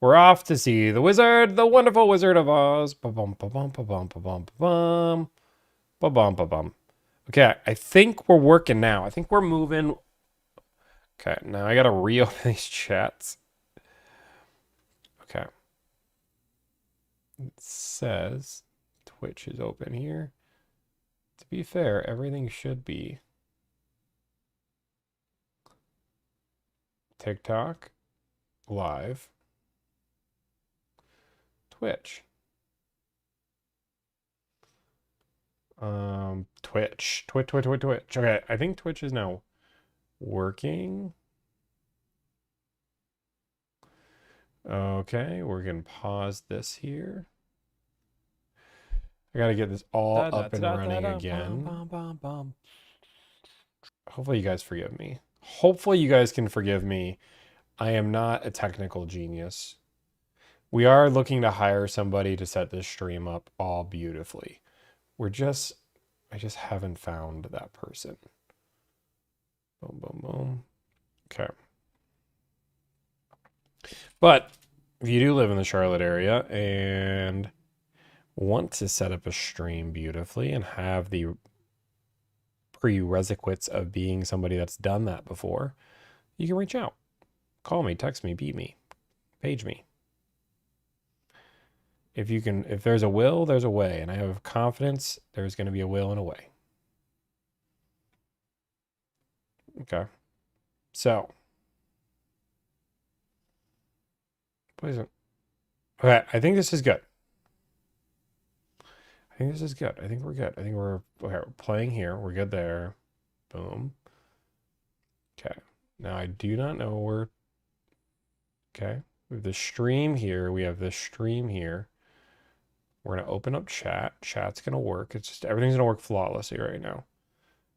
We're off to see the wizard, the wonderful Wizard of Oz. Ba-bum, ba-bum, ba-bum, ba-bum, ba-bum. Ba-bum, ba-bum. Okay, I think we're working now. I think we're moving. Okay, now I gotta reopen these chats. Okay. It says Twitch is open here. To be fair, everything should be. TikTok, live, Twitch. Twitch. Okay, I think Twitch is now working. Okay, we're gonna pause this here. I gotta get this all up and running again. Hopefully you guys forgive me. Hopefully you guys can forgive me. I am not a technical genius. We are looking to hire somebody to set this stream up all beautifully. I just haven't found that person. Boom, boom, boom. Okay. But if you do live in the Charlotte area and want to set up a stream beautifully and have the prerequisites of being somebody that's done that before, you can reach out. Call me, text me, beat me, page me. If there's a will, there's a way. And I have confidence there's going to be a will and a way. Okay. So. Please. Okay, I think this is good. I think this is good. I think we're good. I think we're playing here. We're good there. Boom. Okay. Now I do not know where. Okay. We have the stream here. We have this stream here. We're going to open up chat. Chat's going to work. It's just everything's going to work flawlessly right now.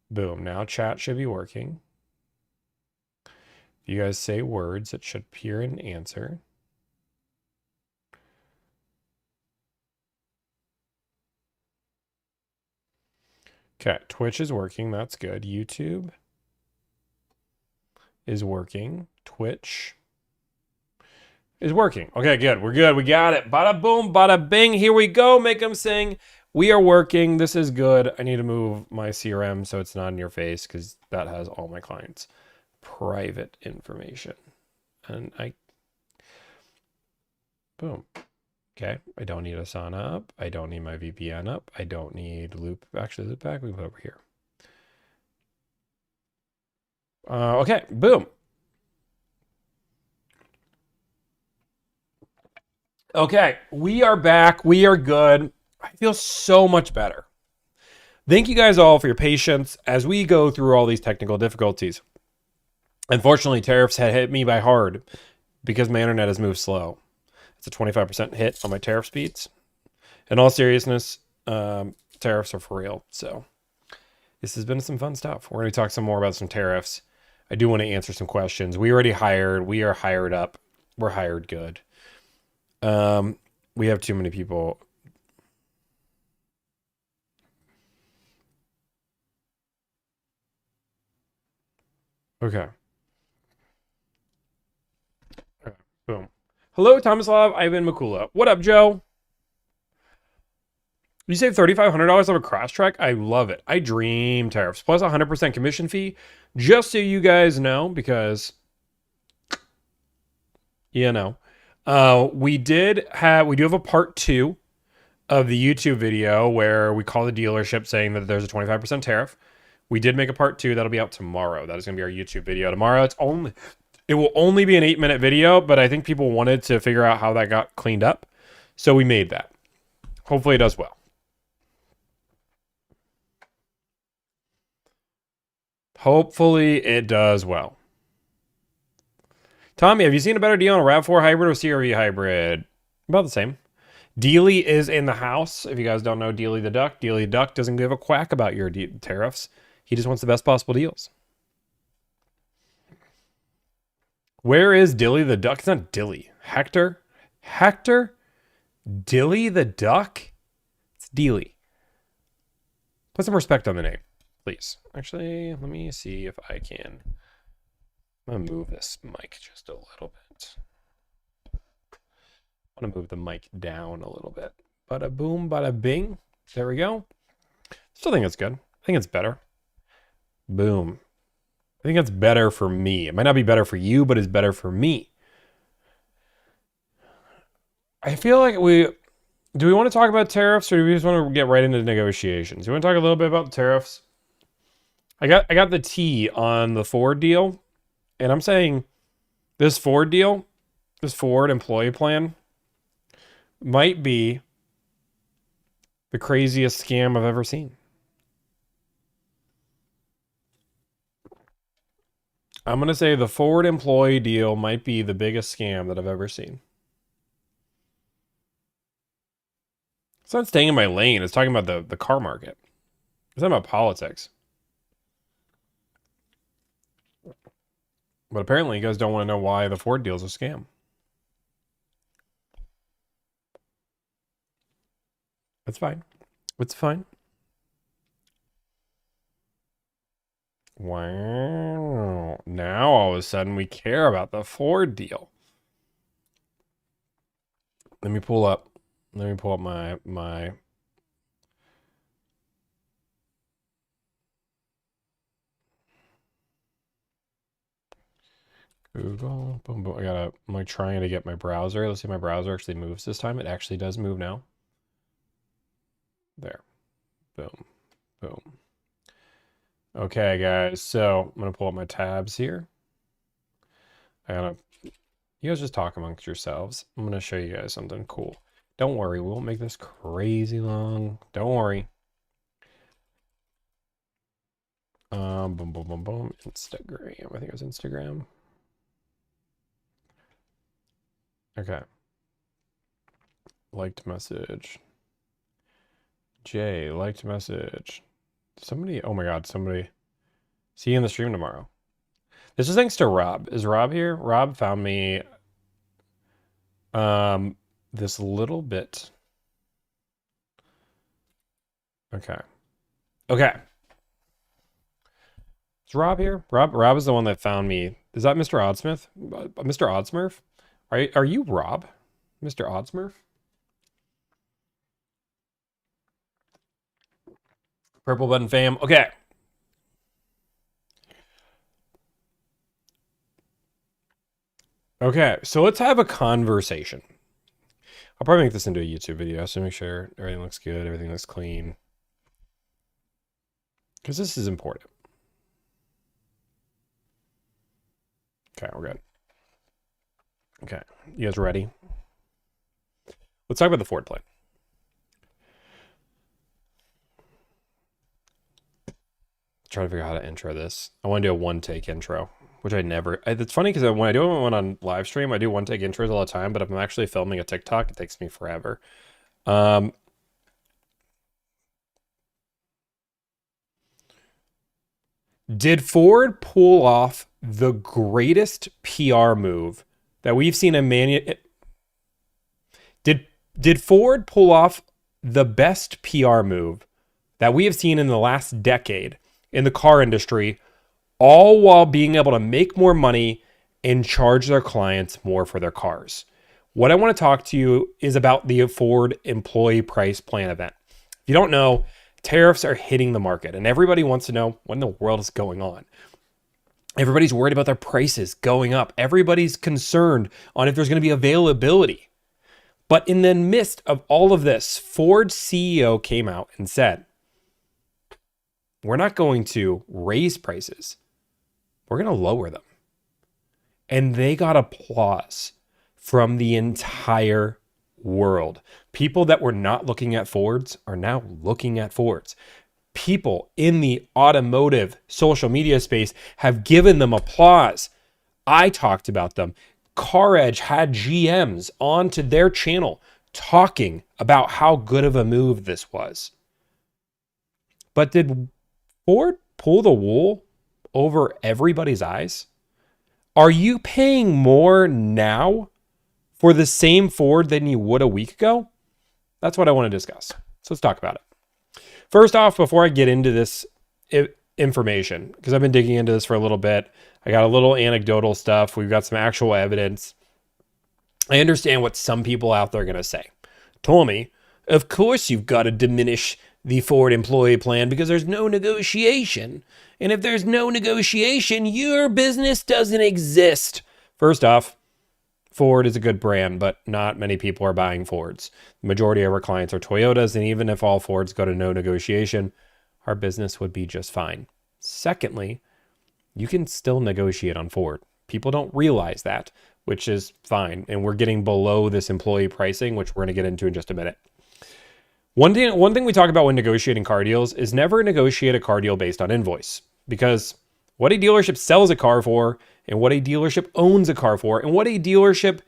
Boom. Now chat should be working. If you guys say words, it should appear in answer. Okay, Twitch is working. That's good. YouTube is working. Twitch is working. Okay, good. We're good. We got it. Bada boom, bada bing. Here we go. Make them sing. We are working. This is good. I need to move my CRM so it's not in your face because that has all my clients' private information. And boom. Okay, I don't need Asana up. I don't need my VPN up. I don't need Loopback. We put over here. Okay, boom. Okay, we are back. We are good. I feel so much better. Thank you guys all for your patience as we go through all these technical difficulties. Unfortunately, tariffs had hit me by hard because my internet has moved slow. It's a 25% hit on my tariff speeds. In all seriousness, tariffs are for real. So this has been some fun stuff. We're going to talk some more about some tariffs. I do want to answer some questions. We already hired. We are hired up. We're hired good. We have too many people. Okay. Boom. Hello, Tomislav, Ivan Makula. What up, Joe? You save $3,500 on a Crosstrek? I love it. I dream tariffs. Plus 100% commission fee. Just so you guys know, because, you know, we do have a part 2 of the YouTube video where we call the dealership saying that there's a 25% tariff. We did make a part 2 that'll be out tomorrow. That is going to be our YouTube video tomorrow. It will only be an 8-minute video, but I think people wanted to figure out how that got cleaned up. So we made that. Hopefully it does well. Hopefully it does well. Tommy, have you seen a better deal on a RAV4 hybrid or CRV hybrid? About the same. Dealey is in the house. If you guys don't know Dealey the Duck doesn't give a quack about your tariffs. He just wants the best possible deals. Where is Dilly the Duck? It's not Dilly. Hector? Dilly the Duck? It's Dealey. Put some respect on the name, please. Actually, let me see if I can. I'm going to move this mic just a little bit. I want to move the mic down a little bit. Bada boom, bada bing. There we go. Still think it's good. I think it's better. Boom. I think it's better for me. It might not be better for you, but it's better for me. I feel like do we want to talk about tariffs, or do we just want to get right into negotiations? You want to talk a little bit about the tariffs? I got the T on the Ford deal, and I'm saying this Ford deal, this Ford employee plan, might be the craziest scam I've ever seen. I'm going to say the Ford employee deal might be the biggest scam that I've ever seen. It's not staying in my lane. It's talking about the car market. It's not about politics. But apparently you guys don't want to know why the Ford deal is a scam. It's fine. It's fine. Wow. Now all of a sudden we care about the Ford deal. Let me pull up my Google. Boom, boom. I'm like trying to get my browser. Let's see if my browser actually moves this time. It actually does move now. There. Boom. Boom. Okay, guys. So I'm gonna pull up my tabs here. You guys just talk amongst yourselves. I'm gonna show you guys something cool. Don't worry, we won't make this crazy long. Don't worry. Boom, boom, boom, boom. Instagram. I think it was Instagram. Okay. Liked message. Jay, liked message. Somebody, oh my God, somebody. See you in the stream tomorrow. This is thanks to Rob. Is Rob here? Rob found me this little bit. Okay. Okay. Is Rob here? Rob is the one that found me. Is that Mr. Oddsmith? Mr. Oddsmurf? Are you Rob? Mr. Oddsmurf? Purple button fam. Okay. Okay, so let's have a conversation. I'll probably make this into a YouTube video, so make sure everything looks good, everything looks clean. Because this is important. Okay, we're good. Okay, you guys ready? Let's talk about the Ford plan. Trying to figure out how to intro this. I want to do a one-take intro, which I never... It's funny because when I do one on live stream, I do one-take intros all the time, but if I'm actually filming a TikTok, it takes me forever. Did Ford pull off the greatest PR move that we've seen in Did Ford pull off the best PR move that we have seen in the last decade in the car industry, all while being able to make more money and charge their clients more for their cars? What I want to talk to you is about the Ford employee price plan event. If you don't know, tariffs are hitting the market, and everybody wants to know what in the world is going on. Everybody's worried about their prices going up. Everybody's concerned on if there's going to be availability. But in the midst of all of this, Ford's CEO came out and said, we're not going to raise prices. We're going to lower them. And they got applause from the entire world. People that were not looking at Fords are now looking at Fords. People in the automotive social media space have given them applause. I talked about them. CarEdge had GMs onto their channel talking about how good of a move this was. But did Ford pull the wool over everybody's eyes? Are you paying more now for the same Ford than you would a week ago? That's what I want to discuss. So let's talk about it. First off, before I get into this information, because I've been digging into this for a little bit, I got a little anecdotal stuff. We've got some actual evidence. I understand what some people out there are going to say. Tommy, of course you've got to diminish the Ford employee plan because there's no negotiation. And if there's no negotiation, your business doesn't exist. First off, Ford is a good brand, but not many people are buying Fords. The majority of our clients are Toyotas, and even if all Fords go to no negotiation, our business would be just fine. Secondly, you can still negotiate on Ford. People don't realize that, which is fine. And we're getting below this employee pricing, which we're going to get into in just a minute. One thing we talk about when negotiating car deals is never negotiate a car deal based on invoice, because what a dealership sells a car for and what a dealership owns a car for and what a dealership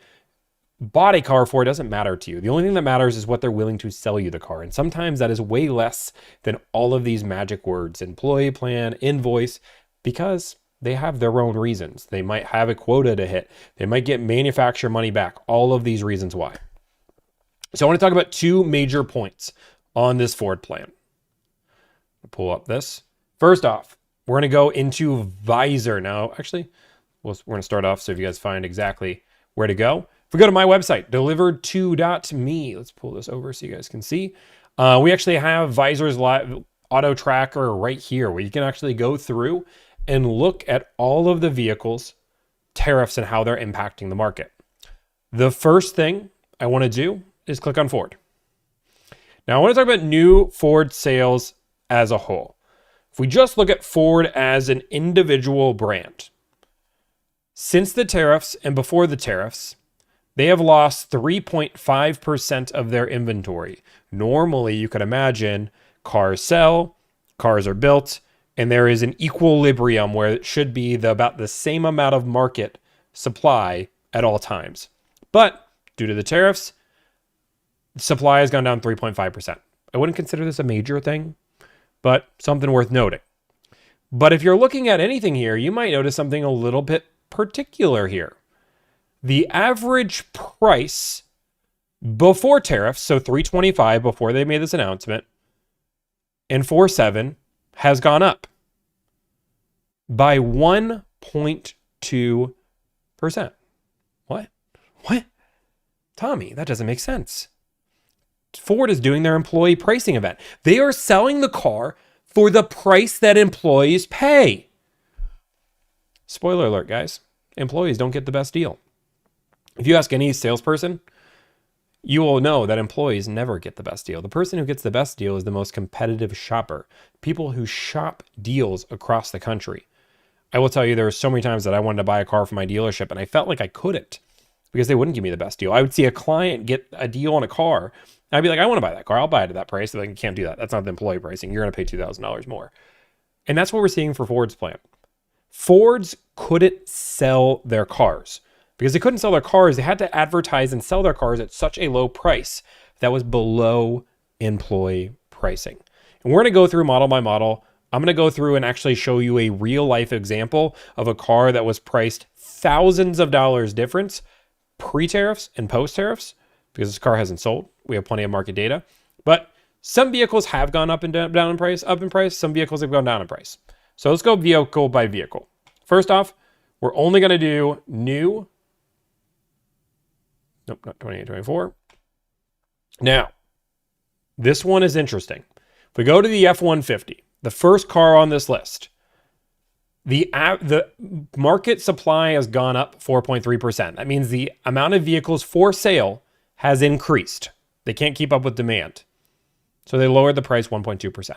bought a car for doesn't matter to you. The only thing that matters is what they're willing to sell you the car. And sometimes that is way less than all of these magic words, employee plan, invoice, because they have their own reasons. They might have a quota to hit. They might get manufacturer money back. All of these reasons why. So I want to talk about two major points on this Ford plan. I'll pull up this. First off, we're going to go into Visor. Now, actually, we're going to start off so if you guys find exactly where to go. If we go to my website, delivered2.me, let's pull this over so you guys can see. We actually have Visor's live auto tracker right here where you can actually go through and look at all of the vehicles, tariffs, and how they're impacting the market. The first thing I want to do is click on Ford. Now, I want to talk about new Ford sales as a whole. If we just look at Ford as an individual brand, since the tariffs and before the tariffs, they have lost 3.5% of their inventory. Normally, you could imagine cars sell, cars are built, and there is an equilibrium where it should be about the same amount of market supply at all times. But due to the tariffs, supply has gone down 3.5%. I wouldn't consider this a major thing, but something worth noting. But if you're looking at anything here, you might notice something a little bit particular here. The average price before tariffs, so $325 before they made this announcement, and 4.7 has gone up by 1.2%. What? Tommy, that doesn't make sense. Ford is doing their employee pricing event. They are selling the car for the price that employees pay. Spoiler alert, guys. Employees don't get the best deal. If you ask any salesperson, you will know that employees never get the best deal. The person who gets the best deal is the most competitive shopper. People who shop deals across the country. I will tell you, there were so many times that I wanted to buy a car from my dealership and I felt like I couldn't because they wouldn't give me the best deal. I would see a client get a deal on a car. I'd be like, I want to buy that car. I'll buy it at that price. They're like, you can't do that. That's not the employee pricing. You're going to pay $2,000 more. And that's what we're seeing for Ford's plan. Fords couldn't sell their cars. Because they couldn't sell their cars, they had to advertise and sell their cars at such a low price that was below employee pricing. And we're going to go through model by model. I'm going to go through and actually show you a real life example of a car that was priced thousands of dollars difference pre-tariffs and post-tariffs, because this car hasn't sold. We have plenty of market data. But some vehicles have gone up and down in price, Some vehicles have gone down in price. So let's go vehicle by vehicle. First off, we're only going to do new. Nope, not 28, 24. Now, this one is interesting. If we go to the F-150, the first car on this list, the market supply has gone up 4.3%. That means the amount of vehicles for sale has increased. They can't keep up with demand. So they lowered the price 1.2%.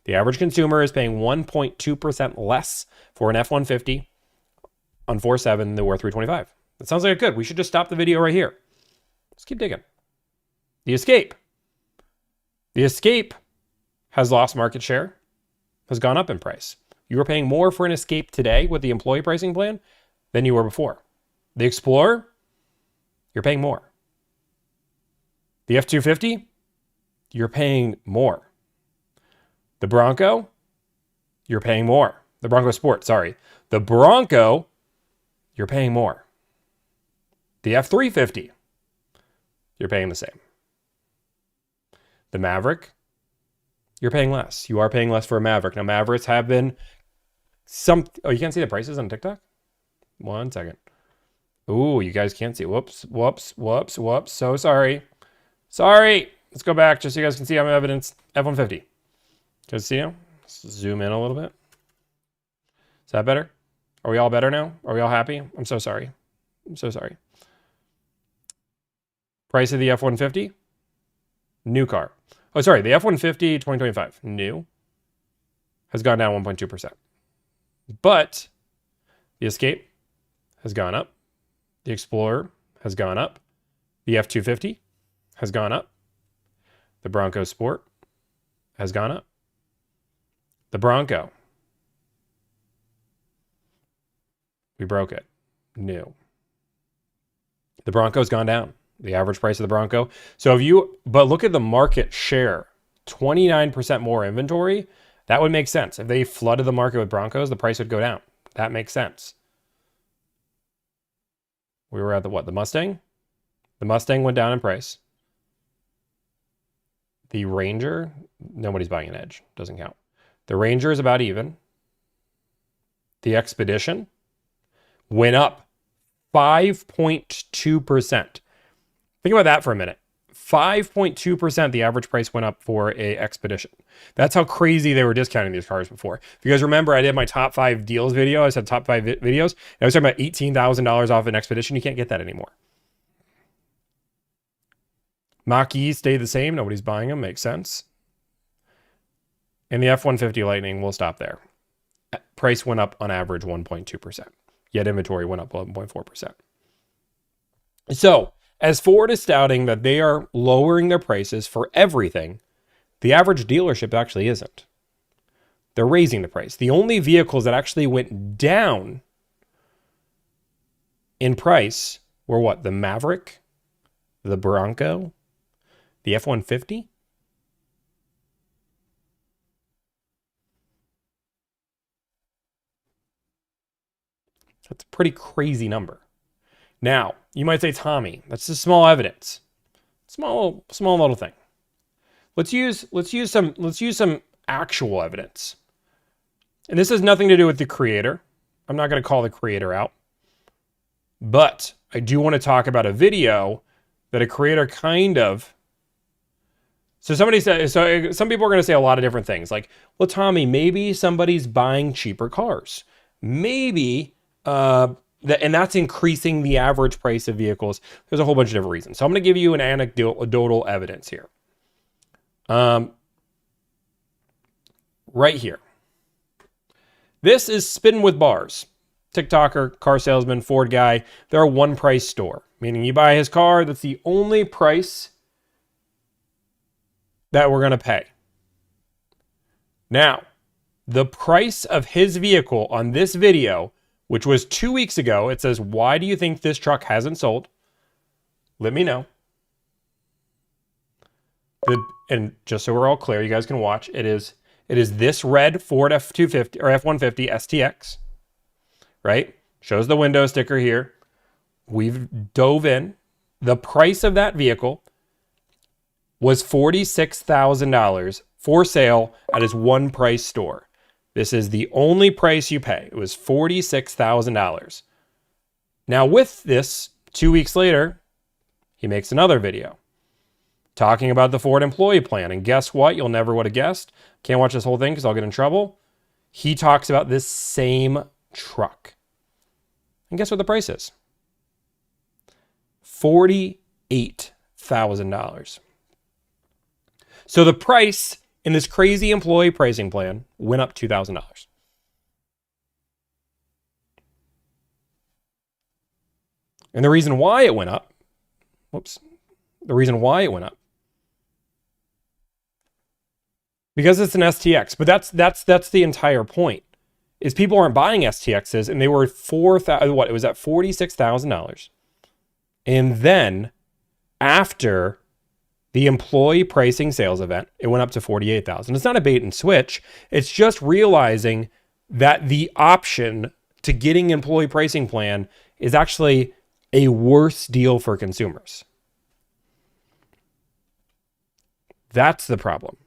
The average consumer is paying 1.2% less for an F-150 on 4.7 than they were 325. That sounds like it could. We should just stop the video right here. Let's keep digging. The Escape. The Escape has lost market share, has gone up in price. You are paying more for an Escape today with the employee pricing plan than you were before. The Explorer, you're paying more. The F-250, you're paying more. The Bronco, you're paying more. The Bronco Sport, sorry. The Bronco, you're paying more. The F-350, you're paying the same. The Maverick, you're paying less. You are paying less for a Maverick. Now, Mavericks have been oh, you can't see the prices on TikTok? 1 second. Ooh, you guys can't see. Whoops, whoops, whoops, whoops. So sorry. Sorry. Let's go back just so you guys can see I'm evidence. F-150. Guys see him? Let's zoom in a little bit. Is that better? Are we all better now? Are we all happy? I'm so sorry. I'm so sorry. Price of the F-150? New car. Oh, sorry. The F-150 2025, new, has gone down 1.2%. But the Escape has gone up. The Explorer has gone up. The F-250 has gone up. The Bronco Sport has gone up. The Bronco, we broke it. New. The Bronco's gone down. The average price of the Bronco. So if you, but look at the market share, 29% more inventory. That would make sense. If they flooded the market with Broncos, the price would go down. That makes sense. We were at the what? The Mustang? The Mustang went down in price. The Ranger, nobody's buying an Edge. Doesn't count. The Ranger is about even. The Expedition went up 5.2%. Think about that for a minute. 5.2% the average price went up for a Expedition. That's how crazy they were discounting these cars before. If you guys remember, I did my top 5 deals video. I said top 5 videos. And I was talking about $18,000 off an Expedition. You can't get that anymore. Mach-E stayed the same. Nobody's buying them. Makes sense. And the F-150 Lightning, we'll stop there. Price went up on average 1.2%. Yet inventory went up 11.4%. So, as Ford is touting that they are lowering their prices for everything, the average dealership actually isn't. They're raising the price. The only vehicles that actually went down in price were what? The Maverick, the Bronco, the F-150. That's a pretty crazy number. Now, you might say, Tommy, that's just small evidence. Small little thing. Let's use some actual evidence. And this has nothing to do with the creator. I'm not going to call the creator out. But I do want to talk about a video that a creator kind of. So somebody said, so some people are going to say a lot of different things. Like, well, Tommy, maybe somebody's buying cheaper cars. Maybe and that's increasing the average price of vehicles. There's a whole bunch of different reasons. So I'm going to give you an anecdotal evidence here. Right here. This is Spin with Bars. TikToker, car salesman, Ford guy. They're a one price store, meaning you buy his car. That's the only price that we're going to pay. Now, the price of his vehicle on this video, which was 2 weeks ago, it says, why do you think this truck hasn't sold? Let me know. And just so we're all clear, you guys can watch. It is this red Ford F-250 or F-150 STX, right? Shows the window sticker here. We've dove in. The price of that vehicle was $46,000 for sale at his one price store. This is the only price you pay. It was $46,000. Now with this, 2 weeks later, he makes another video talking about the Ford employee plan. And guess what? You'll never would have guessed. Can't watch this whole thing because I'll get in trouble. He talks about this same truck. And guess what the price is? $48,000. So the price in this crazy employee pricing plan went up $2,000. And the reason why it went up, because it's an STX, but that's the entire point, is people aren't buying STXs, and they were it was at $46,000. And then after the employee pricing sales event, it went up to $48,000. It's not a bait and switch. It's just realizing that the option to getting employee pricing plan is actually a worse deal for consumers. That's the problem.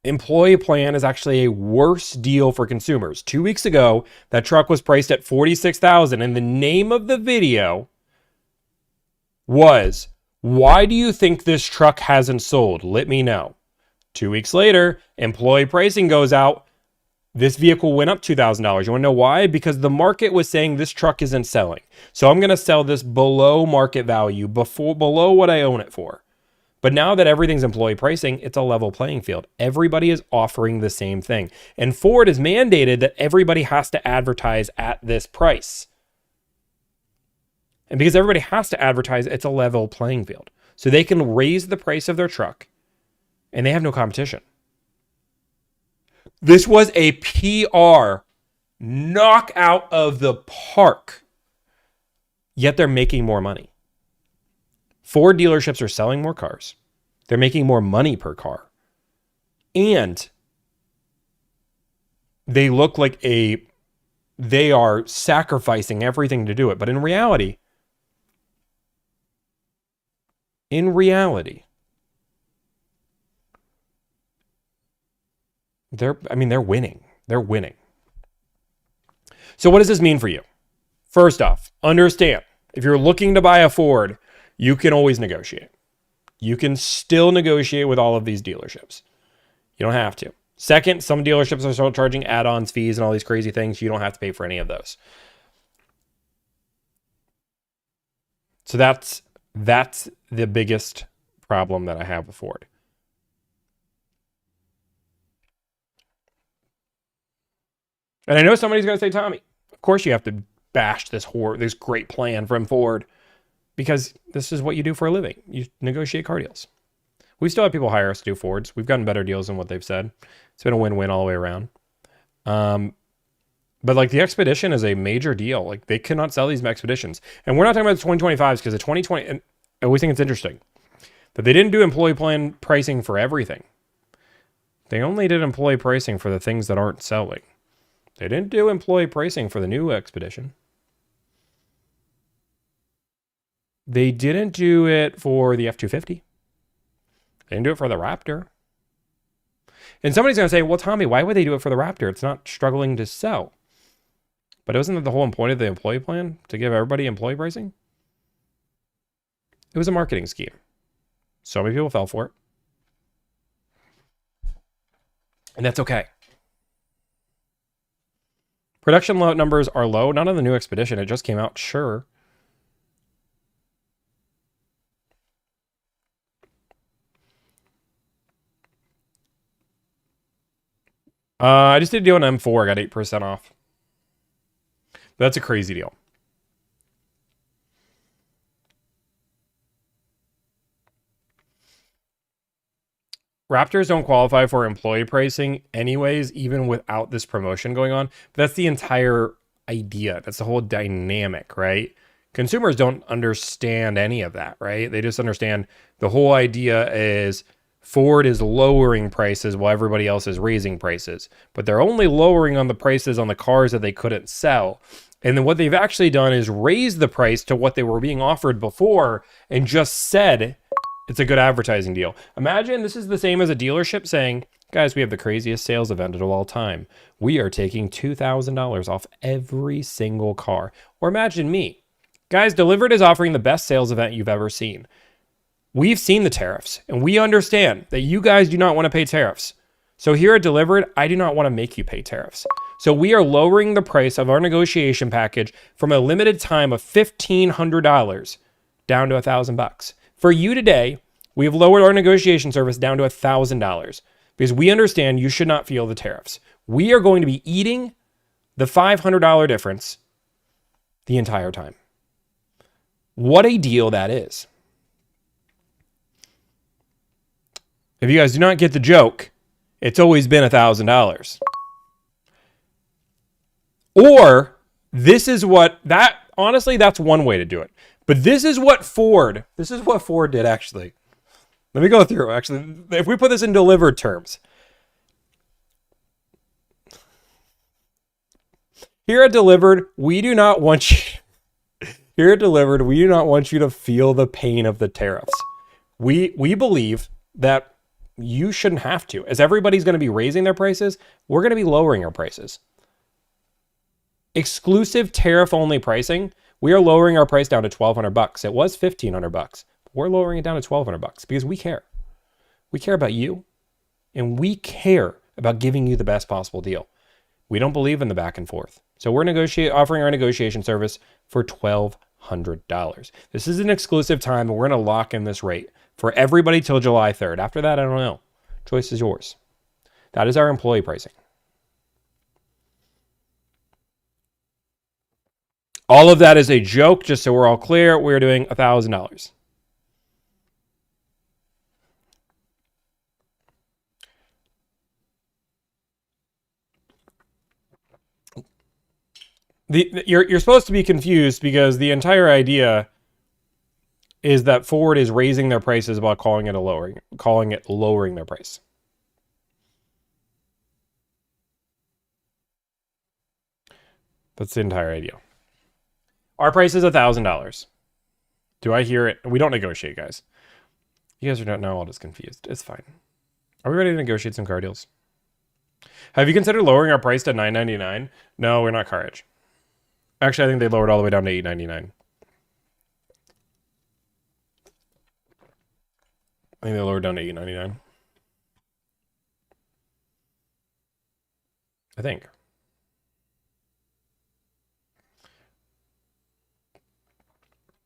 employee plan is actually a worse deal for consumers. 2 weeks ago, that truck was priced at $46,000, and the name of the video was, "Why do you think this truck hasn't sold? Let me know." 2 weeks later, employee pricing goes out. This vehicle went up $2,000. You want to know why? Because the market was saying this truck isn't selling. So I'm going to sell this below market value, below what I own it for. But now that everything's employee pricing, it's a level playing field. Everybody is offering the same thing. And Ford has mandated that everybody has to advertise at this price. And because everybody has to advertise, it's a level playing field. So they can raise the price of their truck and they have no competition. This was a PR knockout of the park, yet they're making more money. Ford dealerships are selling more cars. They're making more money per car. And they look like they are sacrificing everything to do it. But in reality, they're winning. They're winning. So what does this mean for you? First off, understand, if you're looking to buy a Ford, you can always negotiate. You can still negotiate with all of these dealerships. You don't have to. Second, some dealerships are still charging add-ons, fees, and all these crazy things. You don't have to pay for any of those. So that's the biggest problem that I have with Ford. And I know somebody's going to say, Tommy, of course you have to bash this great plan from Ford, because this is what you do for a living. You negotiate car deals. We still have people hire us to do Fords. We've gotten better deals than what they've said. It's been a win-win all the way around. But like the Expedition is a major deal. Like they cannot sell these Expeditions. And we're not talking about the 2025s because the 2020, and I always think it's interesting that they didn't do employee plan pricing for everything. They only did employee pricing for the things that aren't selling. They didn't do employee pricing for the new Expedition. They didn't do it for the F-250. They didn't do it for the Raptor. And somebody's going to say, well, Tommy, why would they do it for the Raptor? It's not struggling to sell. But wasn't that the whole point of the employee plan? To give everybody employee pricing? It was a marketing scheme. So many people fell for it. And that's okay. Production numbers are low. Not on the new Expedition. It just came out, sure. I just did a deal on M4. I got 8% off. That's a crazy deal. Raptors don't qualify for employee pricing anyways, even without this promotion going on. But that's the entire idea. That's the whole dynamic, right? Consumers don't understand any of that, right? They just understand the whole idea is Ford is lowering prices while everybody else is raising prices. But they're only lowering on the prices on the cars that they couldn't sell. And then what they've actually done is raise the price to what they were being offered before and just said it's a good advertising deal. Imagine this is the same as a dealership saying, guys, we have the craziest sales event of all time. We are taking $2,000 off every single car. Or imagine me. Guys, Delivered is offering the best sales event you've ever seen. We've seen the tariffs, and we understand that you guys do not want to pay tariffs. So here at Delivered, I do not want to make you pay tariffs. So we are lowering the price of our negotiation package from a limited time of $1,500 down to $1,000. For you today, we have lowered our negotiation service down to $1,000 because we understand you should not feel the tariffs. We are going to be eating the $500 difference the entire time. What a deal that is. If you guys do not get the joke, it's always been $1,000. Or this is what that, honestly, that's one way to do it. But this is what Ford did actually. Let me go through actually. If we put this in Delivered terms. Here at Delivered, we do not want you to feel the pain of the tariffs. We believe that you shouldn't have to. As everybody's going to be raising their prices, we're going to be lowering our prices. Exclusive tariff only pricing, we are lowering our price down to $1,200. It was $1,500. We're lowering it down to $1,200 because we care. We care about you, and we care about giving you the best possible deal. We don't believe in the back and forth. So we're offering our negotiation service for $1,200. This is an exclusive time, and we're going to lock in this rate for everybody till July 3rd. After that, I don't know. Choice is yours. That is our employee pricing. All of that is a joke, just so we're all clear. We're doing $1,000. You're supposed to be confused because the entire idea is that Ford is raising their prices while calling it lowering their price. That's the entire idea. Our price is $1,000. Do I hear it? We don't negotiate, guys. You guys are not now all just confused. It's fine. Are we ready to negotiate some car deals? Have you considered lowering our price to $999? No, we're not Car Edge. Actually, I think they lowered all the way down to $899. I think they lowered down to $899. I think.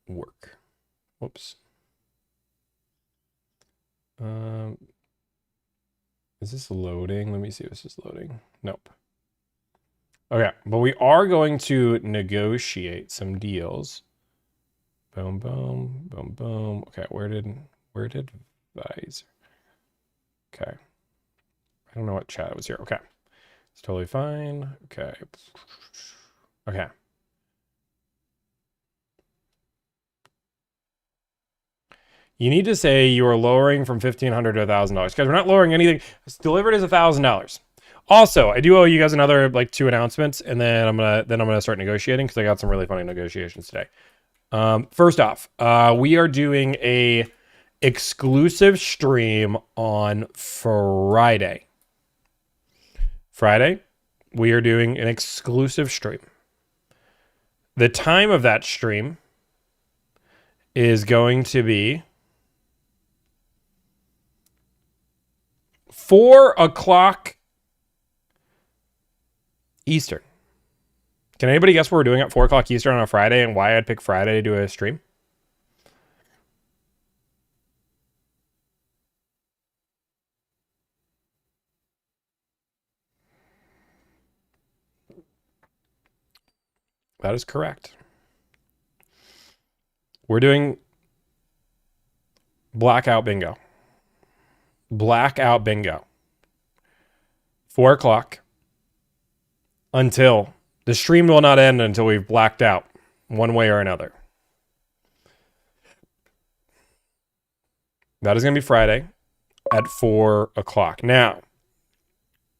Work. Whoops. Is this loading? Let me see if this is loading. Nope. Okay, but we are going to negotiate some deals. Boom, boom, boom, boom. Okay, where did Visor? Okay. I don't know what chat was here. Okay. It's totally fine. Okay. Okay. You need to say you are lowering from $1,500 to $1,000. Guys, we're not lowering anything. It's delivered as $1,000. Also, I do owe you guys another 2 announcements, and then I'm gonna start negotiating because I got some really funny negotiations today. First off, we are doing a exclusive stream on Friday. Friday, we are doing an exclusive stream. The time of that stream is going to be 4 o'clock Eastern. Can anybody guess what we're doing at 4 o'clock Eastern on a Friday and why I'd pick Friday to do a stream? That is correct. We're doing Blackout Bingo. Blackout Bingo. 4 o'clock. Until the stream will not end until we've blacked out one way or another. That is going to be Friday at 4 o'clock. Now,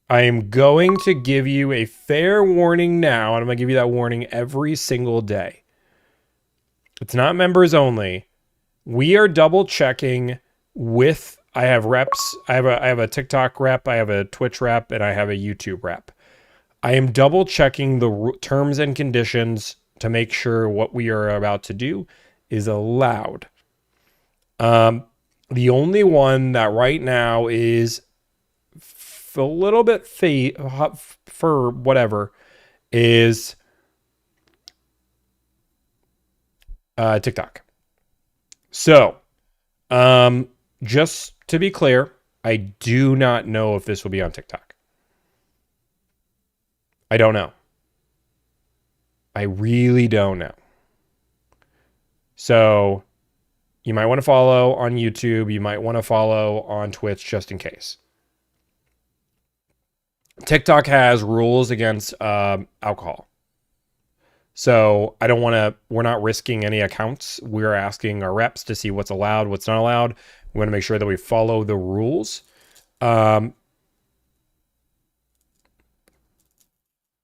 I am going to give you a fair warning now, and I'm going to give you that warning every single day. It's not members only. We are double checking with, I have reps. I have a TikTok rep, I have a Twitch rep, and I have a YouTube rep. I am double checking the terms and conditions to make sure what we are about to do is allowed. The only one that right now is a little bit for whatever is TikTok. So, just to be clear, I do not know if this will be on TikTok. I don't know. I really don't know. So you might want to follow on YouTube. You might want to follow on Twitch just in case. TikTok has rules against alcohol. So I don't want to, we're not risking any accounts. We're asking our reps to see what's allowed, what's not allowed. We want to make sure that we follow the rules.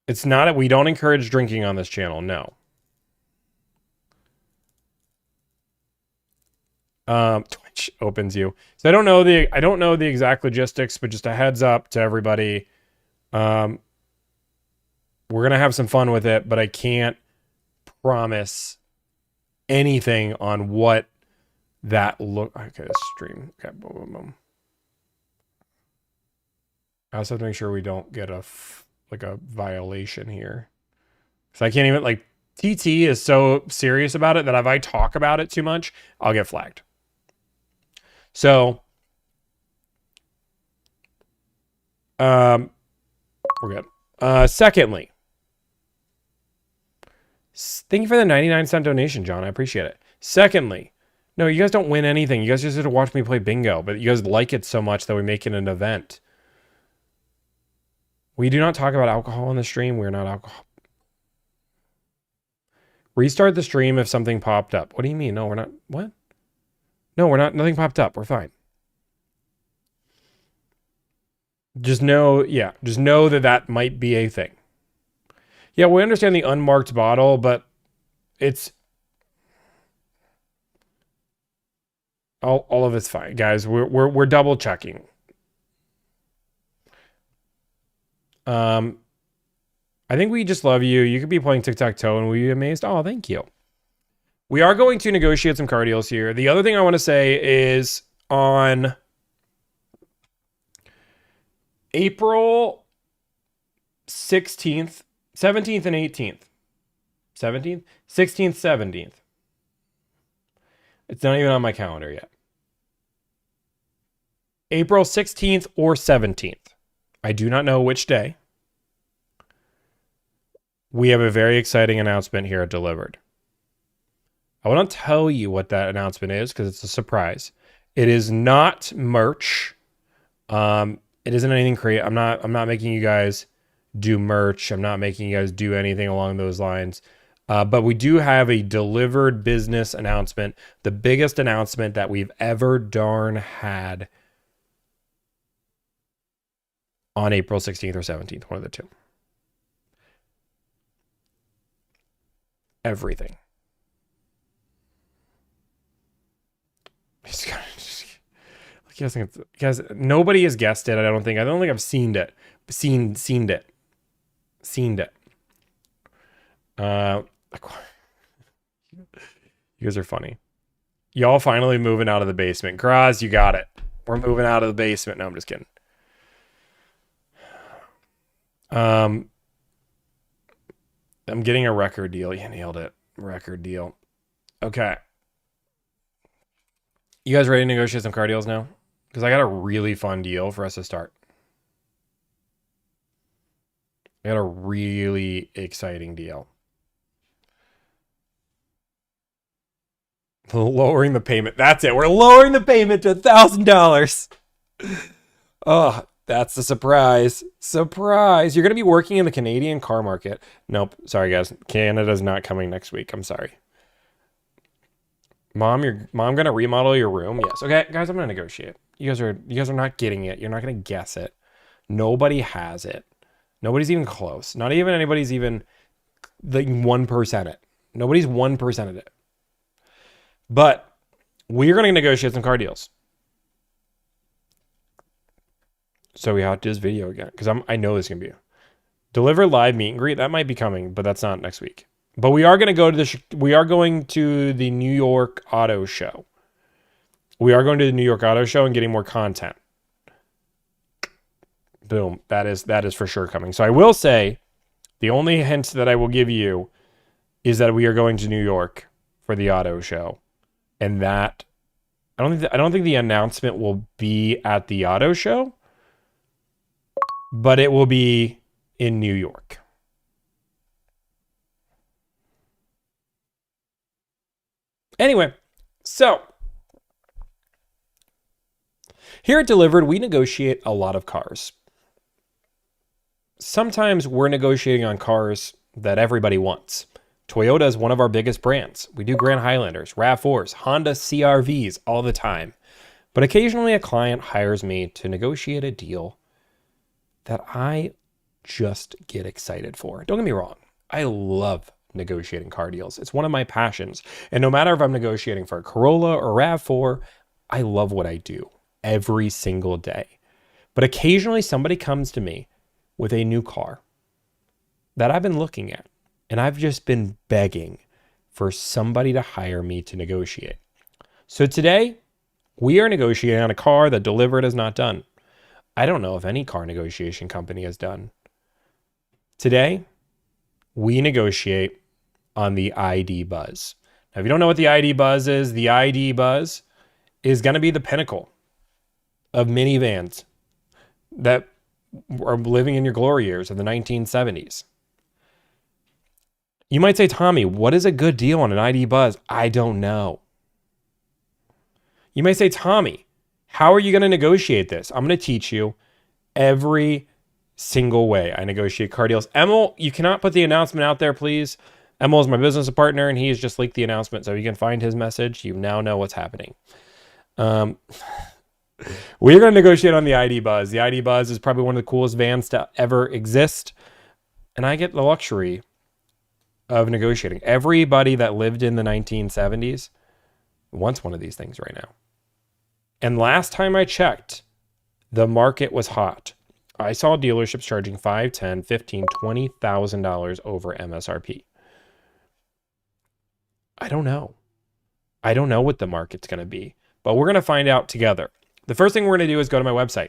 It's not, we don't encourage drinking on this channel, no. Twitch opens you. So I don't know the exact logistics, but just a heads up to everybody. We're gonna have some fun with it, but I can't promise anything on what that look. Okay, stream. Okay, boom, boom, boom. I also have to make sure we don't get a violation here. So I can't even TT is so serious about it that if I talk about it too much, I'll get flagged. So, we're good. Secondly, thank you for the 99-cent donation, John. I appreciate it. Secondly, no, you guys don't win anything. You guys just have to watch me play bingo, but you guys like it so much that we make it an event. We do not talk about alcohol on the stream. We're not alcohol. Restart the stream if something popped up. What do you mean? No, we're not. What? No, we're not. Nothing popped up. We're fine. Just know that might be a thing. Yeah, we understand the unmarked bottle, but it's all of it's fine, guys. We're double checking. I think we just love you. You could be playing tic-tac-toe and we'd be amazed. Oh, thank you. We are going to negotiate some card deals here. The other thing I want to say is on April 16th, 17th, and 18th. 17th? 16th, 17th. It's not even on my calendar yet. April 16th or 17th. I do not know which day. We have a very exciting announcement here at Delivered. I want to tell you what that announcement is because it's a surprise. It is not merch. It isn't anything crazy. I'm not making you guys do merch. I'm not making you guys do anything along those lines. But we do have a Delivered business announcement, the biggest announcement that we've ever darn had on April 16th or 17th, one of the two. Everything. Guys, nobody has guessed it. I don't think I've seen it. Seen it. You guys are funny. Y'all finally moving out of the basement. Graz, you got it. We're moving out of the basement. No, I'm just kidding. I'm getting a record deal. You nailed it. Record deal. Okay. You guys ready to negotiate some car deals now? Because I got a really fun deal for us to start. I got a really exciting deal. Lowering the payment. That's it. We're lowering the payment to $1,000. Oh, that's the surprise. Surprise. You're going to be working in the Canadian car market. Nope. Sorry, guys. Canada's not coming next week. I'm sorry. Mom going to remodel your room? Yes. Okay, guys, I'm going to negotiate. You guys are not getting it. You're not going to guess it. Nobody has it. Nobody's even close. Not even anybody's even like 1% it. Nobody's 1% of it. But we're going to negotiate some car deals. So we have to do this video again because I know this is going to be Deliver live meet and greet. That might be coming, but that's not next week. But we are going to go to the New York Auto Show. We are going to the New York Auto Show and getting more content. Boom. That is for sure coming. So I will say the only hint that I will give you is that we are going to New York for the auto show. And that I don't think the announcement will be at the auto show, but it will be in New York. Anyway, so here at Delivered, we negotiate a lot of cars. Sometimes we're negotiating on cars that everybody wants. Toyota is one of our biggest brands. We do Grand Highlanders, RAV4s, Honda CR-Vs all the time. But occasionally a client hires me to negotiate a deal that I just get excited for. Don't get me wrong. I love negotiating car deals. It's one of my passions. And no matter if I'm negotiating for a Corolla or RAV4, I love what I do every single day. But occasionally somebody comes to me with a new car that I've been looking at, and I've just been begging for somebody to hire me to negotiate. So today, we are negotiating on a car that Delivered has not done. I don't know if any car negotiation company has done. Today, we negotiate on the ID Buzz. Now, if you don't know what the ID Buzz is, the ID Buzz is going to be the pinnacle of minivans that are living in your glory years of the 1970s. You might say, Tommy, what is a good deal on an ID Buzz? I don't know. You may say, Tommy, how are you going to negotiate this? I'm going to teach you every single way I negotiate car deals. Emil, you cannot put the announcement out there, please. Emil is my business partner, and he has just leaked the announcement, so you can find his message. You now know what's happening. We're going to negotiate on the ID Buzz. The ID Buzz is probably one of the coolest vans to ever exist, and I get the luxury of negotiating. Everybody that lived in the 1970s wants one of these things right now. And last time I checked, the market was hot. I saw dealerships charging $5,000, $10,000, $15,000, $20,000 over MSRP. I don't know. I don't know what the market's going to be, but we're going to find out together. The first thing we're going to do is go to my website.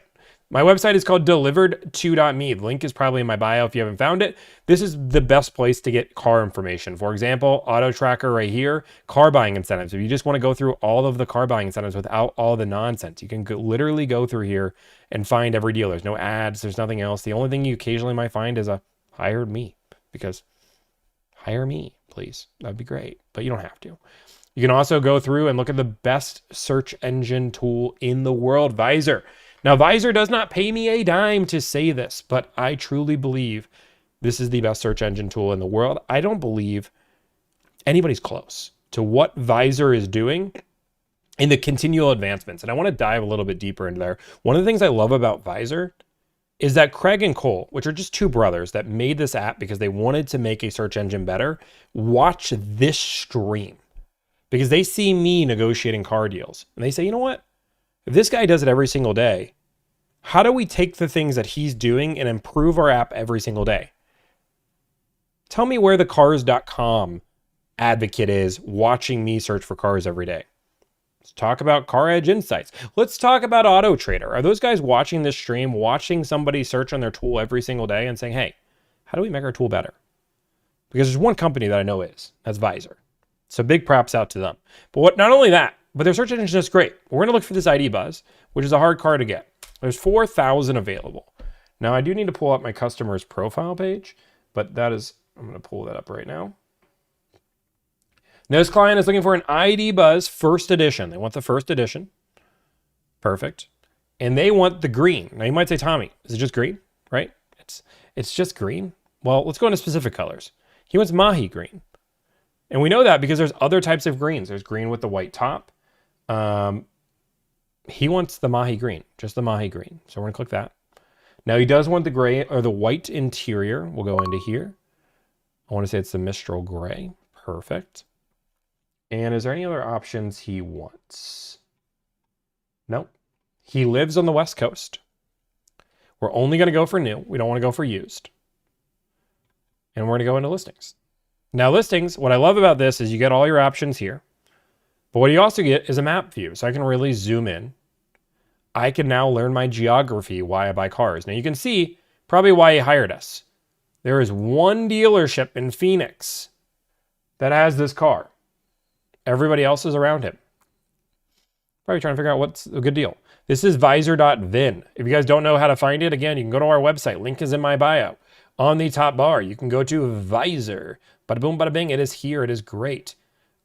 My website is called delivered2.me. The link is probably in my bio if you haven't found it. This is the best place to get car information. For example, Auto Tracker right here, car buying incentives. If you just want to go through all of the car buying incentives without all the nonsense, you can literally go through here and find every deal. There's no ads. There's nothing else. The only thing you occasionally might find is a hired me, because hire me, please. That'd be great, but you don't have to. You can also go through and look at the best search engine tool in the world, Visor. Now, Visor does not pay me a dime to say this, but I truly believe this is the best search engine tool in the world. I don't believe anybody's close to what Visor is doing in the continual advancements. And I want to dive a little bit deeper into there. One of the things I love about Visor is that Craig and Cole, which are just two brothers that made this app because they wanted to make a search engine better, watch this stream because they see me negotiating car deals. And they say, you know what? If this guy does it every single day, how do we take the things that he's doing and improve our app every single day? Tell me where the cars.com advocate is watching me search for cars every day. Let's talk about Car Edge Insights. Let's talk about Auto Trader. Are those guys watching this stream, watching somebody search on their tool every single day and saying, hey, how do we make our tool better? Because there's one company that I know is. That's Visor. So big props out to them. But not only that, but their search engine is just great. We're going to look for this ID Buzz, which is a hard car to get. There's 4,000 available. Now, I do need to pull up my customer's profile page, but that is, I'm going to pull that up right now. Now, this client is looking for an ID Buzz first edition. They want the first edition. Perfect. And they want the green. Now, you might say, Tommy, is it just green, right? It's just green. Well, let's go into specific colors. He wants Mahi green. And we know that because there's other types of greens. There's green with the white top. He wants the Mahi green, just the Mahi green. So we're gonna click that. Now he does want the gray or the white interior. We'll go into here. I want to say it's the Mistral gray. Perfect. And is there any other options he wants? Nope. He lives on the West Coast. We're only gonna go for new. We don't want to go for used. And we're gonna go into listings. Now listings, what I love about this is you get all your options here. But what you also get is a map view. So I can really zoom in. I can now learn my geography, why I buy cars. Now you can see probably why he hired us. There is one dealership in Phoenix that has this car. Everybody else is around him. Probably trying to figure out what's a good deal. This is visor.vin. If you guys don't know how to find it, again, you can go to our website. Link is in my bio. On the top bar, you can go to Visor. Bada boom, bada bing. It is here. It is great.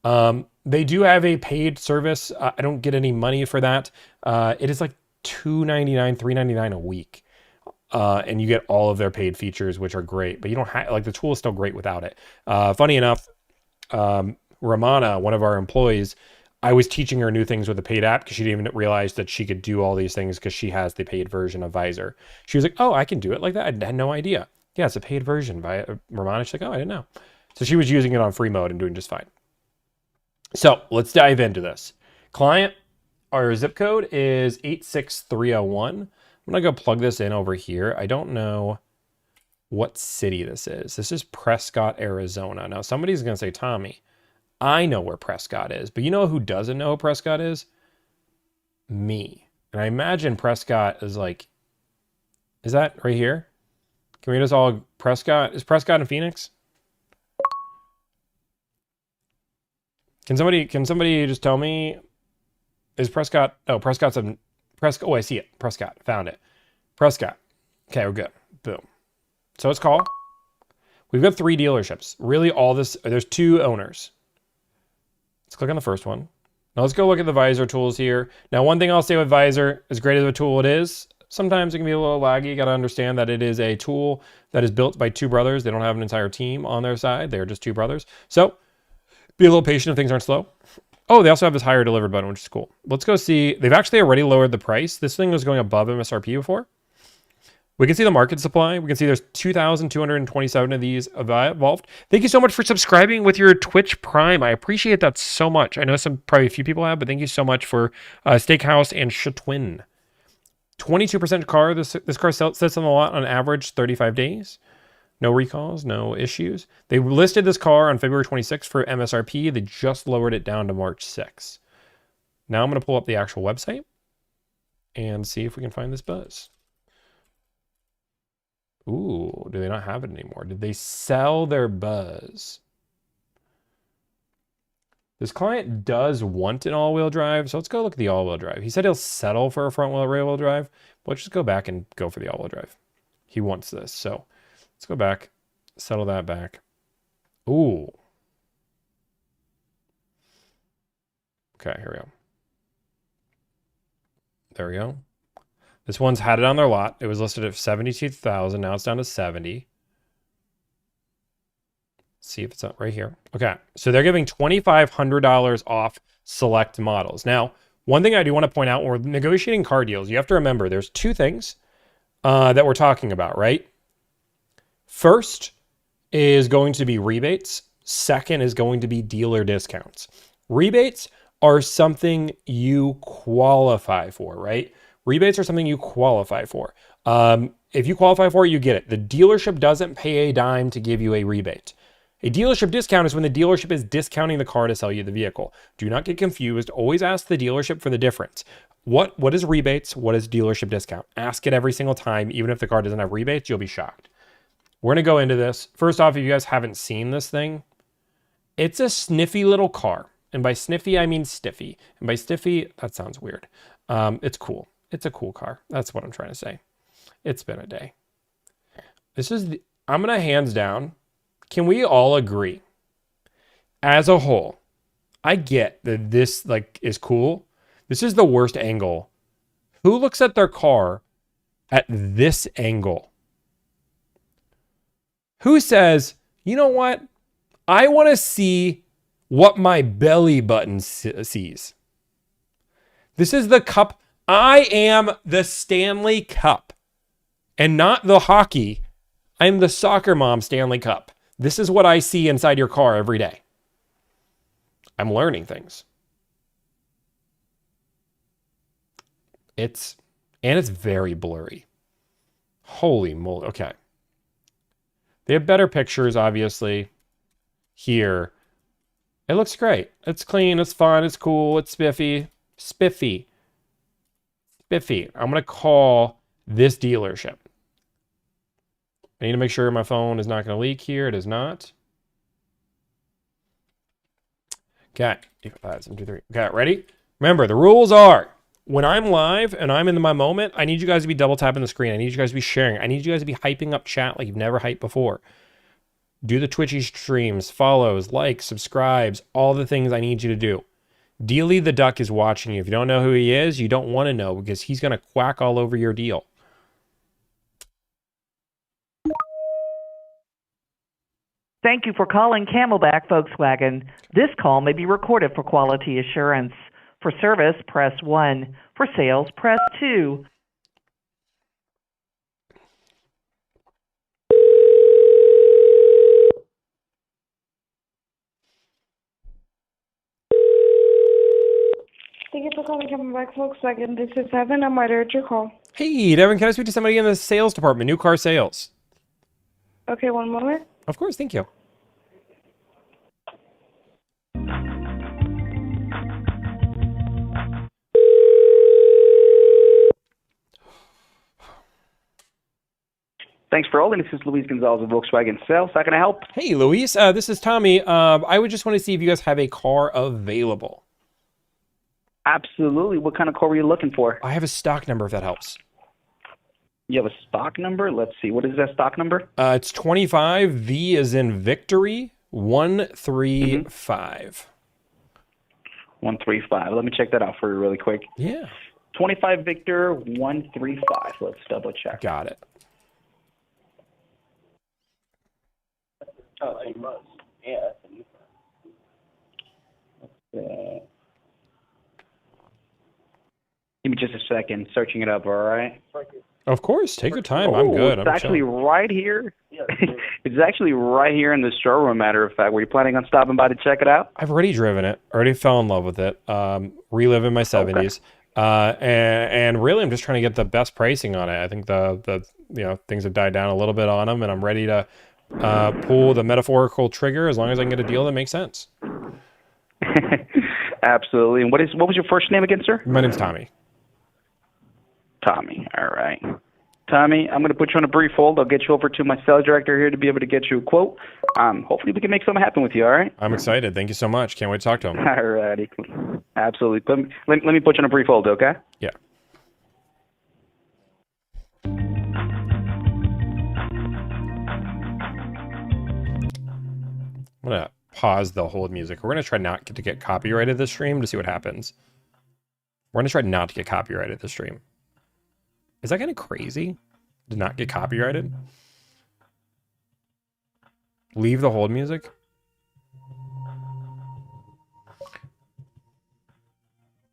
They do have a paid service. I don't get any money for that. It is like $2.99, $3.99 a week. And you get all of their paid features, which are great, but you don't have, like, the tool is still great without it. Funny enough, Ramana, one of our employees, I was teaching her new things with the paid app because she didn't even realize that she could do all these things because she has the paid version of Visor. She was like, oh, I can do it like that. I had no idea. Yeah, it's a paid version by Ramana. She's like, oh, I didn't know. So she was using it on free mode and doing just fine. So let's dive into this. Client, our zip code is 86301. I'm going to go plug this in over here. I don't know what city this is. This is Prescott, Arizona. Now, somebody's going to say, Tommy, I know where Prescott is, but you know who doesn't know who Prescott is? Me. And I imagine Prescott is like, is that right here? Can we just all, Prescott, is Prescott in Phoenix? Can somebody just tell me, is Prescott, oh, Prescott's in, Prescott, oh, I see it. Prescott, found it. Prescott. Okay, we're good. Boom. So let's call. We've got 3 dealerships. Really all this, there's 2 owners. Let's click on the first one. Now let's go look at the Visor tools here. Now, one thing I'll say with Visor, as great as a tool it is, sometimes it can be a little laggy. You got to understand that it is a tool that is built by 2 brothers. They don't have an entire team on their side. They're just 2 brothers. So be a little patient if things aren't slow. Oh, they also have this higher delivered button, which is cool. Let's go see. They've actually already lowered the price. This thing was going above MSRP before. We can see the market supply. We can see there's 2,227 of these evolved. Thank you so much for subscribing with your Twitch Prime. I appreciate that so much. I know probably a few people have, but thank you so much for Steakhouse and Chatwin. 22% car. This car sits on the lot on average 35 days. No recalls, no issues. They listed this car on February 26th for MSRP. They just lowered it down to March 6th. Now I'm going to pull up the actual website and see if we can find this buzz. Ooh, do they not have it anymore? Did they sell their buzz? This client does want an all-wheel drive, so let's go look at the all-wheel drive. He said he'll settle for a front-wheel rear-wheel drive, but let's just go back and go for the all-wheel drive. He wants this, so let's go back, settle that back. Ooh. Okay, here we go. There we go. This one's had it on their lot. It was listed at 72,000. Now it's down to 70. See if it's up right here. Okay, so they're giving $2,500 off select models. Now, one thing I do want to point out when we're negotiating car deals, you have to remember there's 2 things that we're talking about, right? First is going to be rebates. Second is going to be dealer discounts. Rebates are something you qualify for, right? Rebates are something you qualify for. If you qualify for it, you get it. The dealership doesn't pay a dime to give you a rebate. A dealership discount is when the dealership is discounting the car to sell you the vehicle. Do not get confused. Always ask the dealership for the difference. What is rebates? What is dealership discount? Ask it every single time. Even if the car doesn't have rebates, you'll be shocked. We're going to go into this. First off, if you guys haven't seen this thing, it's a sniffy little car. And by sniffy, I mean stiffy. And by stiffy, that sounds weird. It's cool. It's a cool car. That's what I'm trying to say. It's been a day. I'm going to hands down. Can we all agree? As a whole, I get that this is cool. This is the worst angle. Who looks at their car at this angle? Who says, you know what? I want to see what my belly button sees. This is the cup. I am the Stanley Cup and not the hockey. I'm the soccer mom Stanley Cup. This is what I see inside your car every day. I'm learning things. It's very blurry. Holy moly. Okay. They have better pictures, obviously. Here. It looks great. It's clean. It's fun. It's cool. It's spiffy. Spiffy. Spiffy. I'm going to call this dealership. I need to make sure my phone is not going to leak here. It is not. Okay. 5, 7, 2, 3. Okay, ready? Remember, the rules are when I'm live and I'm in my moment, I need you guys to be double tapping the screen. I need you guys to be sharing. I need you guys to be hyping up chat like you've never hyped before. Do the Twitchy streams, follows, likes, subscribes, all the things I need you to do. Dealy the Duck is watching you. If you don't know who he is, you don't want to know because he's going to quack all over your deal. Thank you for calling Camelback Volkswagen. This call may be recorded for quality assurance. For service, press 1. For sales, press 2. Thank you for calling Camelback Volkswagen. This is Evan. I'm right at your call. Hey, Devin, can I speak to somebody in the sales department, new car sales? Okay, one moment. Of course, thank you. Thanks for holding. This is Luis Gonzalez of Volkswagen Sales. How can I help? Hey, Luis, this is Tommy. I would just want to see if you guys have a car available. Absolutely. What kind of car were you looking for? I have a stock number if that helps. You have a stock number? Let's see. What is that stock number? It's 25 V as in victory 135. 135. Let me check that out for you really quick. Yeah, 25 Victor 135. Let's double check. got it. Oh, he was. Yeah. Give me just a second. Searching it up, all right? Of course, take your time. I'm good. It's I'm actually chilling. right here. It's actually right here in the showroom, matter of fact. Were you planning on stopping by to check it out? I've already driven it. Already fell in love with it. Reliving my 70s. And really, I'm just trying to get the best pricing on it. I think the things have died down a little bit on them, and I'm ready to pull the metaphorical trigger as long as I can get a deal that makes sense. Absolutely. And what was your first name again, sir? My name's Tommy. Tommy. All right. Tommy, I'm going to put you on a brief hold. I'll get you over to my sales director here to be able to get you a quote. Hopefully we can make something happen with you, all right? I'm excited. Thank you so much. Can't wait to talk to him. All righty. Absolutely. Let me put you on a brief hold, okay? Yeah. I'm going to pause the hold music. We're going to try not to get copyrighted this stream to see what happens. We're going to try not to get copyrighted this stream. Is that kind of crazy to not get copyrighted? Leave the hold music?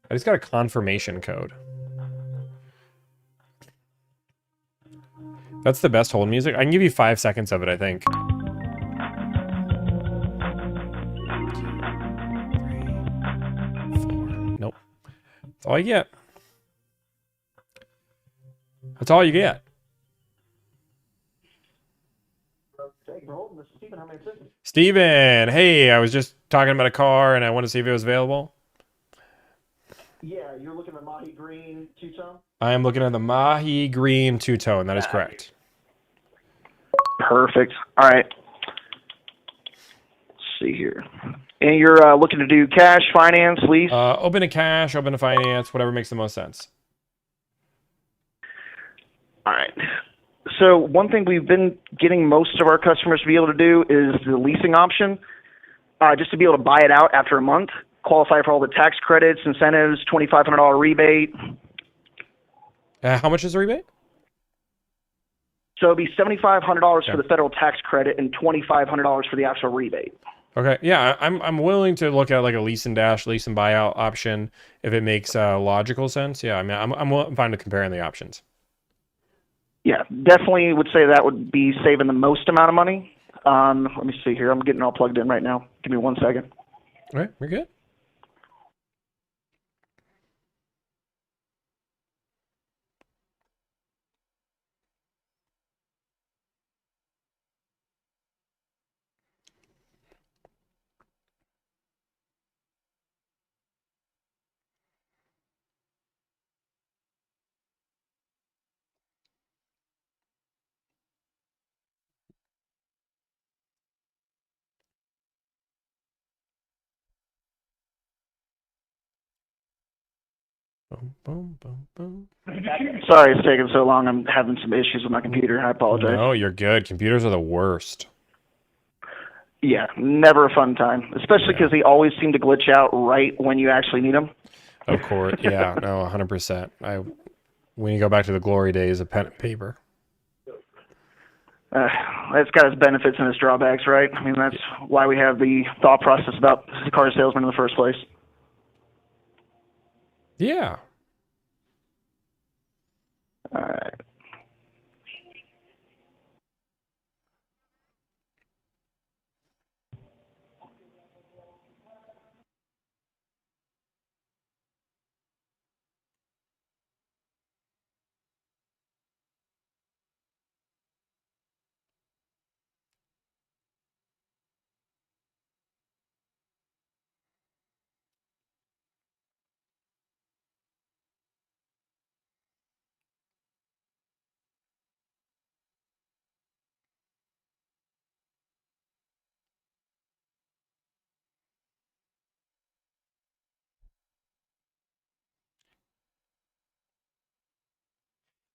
I just got a confirmation code. That's the best hold music. I can give you 5 seconds of it, I think. 2, 3, 4. Nope. That's all you get. That's all you get. Steven, hey, I was just talking about a car and I want to see if it was available. Yeah, you're looking at Mahi Green two-tone? I am looking at the Mahi Green two-tone. That is correct. Perfect. All right. Let's see here. And you're looking to do cash, finance, lease? Open to cash, open to finance, whatever makes the most sense. All right. So one thing we've been getting most of our customers to be able to do is the leasing option, just to be able to buy it out after a month, qualify for all the tax credits, incentives, $2,500 rebate. How much is the rebate? So it'd be $7,500 for the federal tax credit and $2,500 for the actual rebate. Okay, yeah, I'm willing to look at like a lease and dash, lease and buyout option if it makes logical sense. Yeah, I mean, I'm fine with comparing the options. Yeah, definitely would say that would be saving the most amount of money. Let me see here. I'm getting all plugged in right now. Give me 1 second. All right, we're good. Boom, boom, boom, boom. Sorry it's taking so long. I'm having some issues with my computer. I apologize. No, you're good. Computers are the worst. Yeah, never a fun time, especially because they always seem to glitch out right when you actually need them. Of course, yeah, no, 100%. When you go back to the glory days of pen and paper. That's got its benefits and its drawbacks, right? I mean, that's why we have the thought process about car salesmen in the first place. Yeah. All right.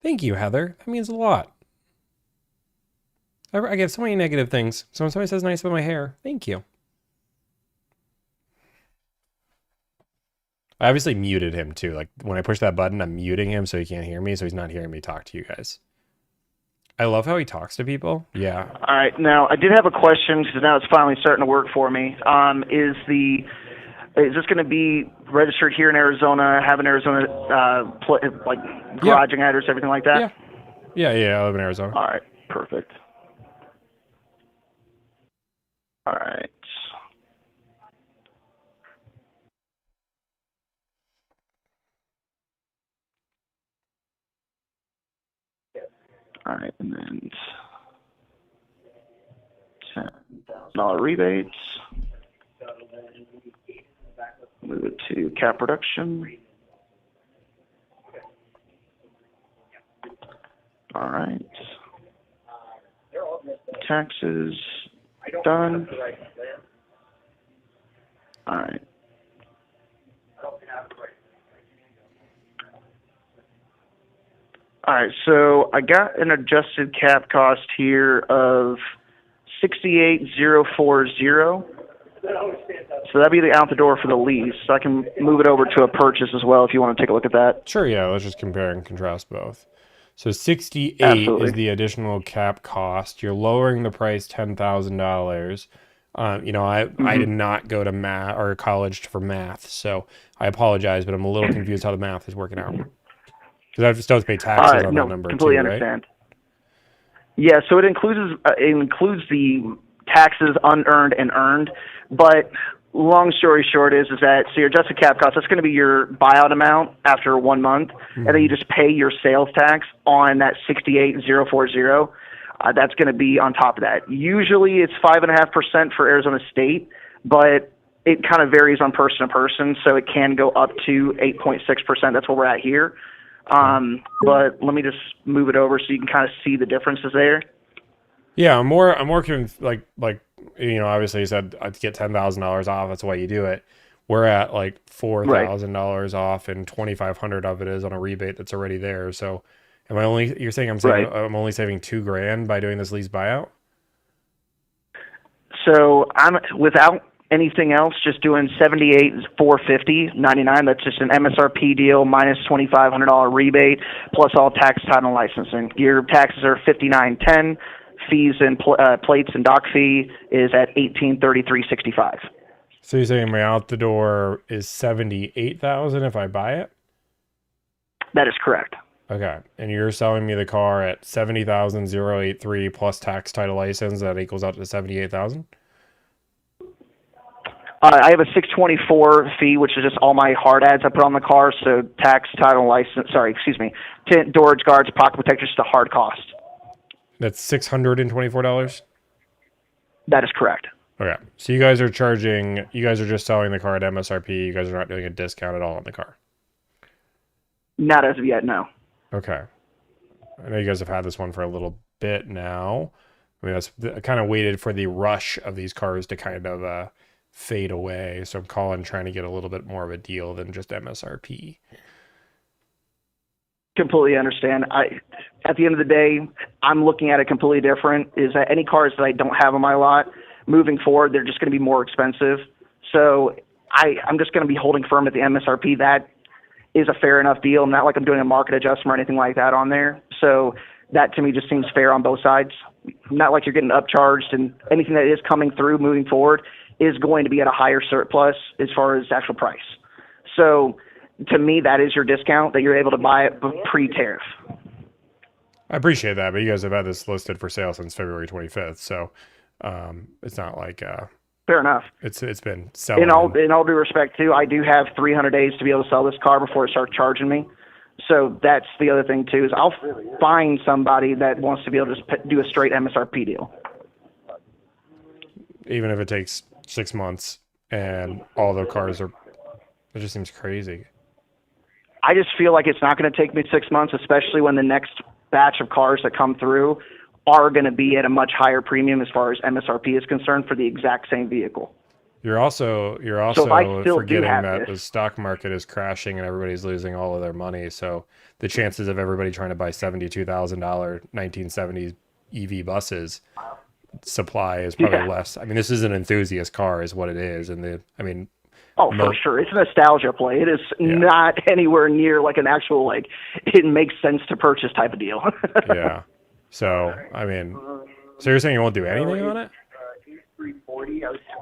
Thank you, Heather. That means a lot. I get so many negative things. So when somebody says nice about my hair, thank you. I obviously muted him too. Like when I push that button, I'm muting him so he can't hear me, so he's not hearing me talk to you guys. I love how he talks to people. Yeah. All right. Now, I did have a question because now it's finally starting to work for me. Is this going to be registered here in Arizona, have an Arizona, like garaging address, everything like that? Yeah. Yeah, I live in Arizona. All right. Perfect. All right. All right, and then $10,000 rebates. Move it to cap reduction. All right. Taxes done. All right. All right, so I got an adjusted cap cost here of 68,040. So that'd be the out the door for the lease. So I can move it over to a purchase as well if you want to take a look at that. Sure, yeah. Let's just compare and contrast both. So 68 Absolutely. is the additional cap cost. You're lowering the price $10,000. I did not go to math or college for math, so I apologize, but I'm a little confused how the math is working out. Because I still have to pay taxes on that number completely too, understand. Right? Yeah, so it includes the taxes unearned and earned, but long story short is that so your adjusted cap cost, that's going to be your buyout amount after 1 month, and then you just pay your sales tax on that 68,040. That's going to be on top of that. Usually it's 5.5% for Arizona State, but it kind of varies on person to person, so it can go up to 8.6%. That's where we're at here. But let me just move it over so you can kind of see the differences there. Yeah, I'm more like obviously you said I'd get $10,000 off. That's why you do it. We're at like $4,000 off, and 2,500 of it is on a rebate that's already there. So, you're saying I'm only saving $2,000 by doing this lease buyout? So I'm without anything else, just doing $78,450.99. That's just an MSRP deal minus $2,500 rebate plus all tax, title, and licensing. Your taxes are $59.10. Fees and plates and dock fee is at $1833.65. So you're saying my out the door is $78,000 if I buy it? That is correct. Okay, and you're selling me the car at $70,083 plus tax, title, license. That equals out to $78,000. I have a $624 fee, which is just all my hard ads I put on the car. So tax, title, license. Tint, door guards, pocket protectors, the hard cost. That's $624. That is correct. Okay, so you guys are just selling the car at MSRP. You guys are not doing a discount at all on the car. Not as of yet, no. Okay. I know you guys have had this one for a little bit now. I mean, I kind of waited for the rush of these cars to kind of fade away. So I'm trying to get a little bit more of a deal than just MSRP. Completely understand. At the end of the day, I'm looking at it completely different. Is that any cars that I don't have on my lot, moving forward, they're just going to be more expensive. So I'm just going to be holding firm at the MSRP. That is a fair enough deal. Not like I'm doing a market adjustment or anything like that on there. So that to me just seems fair on both sides. Not like you're getting upcharged, and anything that is coming through moving forward is going to be at a higher surplus as far as actual price. So to me, that is your discount that you're able to buy it pre-tariff. I appreciate that, but you guys have had this listed for sale since February 25th, so it's not like fair enough. It's been selling. In all due respect, too, I do have 300 days to be able to sell this car before it starts charging me. So that's the other thing, too, is I'll find somebody that wants to be able to just do a straight MSRP deal. Even if it takes 6 months and all the cars it just seems crazy. I just feel like it's not going to take me 6 months, especially when the next batch of cars that come through are going to be at a much higher premium as far as MSRP is concerned for the exact same vehicle. You're also So if I still do forgetting have that this- the stock market is crashing and everybody's losing all of their money. So the chances of everybody trying to buy $72,000 1970s EV buses supply is probably Yeah. less. I mean, this is an enthusiast car, is what it is, and Oh, Mo- for sure. It's a nostalgia play. It is not anywhere near like an actual, like, it makes sense to purchase type of deal. yeah. So I mean, so you're saying you won't do anything on it?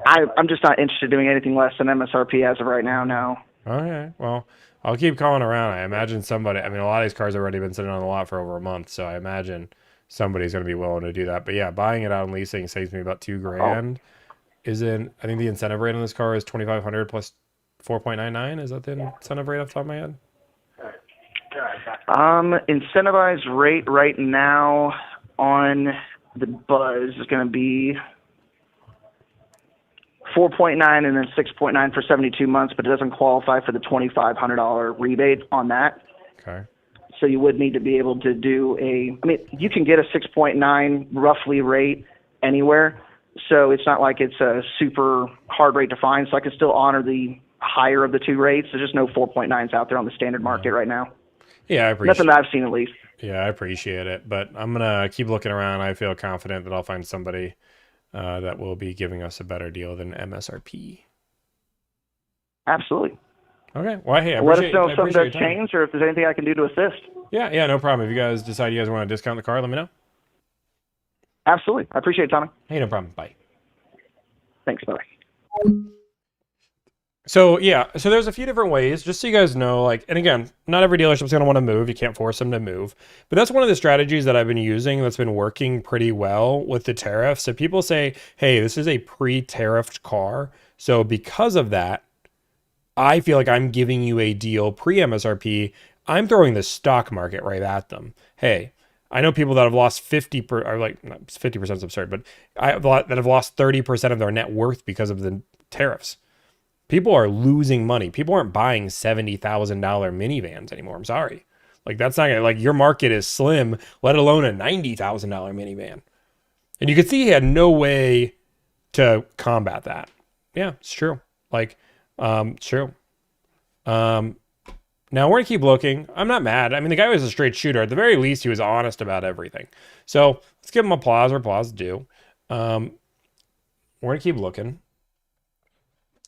I'm just not interested in doing anything less than MSRP as of right now, no. Okay. Well, I'll keep calling around. I imagine somebody. I mean, a lot of these cars have already been sitting on the lot for over a month, so I imagine somebody's going to be willing to do that. But yeah, buying it out and leasing saves me about $2,000. Isn't I think the incentive rate on this car is 2,500 plus 4.99? Is that the incentive rate off the top of my head? Incentivized rate right now on the Buzz is going to be 4.9 and then 6.9 for 72 months, but it doesn't qualify for the $2,500 rebate on that. Okay. So you would need to be able to do you can get a 6.9 roughly rate anywhere. So it's not like it's a super hard rate to find. So I can still honor the higher of the two rates. There's just no 4.9s out there on the standard market right now. Yeah, I appreciate Nothing that I've seen, at least. Yeah, I appreciate it, but I'm gonna keep looking around. I feel confident that I'll find somebody that will be giving us a better deal than MSRP. Absolutely. Okay. Well, hey, Let us know if something does change or if there's anything I can do to assist. Yeah, no problem. If you guys decide you guys want to discount the car, let me know. Absolutely. I appreciate it, Tommy. Hey, no problem. Bye. Thanks. Bye. So there's a few different ways, just so you guys know, like, and again, not every dealership's going to want to move. You can't force them to move, but that's one of the strategies that I've been using that's been working pretty well with the tariffs. So people say, hey, this is a pre-tariffed car. So because of that, I feel like I'm giving you a deal pre-MSRP. I'm throwing the stock market right at them. Hey, I know people that have lost 50% is absurd, but that have lost 30% of their net worth because of the tariffs. People are losing money. People aren't buying $70,000 minivans anymore. I'm sorry. Like, that's not like, your market is slim, let alone a $90,000 minivan. And you could see he had no way to combat that. Yeah, it's true. Like, it's true. Now we're gonna keep looking. I'm not mad. I mean, the guy was a straight shooter. At the very least, he was honest about everything. So let's give him applause where applause is due. We're gonna keep looking.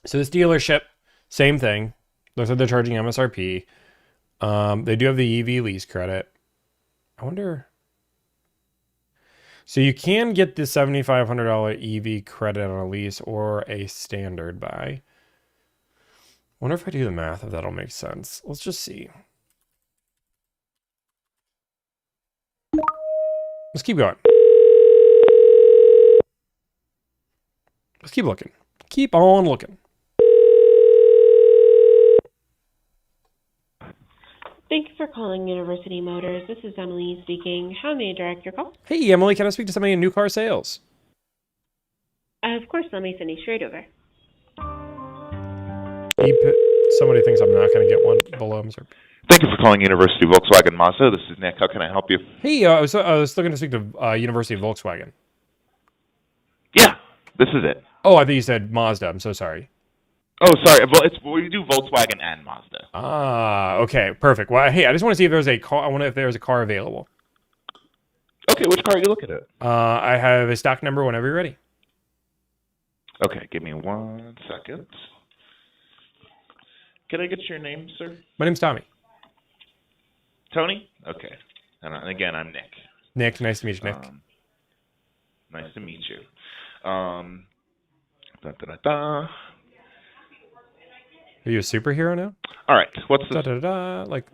So this dealership, same thing. Looks like they're charging MSRP. They do have the EV lease credit. I wonder. So you can get the $7,500 EV credit on a lease or a standard buy. Wonder if I do the math, if that'll make sense. Let's just see. Let's keep going. Let's keep looking. Keep on looking. Thank you for calling University Motors. This is Emily speaking. How may I direct your call? Hey, Emily, can I speak to somebody in new car sales? Of course, let me send you straight over. Somebody thinks I'm not going to get one below MSRP. Thank you for calling University Volkswagen Mazda. This is Nick. How can I help you? Hey, I was looking to speak to University Volkswagen. Yeah, this is it. Oh, I think you said Mazda. I'm so sorry. Oh, sorry. Well, we do Volkswagen and Mazda. Ah, okay, perfect. Well, hey, I just want to see if there's a car. I wonder if there's a car available. Okay, which car are you looking at? I have a stock number whenever you're ready. Okay, give me 1 second. Can I get your name, sir? My name's Tommy. Tony? Okay. And again, I'm Nick. Nick, nice to meet you, Nick. Nice to meet you. Da-da-da-da. Are you a superhero now? All right. What's the... Da-da-da, like...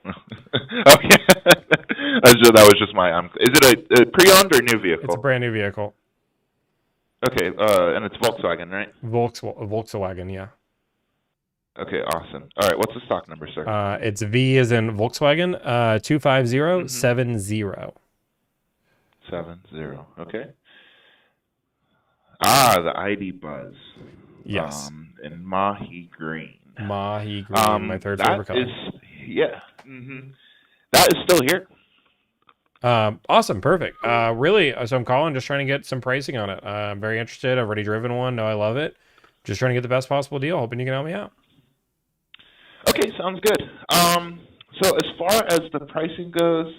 Okay. That was just my... is it a pre-owned or new vehicle? It's a brand new vehicle. Okay, and it's Volkswagen, right? Volkswagen, yeah. Okay, awesome. All right, what's the stock number, sir? It's V as in Volkswagen, 25070. 70, okay. The ID Buzz. Yes. In Mahi Green. Mahi Green, my third favorite color. Yeah. Mm-hmm. That is still here. Awesome, perfect. Really, so I'm calling, just trying to get some pricing on it. I'm very interested. I've already driven one. No, I love it. Just trying to get the best possible deal. Hoping you can help me out. Okay, sounds good. So as far as the pricing goes,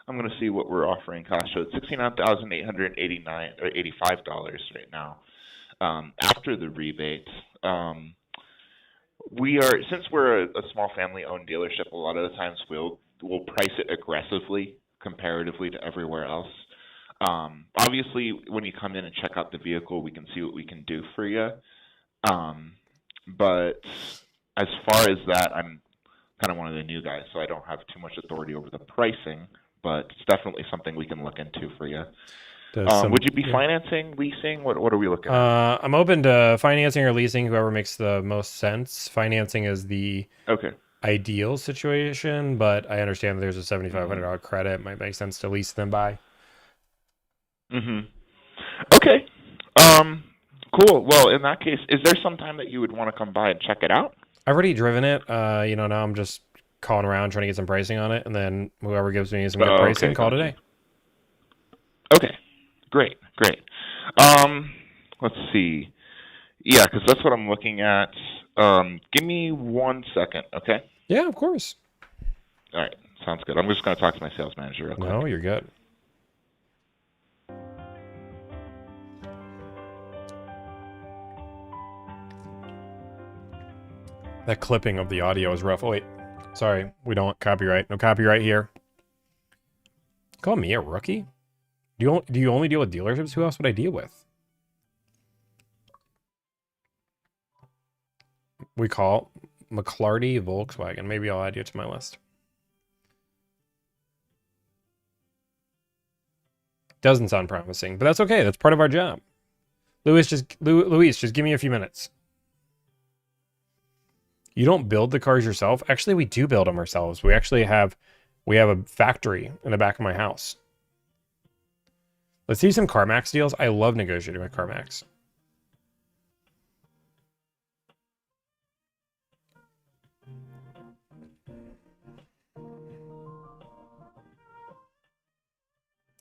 I'm going to see what we're offering cash. So it's $69,889 or $85 right now. After the rebate, since we're a small family-owned dealership, a lot of the times we'll price it aggressively comparatively to everywhere else. Obviously, when you come in and check out the vehicle, we can see what we can do for you. But as far as that, I'm kind of one of the new guys, so I don't have too much authority over the pricing, but it's definitely something we can look into for you. Would you be financing, leasing? What are we looking at? I'm open to financing or leasing, whoever makes the most sense. Financing is the ideal situation, but I understand that there's a $7,500 credit. It might make sense to lease than buy. Okay. Cool. Well, in that case, is there some time that you would want to come by and check it out? I've already driven it. Now I'm just calling around trying to get some pricing on it, and then whoever gives me some good pricing, call today. Okay. Great. Let's see. Yeah, because that's what I'm looking at. Give me 1 second, okay? Yeah, of course. All right. Sounds good. I'm just going to talk to my sales manager real quick. No, you're good. That clipping of the audio is rough. Oh, wait. Sorry. We don't copyright. No copyright here. Call me a rookie? Do you only deal with dealerships? Who else would I deal with? We call McClarty Volkswagen. Maybe I'll add you to my list. Doesn't sound promising, but that's okay. That's part of our job. Luis, just give me a few minutes. You don't build the cars yourself? Actually, we do build them ourselves. We have a factory in the back of my house. Let's see some CarMax deals. I love negotiating with CarMax.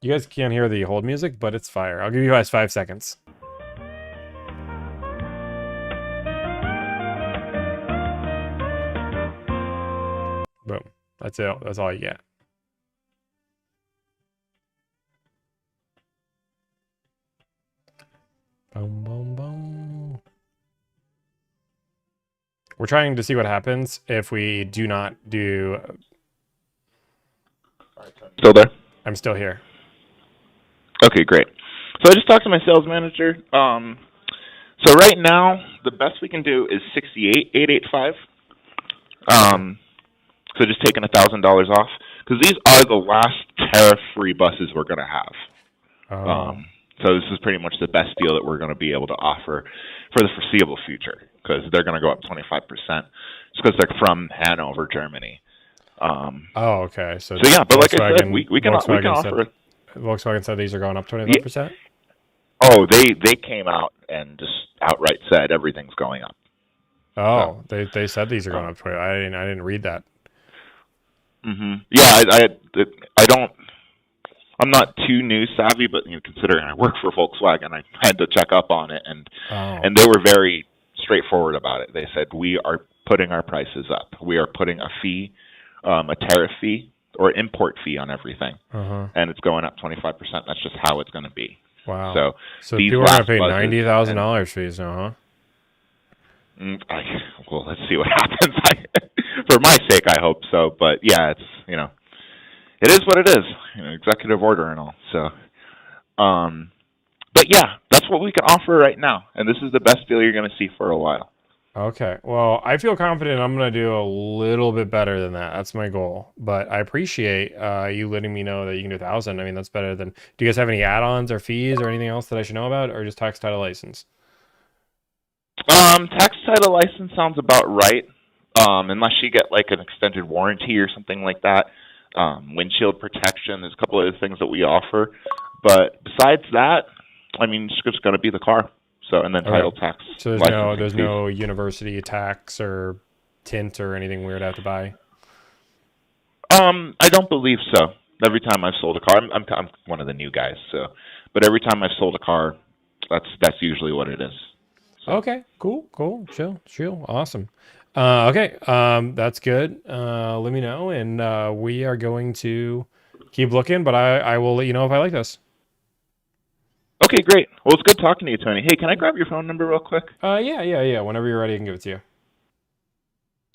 You guys can't hear the hold music, but it's fire. I'll give you guys 5 seconds. Boom. That's it. That's all you get. Boom, boom, boom. We're trying to see what happens if we do not do... Still there? I'm still here. Okay, great. So I just talked to my sales manager. So right now, the best we can do is $68,885. So just taking $1,000 off, because these are the last tariff-free buses we're going to have. So this is pretty much the best deal that we're going to be able to offer for the foreseeable future, because they're going to go up 25%, just because they're from Hanover, Germany. Okay. So yeah, but like I said, we can offer. Volkswagen said these are going up 25%. Oh, they came out and just outright said everything's going up. Oh, so, they said these are going up 20. I didn't read that. Yeah, I don't. I'm not too news savvy, but considering I work for Volkswagen, I had to check up on it, and they were very straightforward about it. They said we are putting our prices up. We are putting a fee, a tariff fee or import fee on everything, and it's going up 25%. That's just how it's going to be. Wow. So people are going to pay $90,000 fees now, huh? Well, let's see what happens. For my sake, I hope so. But yeah, it's it is what it is. Executive order and all. So, but yeah, that's what we can offer right now, and this is the best deal you're going to see for a while. Okay. Well, I feel confident I'm going to do a little bit better than that. That's my goal. But I appreciate you letting me know that you can do 1,000. I mean, that's better than. Do you guys have any add-ons or fees or anything else that I should know about, or just tax, title, license? Tax, title, license sounds about right. Unless you get like an extended warranty or something like that. Windshield protection. There's a couple other things that we offer, but besides that, I mean, it's just going to be the car. So, and then title tax. So there's no university tax or tint or anything weird I have to buy. I don't believe so. Every time I've sold a car, I'm one of the new guys, so, but every time I've sold a car, that's usually what it is. So. Okay, cool. Chill. Awesome. Okay, that's good. Let me know, and we are going to keep looking, but I will let you know if I like this. Okay, great. Well, it's good talking to you, Tony. Hey, can I grab your phone number real quick? Yeah. Whenever you're ready, I can give it to you.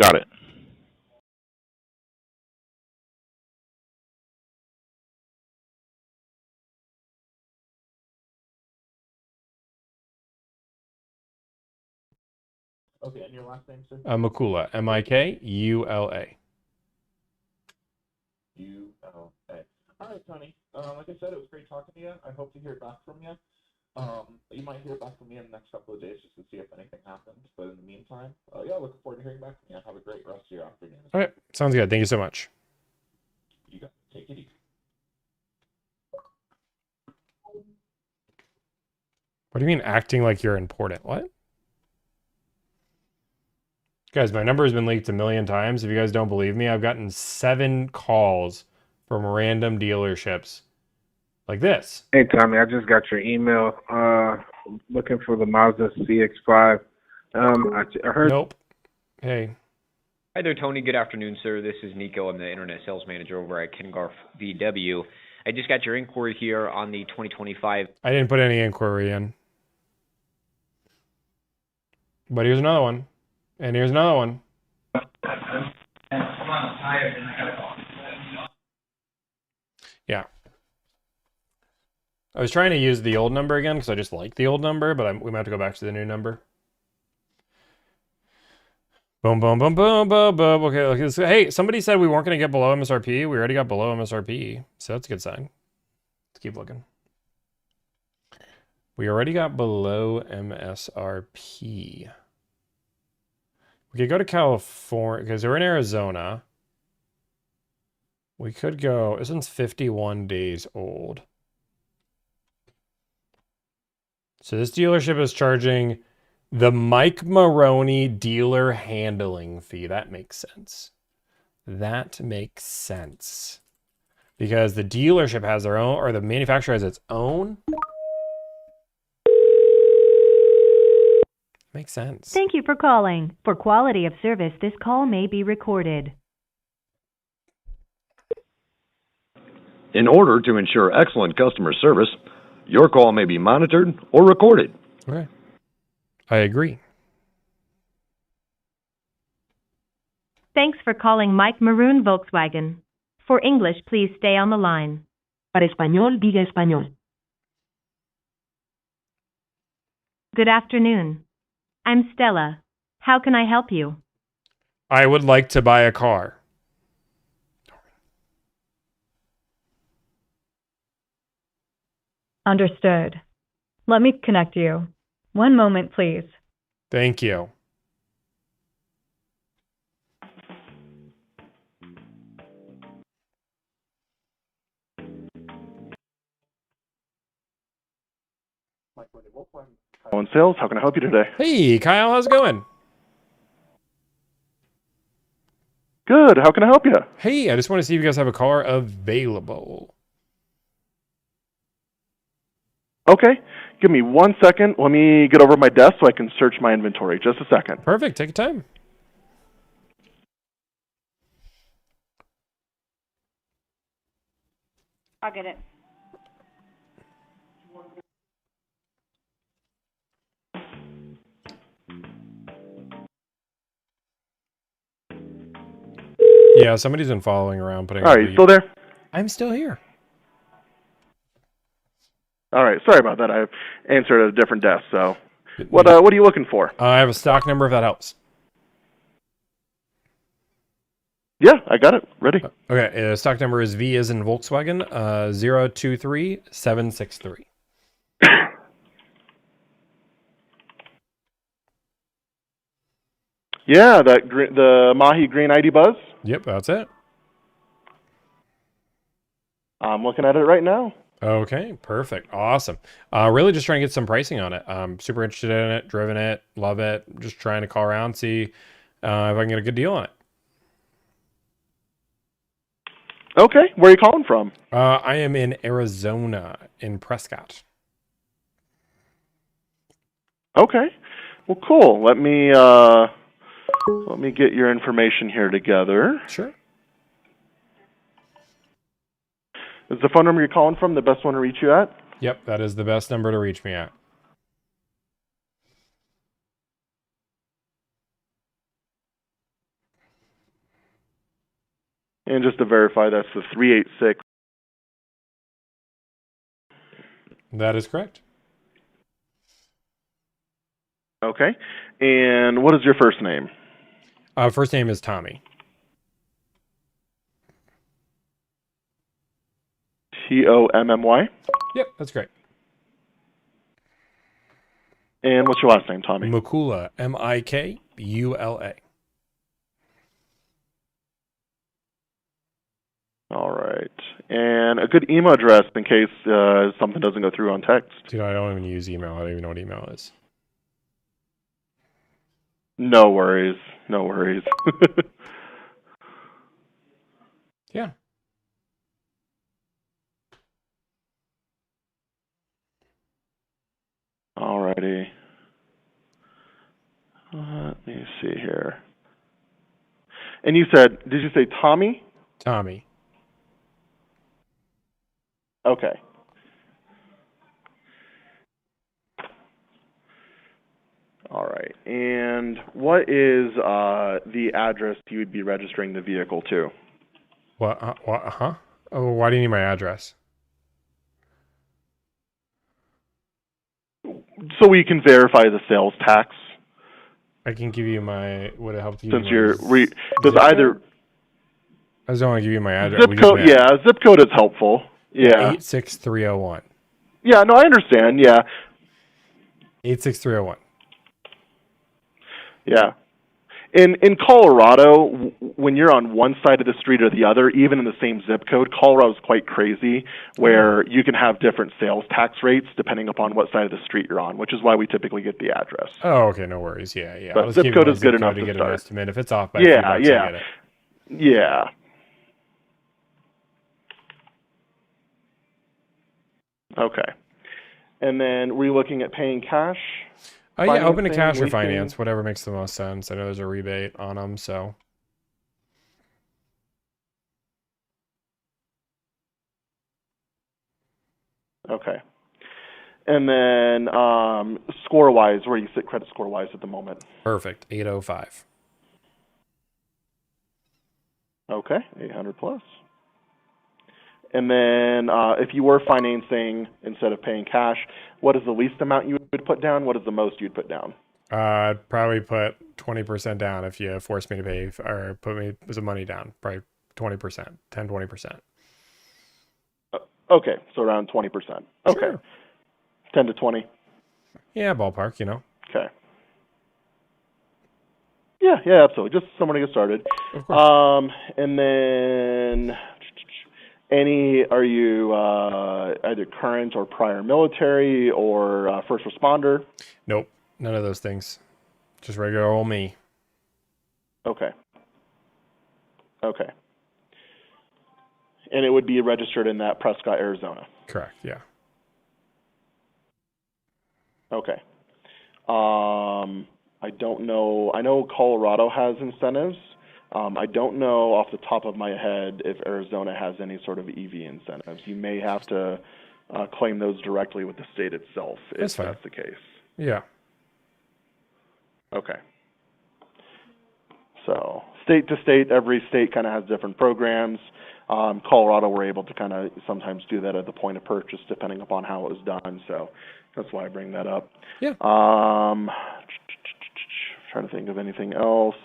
Got it. Okay, and your last name, sir? Mikula, Mikula. U-L-A. All right, Tony. Like I said, it was great talking to you. I hope to hear back from you. You might hear back from me in the next couple of days just to see if anything happens. But in the meantime, looking forward to hearing back from you. Have a great rest of your afternoon. Okay, sounds good. Thank you so much. You got it. Take it easy. What do you mean acting like you're important? What? Guys, my number has been leaked a million times. If you guys don't believe me, I've gotten 7 calls from random dealerships like this. Hey, Tommy, I just got your email looking for the Mazda CX-5. I heard... Nope. Hey. Hi there, Tony. Good afternoon, sir. This is Nico. I'm the Internet Sales Manager over at Kengarth VW. I just got your inquiry here on the 2025... I didn't put any inquiry in. But here's another one. And here's another one. Yeah. I was trying to use the old number again because I just like the old number, but we might have to go back to the new number. Boom. Okay, hey, somebody said we weren't going to get below MSRP. We already got below MSRP, so that's a good sign. Let's keep looking. We already got below MSRP. We could go to California because we're in Arizona. We could go. This one's 51 days old. So this dealership is charging the Mike Maroney dealer handling fee. That makes sense. That makes sense. Because the dealership has their own, or the manufacturer has its own. Makes sense. Thank you for calling. For quality of service, this call may be recorded. In order to ensure excellent customer service, your call may be monitored or recorded. Okay. I agree. Thanks for calling Mike Maroon Volkswagen. For English, please stay on the line. Para español, diga español. Good afternoon. I'm Stella. How can I help you? I would like to buy a car. Understood. Let me connect you. One moment, please. Thank you. On sales, how can I help you today? Hey, Kyle, how's it going? Good. How can I help you? Hey, I just want to see if you guys have a car available. Okay. Give me 1 second. Let me get over to my desk so I can search my inventory. Just a second. Perfect. Take your time. I'll get it. Yeah, somebody's been following around. Putting. All right, you still there? I'm still here. All right, sorry about that. I answered at a different desk. So, what are you looking for? I have a stock number if that helps. Yeah, I got it. Ready? Okay, stock number is V as in Volkswagen, 023763. Yeah, the Mahi Green ID Buzz. Yep, that's it. I'm looking at it right now. Okay, perfect. Awesome. Really just trying to get some pricing on it. I'm super interested in it, driven it, love it. Just trying to call around, see if I can get a good deal on it. Okay. Where are you calling from? I am in Arizona, in Prescott. Okay. Well, cool. Let me get your information here together. Sure. Is the phone number you're calling from the best one to reach you at? Yep, that is the best number to reach me at. And just to verify, that's the 386. That is correct. Okay. And what is your first name? First name is Tommy. Tommy? Yep, that's great. And what's your last name, Tommy? Mikula, Mikula. All right. And a good email address in case something doesn't go through on text. Dude, I don't even use email. I don't even know what email is. No worries. No worries. Yeah. Alrighty. Let me see here. And you said, did you say Tommy? Tommy. Okay. All right. And what is the address you would be registering the vehicle to? What? Oh, why do you need my address? So we can verify the sales tax. I can give you my. Would it help you? Since you're does either. I just don't want to give you my address. Zip code, yeah, zip code is helpful. Yeah. 86301. Yeah, no, I understand. Yeah. 86301. Yeah. In Colorado, when you're on one side of the street or the other, even in the same zip code, Colorado's quite crazy, where you can have different sales tax rates depending upon what side of the street you're on, which is why we typically get the address. Oh, okay, no worries. Yeah. But I'll just zip give code you my is good zip enough code to get start. an estimate. If it's off by a few bucks, I get it. Yeah. Okay. And then were you looking at paying cash? Yeah, open to cash or leasing? finance, whatever makes the most sense. I know there's a rebate on them, so. Okay. And then score-wise, where you sit credit score-wise at the moment? Perfect. 805. Okay, 800 plus. And then if you were financing instead of paying cash, what is the least amount you would put down? What is the most you'd put down? I'd probably put 20% down if you force me to pay or put me some money down. Probably 20%, 10-20%. Okay, so around 20%. Okay. Sure. 10 to 20. Yeah, ballpark, you know. Okay. Yeah, absolutely. Just someone to get started. Of course. And then are you either current or prior military or first responder? Nope, none of those things. Just regular old me. Okay. And it would be registered in that Prescott, Arizona. Correct, yeah. Okay. I don't know. I know Colorado has incentives. I don't know off the top of my head if Arizona has any sort of EV incentives. You may have to claim those directly with the state itself if that's the case. Yeah. Okay. So state to state, every state kind of has different programs. Colorado, we're able to kind of sometimes do that at the point of purchase, depending upon how it was done. So that's why I bring that up. Yeah. Trying to think of anything else.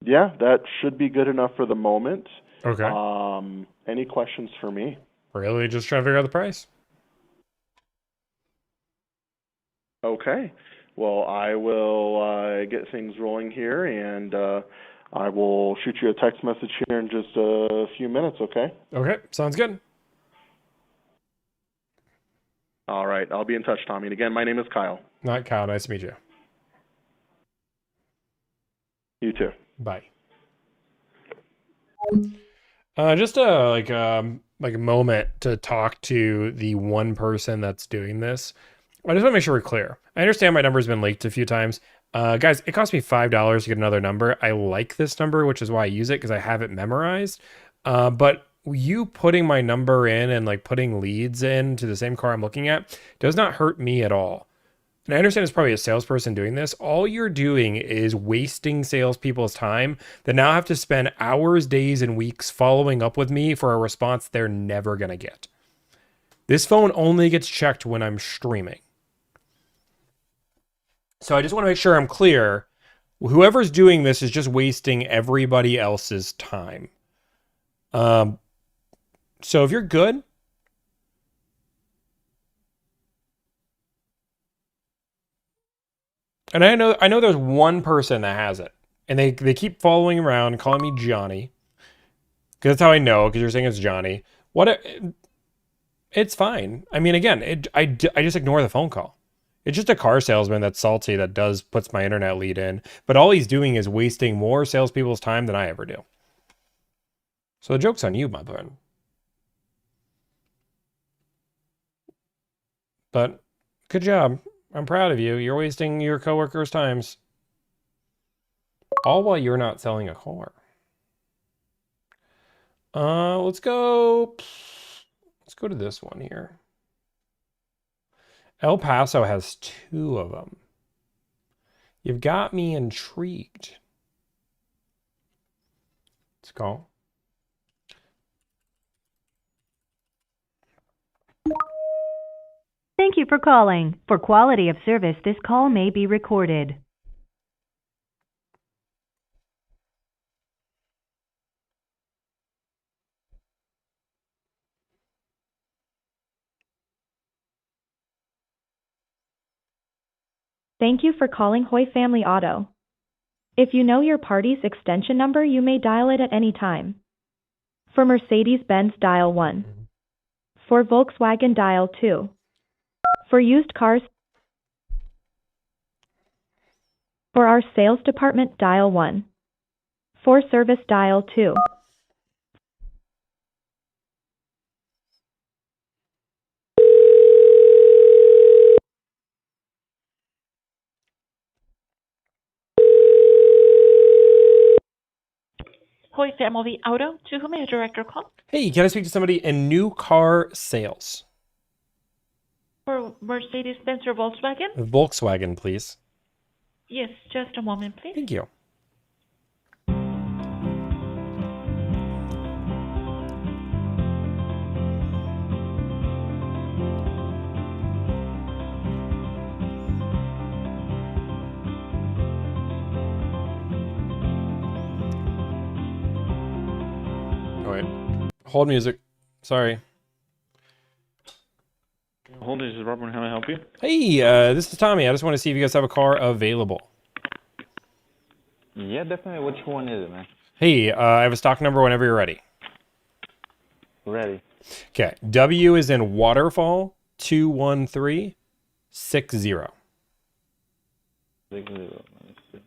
Yeah, that should be good enough for the moment. Okay. Any questions for me? Really, just trying to figure out the price. Okay. Well, I will get things rolling here, and I will shoot you a text message here in just a few minutes, okay? Okay, sounds good. All right, I'll be in touch, Tommy. And again, my name is Kyle. Not Kyle, nice to meet you. You too. Bye. Just a moment to talk to the one person that's doing this. I just want to make sure we're clear. I understand my number's been leaked a few times. Guys, it cost me $5 to get another number. I like this number, which is why I use it because I have it memorized. But you putting my number in and like putting leads in to the same car I'm looking at does not hurt me at all. And I understand it's probably a salesperson doing this. All you're doing is wasting salespeople's time that now have to spend hours, days, and weeks following up with me for a response they're never going to get. This phone only gets checked when I'm streaming. So I just want to make sure I'm clear. Whoever's doing this is just wasting everybody else's time. So if you're good, and I know there's one person that has it, and they keep following around, calling me Johnny, because that's how I know. Because you're saying it's Johnny. It's fine. I mean, again, I just ignore the phone call. It's just a car salesman that's salty that puts my internet lead in, but all he's doing is wasting more salespeople's time than I ever do. So the joke's on you, my friend. But good job. I'm proud of you. You're wasting your coworkers' times. All while you're not selling a car. Let's go to this one here. El Paso has 2 of them. You've got me intrigued. Let's go. Thank you for calling. For quality of service, this call may be recorded. Thank you for calling Hoy Family Auto. If you know your party's extension number, you may dial it at any time. For Mercedes-Benz, dial 1. For Volkswagen, dial 2. For used cars, for our sales department, dial 1. For service, dial 2. Hoy Family Auto, to whom may I direct your call? Hey, can I speak to somebody in new car sales? For Mercedes-Benz or Volkswagen? Volkswagen, please. Yes, just a moment, please. Thank you. Oh, wait. Hold music. Sorry. Hold it, this is Robert. How may I help you? Hey, this is Tommy. I just want to see if you guys have a car available. Yeah, definitely. Which one is it, man? Hey, I have a stock number whenever you're ready. Ready. Okay. W is in waterfall 21360. 60. Let me see.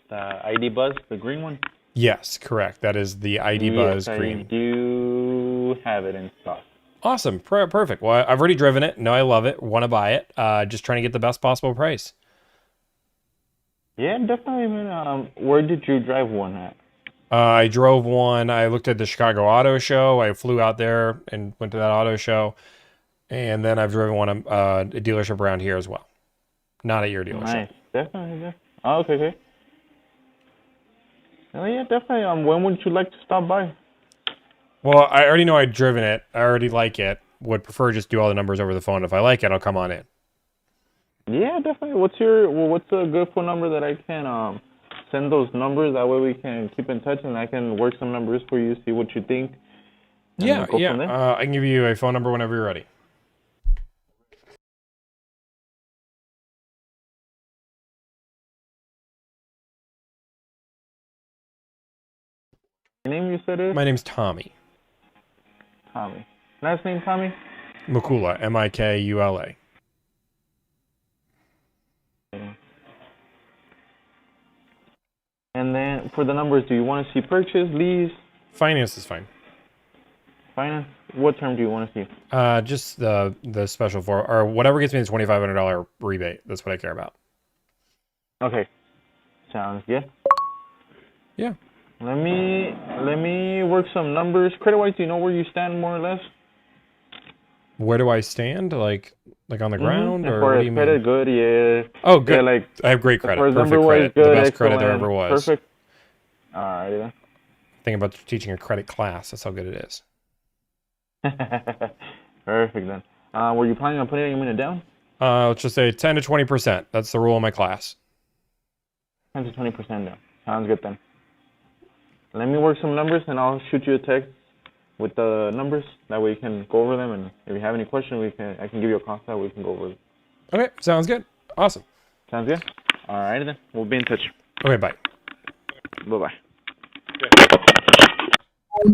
The ID Buzz, the green one? Yes, correct. That is the ID Buzz green. I do have it in stock. Awesome. Perfect. Well, I've already driven it. No, I love it. Want to buy it. Just trying to get the best possible price. Yeah, definitely. Man. Where did you drive one at? I drove one. I looked at the Chicago Auto Show. I flew out there and went to that auto show. And then I've driven one a dealership around here as well. Not at your dealership. Nice. Definitely. Oh, okay. Oh, yeah, definitely. When would you like to stop by? Well, I already know I've driven it. I already like it. Would prefer just do all the numbers over the phone. If I like it, I'll come on in. Yeah, definitely. What's a good phone number that I can send those numbers? That way we can keep in touch and I can work some numbers for you, see what you think. Yeah. I can give you a phone number whenever you're ready. Your name you said is? My name's Tommy. Tommy. Last name, Tommy? Mikula, Mikula. And then for the numbers, do you want to see purchase, lease? Finance is fine. Finance? What term do you want to see? Just the special for, or whatever gets me the $2,500 rebate. That's what I care about. Okay. Sounds good. Yeah. Let me work some numbers. Credit-wise, do you know where you stand more or less? Where do I stand? Like on the ground, or for what do you credit, mean? good, yeah. Oh, good. Yeah, like I have great credit. for Perfect number-wise, credit. good, The best credit there excellent, ever was. Perfect. Alrighty then. Think about teaching a credit class. That's how good it is. Perfect then. Were you planning on putting a minute down? Let's just say 10 to 20%. That's the rule in my class. 10 to 20% down. Sounds good then. Let me work some numbers and I'll shoot you a text with the numbers. That way you can go over them, and if you have any questions, I can give you a call. That way we can go over them. Okay, sounds good. Awesome. Sounds good. Alrighty then. We'll be in touch. Okay, bye. Bye-bye.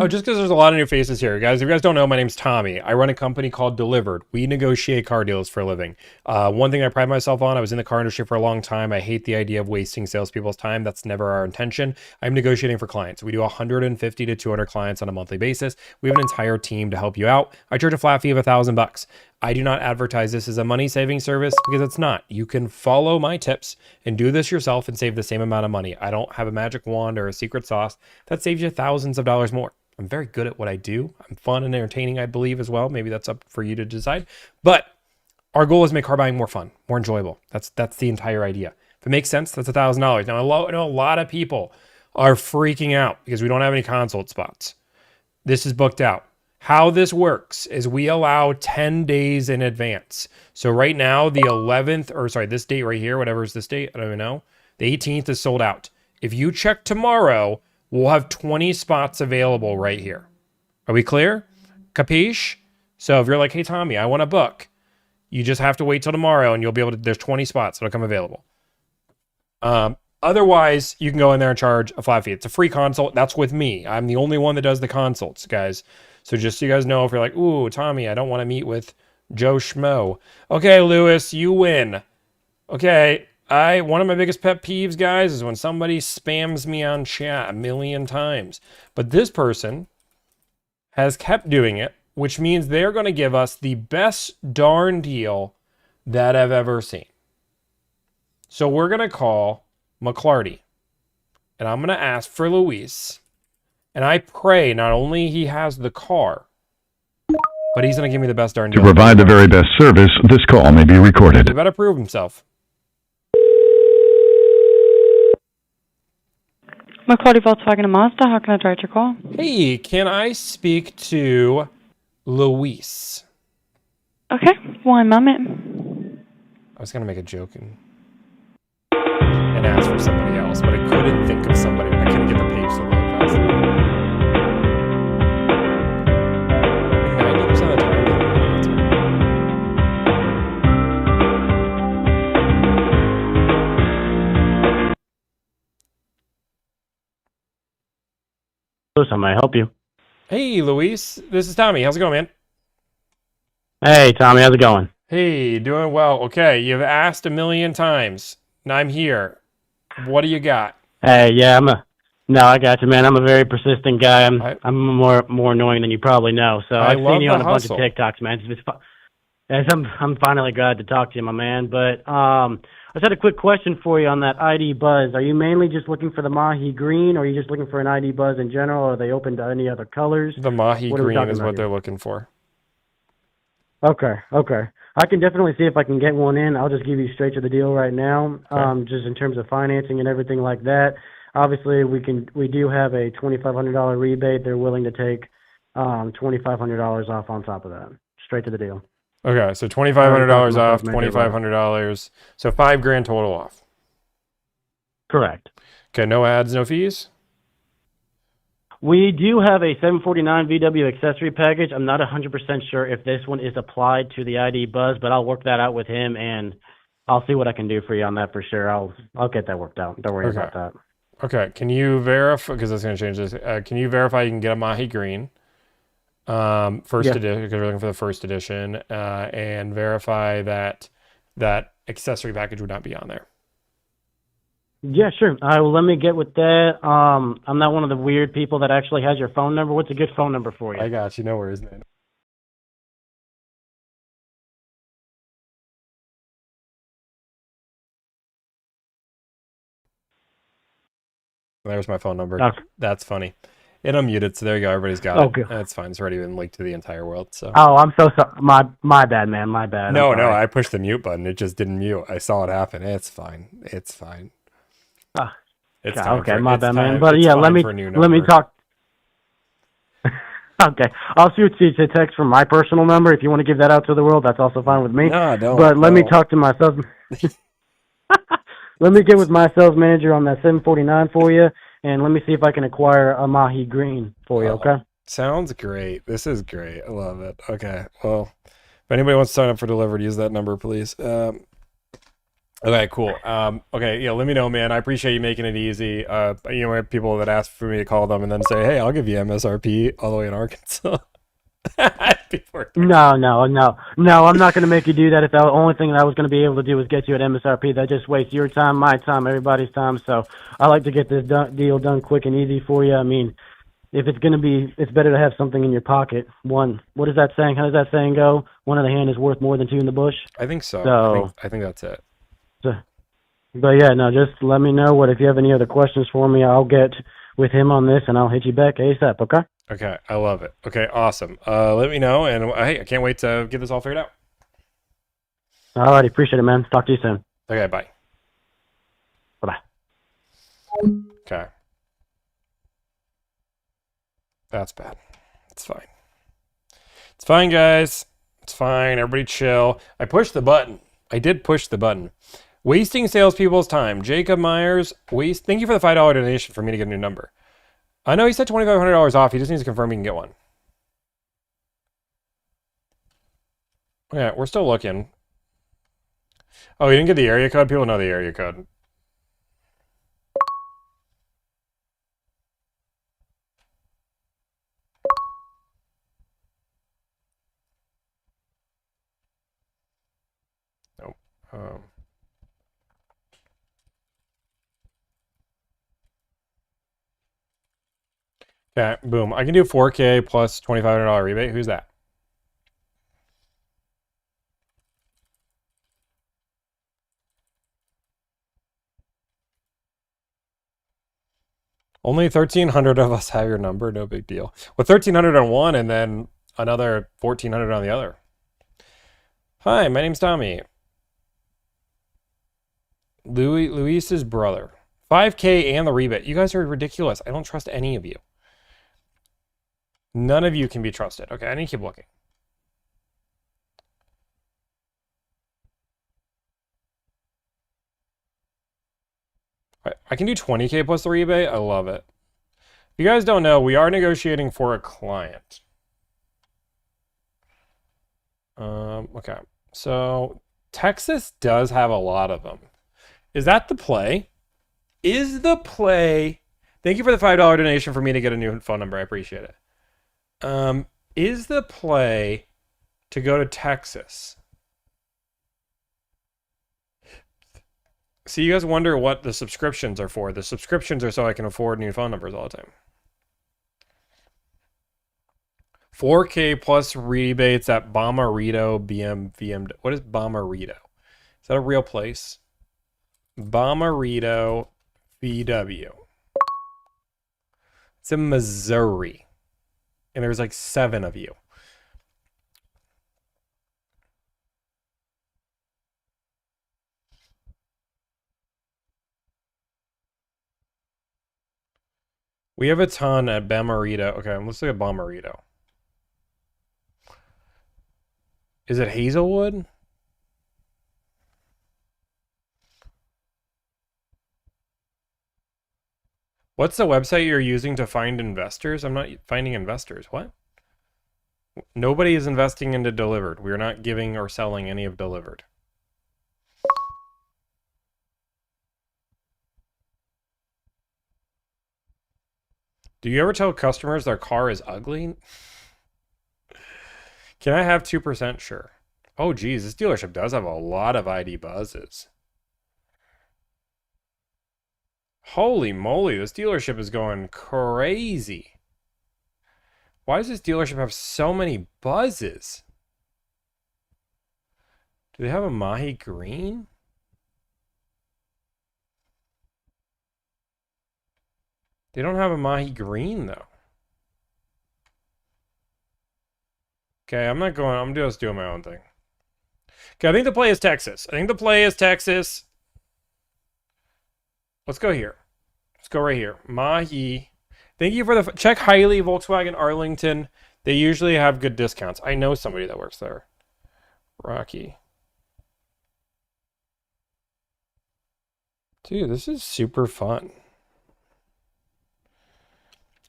Oh, just because there's a lot of new faces here. Guys, if you guys don't know, my name's Tommy. I run a company called Delivered. We negotiate car deals for a living. One thing I pride myself on, I was in the car industry for a long time. I hate the idea of wasting salespeople's time. That's never our intention. I'm negotiating for clients. We do 150 to 200 clients on a monthly basis. We have an entire team to help you out. I charge a flat fee of $1,000. I do not advertise this as a money-saving service because it's not. You can follow my tips and do this yourself and save the same amount of money. I don't have a magic wand or a secret sauce that saves you thousands of dollars more. I'm very good at what I do. I'm fun and entertaining, I believe, as well. Maybe that's up for you to decide. But our goal is to make car buying more fun, more enjoyable. That's the entire idea. If it makes sense, that's $1,000. Now, I know a lot of people are freaking out because we don't have any consult spots. This is booked out. How this works is we allow 10 days in advance. So right now, the 11th, or sorry, this date right here, whatever is this date, I don't even know. The 18th is sold out. If you check tomorrow, we'll have 20 spots available right here. Are we clear? Capiche? So if you're like, hey, Tommy, I want to book, you just have to wait till tomorrow and you'll be able to, there's 20 spots that'll come available. Otherwise, you can go in there and charge a flat fee. It's a free consult. That's with me. I'm the only one that does the consults, guys. So just so you guys know, if you're like, ooh, Tommy, I don't want to meet with Joe Schmo. Okay, Lewis, you win. Okay, one of my biggest pet peeves, guys, is when somebody spams me on chat 1,000,000 times. But this person has kept doing it, which means they're going to give us the best darn deal that I've ever seen. So we're going to call McClarty, and I'm going to ask for Luis. And I pray not only he has the car, but he's going to give me the best darn deal. To provide the very best service, this call may be recorded. He better prove himself. McClarty Volkswagen and Mazda, how can I direct your call? Hey, can I speak to Luis? Okay, 1 moment. I was going to make a joke and ask for somebody else, but I couldn't think of somebody. I couldn't get the page to load fast enough. 90% of the time, they don't answer. How may I help you? Hey, Luis. This is Tommy. How's it going, man? Hey, Tommy. How's it going? Hey, doing well. Okay, you've asked 1,000,000 times, and I'm here. What do you got? Hey, yeah, I got you, man. I'm a very persistent guy. I'm more annoying than you probably know. So I've seen you on a bunch of TikToks, man. I'm finally glad to talk to you, my man. But I just had a quick question for you on that ID Buzz. Are you mainly just looking for the Mahi Green, or are you just looking for an ID Buzz in general, or are they open to any other colors? The Mahi Green is what they're looking for. Okay. I can definitely see if I can get one in. I'll just give you straight to the deal right now. Okay. Just in terms of financing and everything like that. Obviously, we do have a $2,500 rebate. They're willing to take $2,500 off on top of that. Straight to the deal. Okay, so $2,500 off, $2,500. So $5,000 total off. Correct. Okay, no ads, no fees? We do have a 749 VW accessory package. I'm not 100% sure if this one is applied to the ID Buzz, but I'll work that out with him, and I'll see what I can do for you on that for sure. I'll get that worked out. Don't worry about that. Okay, can you verify, because that's going to change this, can you verify you can get a Mahi Green, edition, because we're looking for the first edition, and verify that accessory package would not be on there? Yeah, sure. All right, well, let me get with that. I'm not one of the weird people that actually has your phone number. What's a good phone number for you? I got you. No worries, man. There's my phone number. Okay. That's funny. It unmuted, so there you go. Everybody's got Okay. it. That's fine. It's already been leaked to the entire world. So. Oh, I'm so sorry. My bad, man. My bad. No, I'm sorry. I pushed the mute button. It just didn't mute. I saw it happen. It's fine. It's fine. Ah, It's God, time okay, for, my it's bad, time, man. But it's yeah, fine let me for a new let me number. talk. Okay, I'll shoot you a text from my personal number if you want to give that out to the world. That's also fine with me. No, don't. But let me no. talk to my sales. Let me get with my sales manager on that 749 for you, and let me see if I can acquire a Mahi Green for you. Okay. Sounds great. This is great. I love it. Okay. Well, if anybody wants to sign up for delivered, use that number, please. Okay, cool. Okay, yeah, let me know, man. I appreciate you making it easy. I have people that ask for me to call them and then say, hey, I'll give you MSRP all the way in Arkansas. No, I'm not going to make you do that. If the only thing that I was going to be able to do was get you at MSRP, that just wastes your time, my time, everybody's time. So I like to get this deal done quick and easy for you. I mean, if it's going to be, it's better to have something in your pocket. What is that saying? How does that saying go? One in the hand is worth more than two in the bush. I think so. So I think that's it. But yeah, no, just let me know if you have any other questions for me. I'll get with him on this and I'll hit you back ASAP. Okay. Okay, I love it. Okay, awesome. Let me know, and hey, I can't wait to get this all figured out. Alrighty, appreciate it, man. Talk to you soon. Okay, bye. Bye-bye. Okay. That's bad. It's fine. It's fine, guys. It's fine. Everybody chill. I pushed the button. I did push the button. Wasting salespeople's time. Jacob Myers, thank you for the $5 donation for me to get a new number. I know he said $2,500 off. He just needs to confirm he can get one. Yeah, we're still looking. Oh, you didn't get the area code? People know the area code. Nope. Okay, boom. I can do 4K plus $2,500 rebate. Who's that? Only 1,300 of us have your number. No big deal. Well, 1,300 on one and then another 1,400 on the other. Hi, my name's Tommy. Luis's brother. 5K and the rebate. You guys are ridiculous. I don't trust any of you. None of you can be trusted. Okay, I need to keep looking. I can do 20K plus the rebate. I love it. If you guys don't know, we are negotiating for a client. Okay. So Texas does have a lot of them. Is that the play? Is the play... Thank you for the $5 donation for me to get a new phone number. I appreciate it. Is the play to go to Texas? So you guys wonder what the subscriptions are for. The subscriptions are so I can afford new phone numbers all the time. 4K plus rebates at Bomarito VM. What is Bomarito? Is that a real place? Bomarito VW. It's in Missouri. And there's like 7 of you. We have a ton at Bomarito. Okay, let's look at Bomarito. Is it Hazelwood? What's the website you're using to find investors? I'm not finding investors. What? Nobody is investing into Delivered. We're not giving or selling any of Delivered. Do you ever tell customers their car is ugly? Can I have 2%? Sure. Oh, geez, this dealership does have a lot of ID buzzes. Holy moly, this dealership is going crazy. Why does this dealership have so many buzzes? Do they have a Mahi Green? They don't have a Mahi Green, though. Okay, I'm just doing my own thing. Okay, I think the play is Texas. Let's go here. Let's go right here. Mahi. Thank you for the... Check Hiley, Volkswagen, Arlington. They usually have good discounts. I know somebody that works there. Rocky. Dude, this is super fun.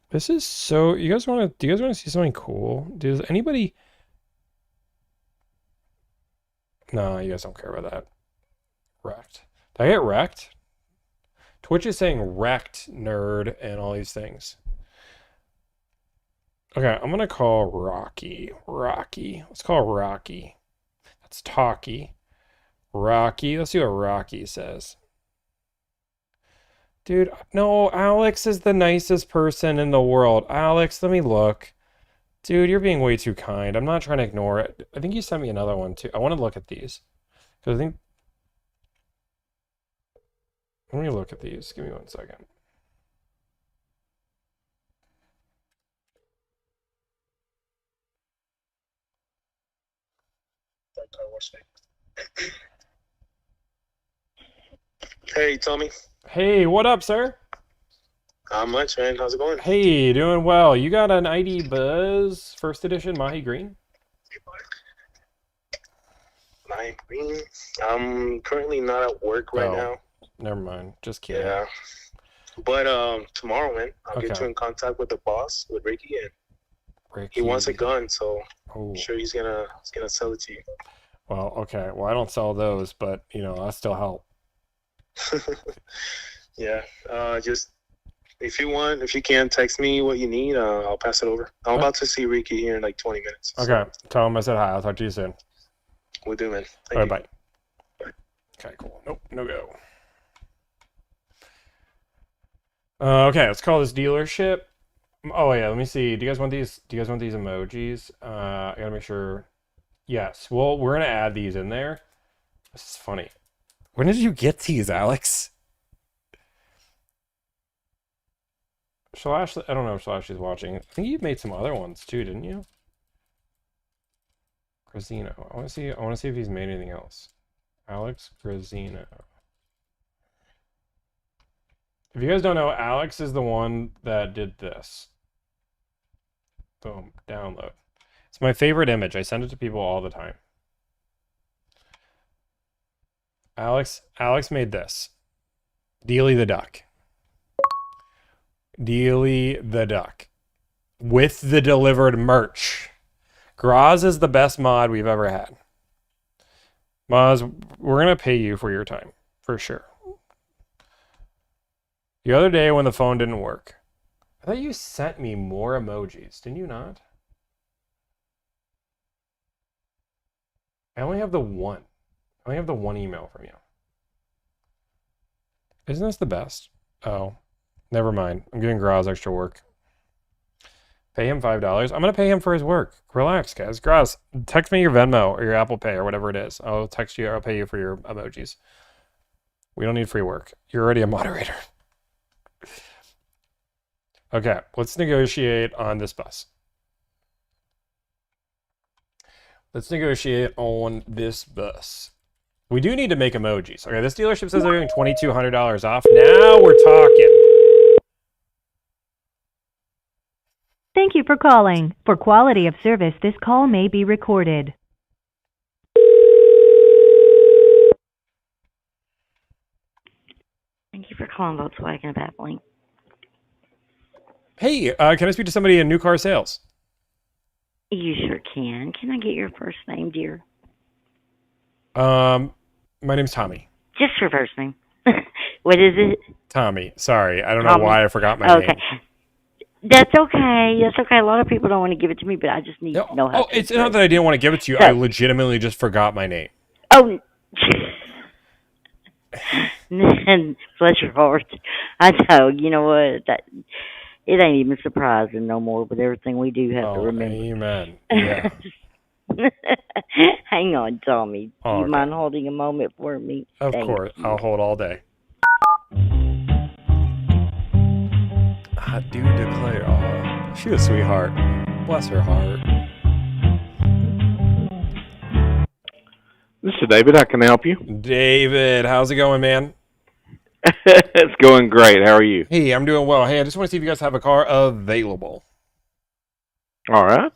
This is so... Do you guys want to see something cool? Does anybody... No, you guys don't care about that. Wrecked. Did I get wrecked? Twitch is saying wrecked, nerd, and all these things. Okay, I'm going to call Rocky. Let's call Rocky. That's Talkie. Rocky. Let's see what Rocky says. Dude, no, Alex is the nicest person in the world. Alex, let me look. Dude, you're being way too kind. I'm not trying to ignore it. I think you sent me another one, too. I want to look at these. Because I think... Let me look at these. Give me 1 second. Hey, Tommy. Hey, what up, sir? Not much, man. How's it going? Hey, doing well. You got an ID Buzz first edition Mahi Green? Mahi Green? I'm currently not at work right now. Never mind. Just kidding. Yeah. But tomorrow, man, I'll get you in contact with the boss, with Ricky, and he wants a gun, so I'm sure he's gonna sell it to you. Well, okay. Well, I don't sell those, but I still help. Yeah. Just if you can, text me what you need. I'll pass it over. I'm about to see Ricky here in like 20 minutes. Okay. Tell him I said hi. I'll talk to you soon. We'll do, man. All right, bye. Okay, cool. Nope, no go. Okay, let's call this dealership. Oh yeah, let me see. Do you guys want these? Do you guys want these emojis? I gotta make sure. Yes. Well, we're gonna add these in there. This is funny. When did you get these, Alex? Ashley, I don't know if Ashley's watching. I think you made some other ones too, didn't you? Grazino. I want to see if he's made anything else. Alex Grazino. If you guys don't know, Alex is the one that did this. Boom, download. It's my favorite image. I send it to people all the time. Alex made this. Dealy the Duck. Dealy the Duck. With the delivered merch. Graz is the best mod we've ever had. Maz, we're going to pay you for your time. For sure. The other day when the phone didn't work, I thought you sent me more emojis. Didn't you not? I only have the one. I only have the one email from you. Isn't this the best? Oh, never mind. I'm giving Graz extra work. Pay him $5. I'm going to pay him for his work. Relax, guys. Graz, text me your Venmo or your Apple Pay or whatever it is. I'll text you. I'll pay you for your emojis. We don't need free work. You're already a moderator. Okay, let's negotiate on this bus. Let's negotiate on this bus. We do need to make emojis. Okay, this dealership says they're doing $2,200 off. Now we're talking. Thank you for calling. For quality of service, this call may be recorded. Thank you for calling Volkswagen at Babbling. Hey, can I speak to somebody in new car sales? You sure can. Can I get your first name, dear? My name's Tommy. Just your first name. What is it? Tommy. Sorry, I don't know why I forgot my name. That's okay. That's okay. A lot of people don't want to give it to me, but I just need to know how. Oh, it's not that I didn't want to give it to you. I legitimately just forgot my name. Oh. Bless your heart. I know. You know what? It ain't even surprising no more. With everything we do have to remember. Amen. Yeah. Hang on, Tommy. Do you Okay. mind holding a moment for me? Of Thank course. you. I'll hold all day. I do declare. Oh, she's a sweetheart. Bless her heart. This is David. How can I help you? David, how's it going, man? It's going great. How are you? Hey, I'm doing well. Hey, I just want to see if you guys have a car available. All right.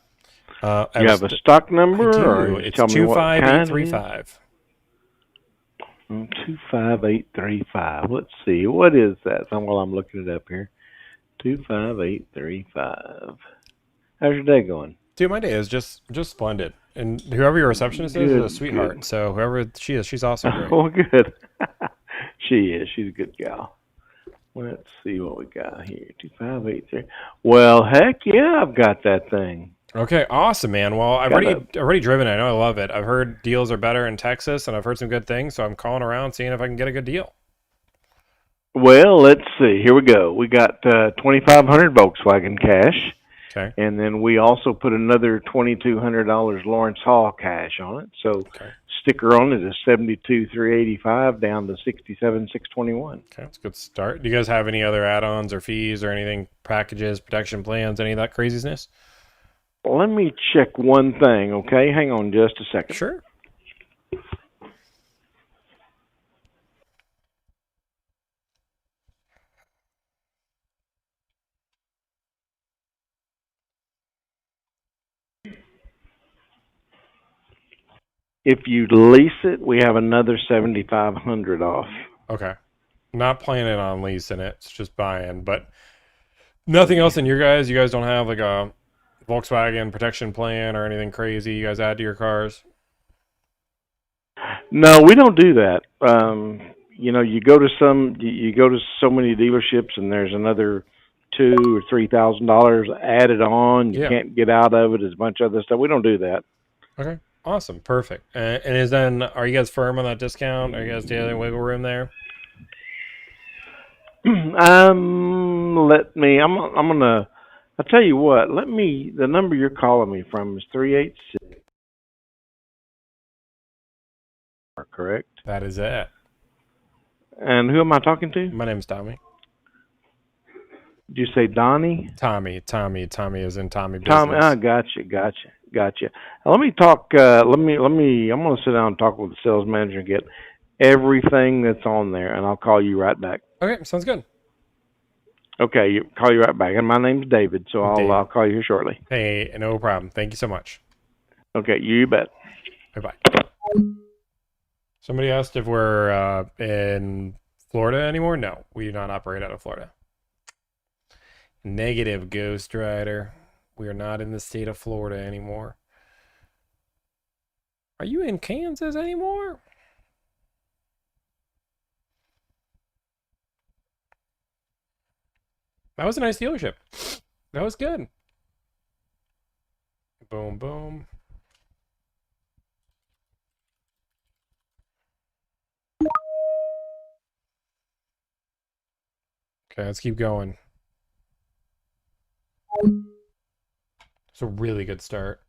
You have a stock number, I do. or It's tell me what kind it is? 25835. 25835. Let's see. What is that? While I'm looking it up here. 25835. How's your day going? Dude, my day is just splendid. And whoever your receptionist is a sweetheart. Good. So whoever she is, she's also great. Oh, good. She is. She's a good gal. Let's see what we got here. 2583. Well, heck yeah, I've got that thing. Okay, awesome, man. Well, I've Got already driven it. I know I love it. I've heard deals are better in Texas, and I've heard some good things, so I'm calling around seeing if I can get a good deal. Well, let's see. Here we go. We got 2,500 Volkswagen cash. Okay. And then we also put another $2,200 Lawrence Hall cash on it. So sticker on it is $72,385 down to $67,621. Okay, that's a good start. Do you guys have any other add-ons or fees or anything, packages, protection plans, any of that craziness? Let me check one thing, okay? Hang on just a second. Sure. If you lease it, we have another $7,500 off. Okay. Not planning on leasing it. It's just buying. But nothing else in your guys? You guys don't have like a Volkswagen protection plan or anything crazy you guys add to your cars? No, we don't do that. You know, you go to so many dealerships, and there's another $2,000 or $3,000 added on. You can't get out of it. There's a bunch of other stuff. We don't do that. Okay. Awesome. Perfect. And are you guys firm on that discount? Are you guys doing wiggle room there? I'll tell you what, the number you're calling me from is 386. Correct? That is it. And who am I talking to? My name's Tommy. Did you say Donnie? Tommy is in Tommy business. Tommy, gotcha. Let me talk, I'm going to sit down and talk with the sales manager and get everything that's on there, and I'll call you right back. Okay, sounds good. Okay, call you right back. And my name's David, so I'll call you here shortly. Hey, no problem. Thank you so much. Okay, you bet. Bye-bye. Somebody asked if we're in Florida anymore. No, we do not operate out of Florida. Negative, Ghost Rider. We are not in the state of Florida anymore. Are you in Kansas anymore? That was a nice dealership. That was good. Boom, boom. Okay, let's keep going. It's a really good start.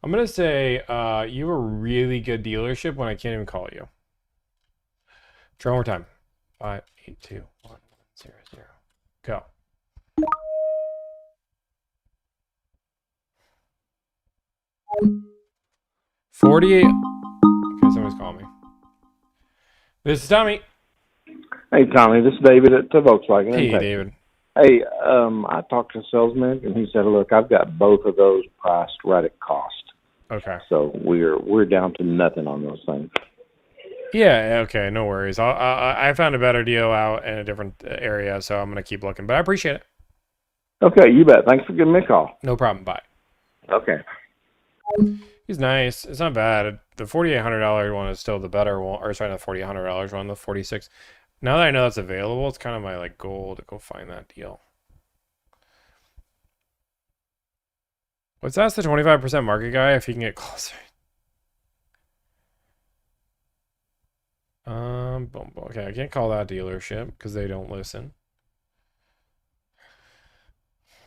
I'm going to say you have a really good dealership when I can't even call you. Try one more time. 5, 8, 2, 1, 0, 0. Go. $48. Okay, somebody's calling me. This is Tommy. Hey, Tommy, this is David at Volkswagen. Hey, David. Hey, I talked to the salesman, and he said, look, I've got both of those priced right at cost. Okay. So we're down to nothing on those things. Yeah, okay, no worries. I found a better deal out in a different area, so I'm going to keep looking. But I appreciate it. Okay, you bet. Thanks for giving me a call. No problem. Bye. Okay. He's nice. It's not bad. The $4,800 one is still the better one, or sorry, not $4,800 one, the 46. Now that I know that's available, it's kind of my like goal to go find that deal. Let's ask the 25% market guy if he can get closer. Okay, I can't call that dealership because they don't listen.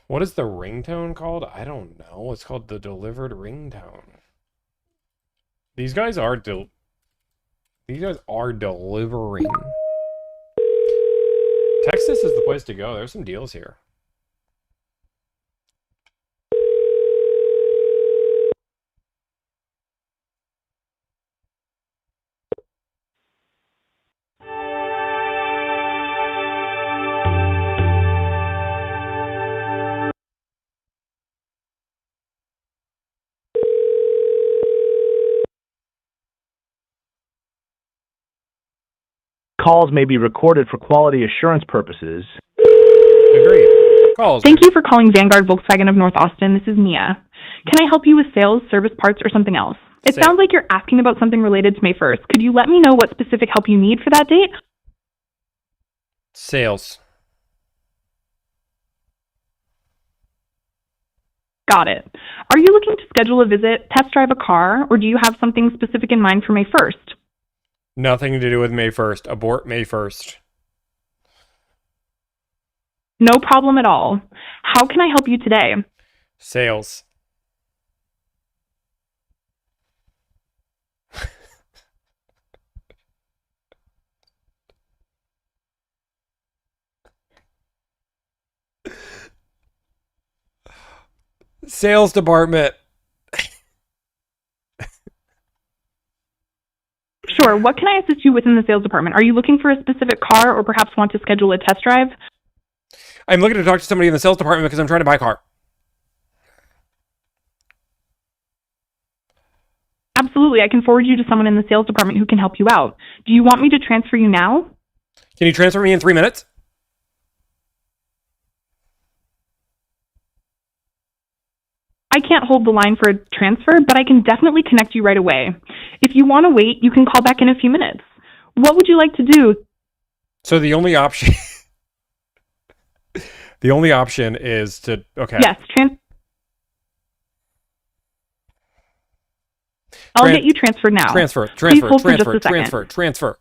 What is the ringtone called? I don't know. It's called the delivered ringtone. These guys are delivering. Texas is the place to go. There's some deals here. Calls may be recorded for quality assurance purposes. Agreed. Calls. Thank you for calling Vanguard Volkswagen of North Austin. This is Mia. Can I help you with sales, service, parts, or something else? It sounds like you're asking about something related to May 1st. Could you let me know what specific help you need for that date? Sales. Got it. Are you looking to schedule a visit, test drive a car, or do you have something specific in mind for May 1st? Nothing to do with May 1st. Abort May 1st. No problem at all. How can I help you today? Sales. Sales department. Sure. What can I assist you with in the sales department? Are you looking for a specific car or perhaps want to schedule a test drive? I'm looking to talk to somebody in the sales department because I'm trying to buy a car. Absolutely. I can forward you to someone in the sales department who can help you out. Do you want me to transfer you now? Can you transfer me in 3 minutes? I can't hold the line for a transfer, but I can definitely connect you right away. If you want to wait, you can call back in a few minutes. What would you like to do? So the only option the only option is to Yes, I'll get you transferred now. Transfer. Please hold for just a second. Transfer.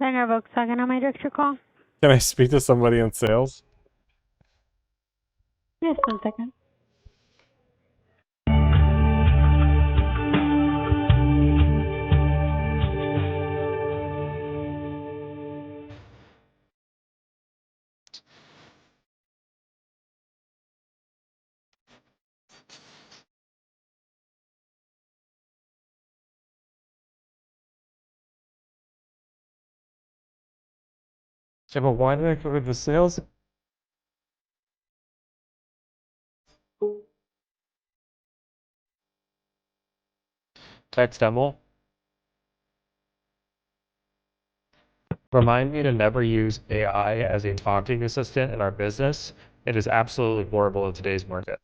Vanguard Volkswagen, how may I direct your call? Can I speak to somebody in sales? Yes, 1 second. Yeah, but why did I go to the sales? Text demo. Remind me to never use AI as a taunting assistant in our business. It is absolutely horrible in today's market.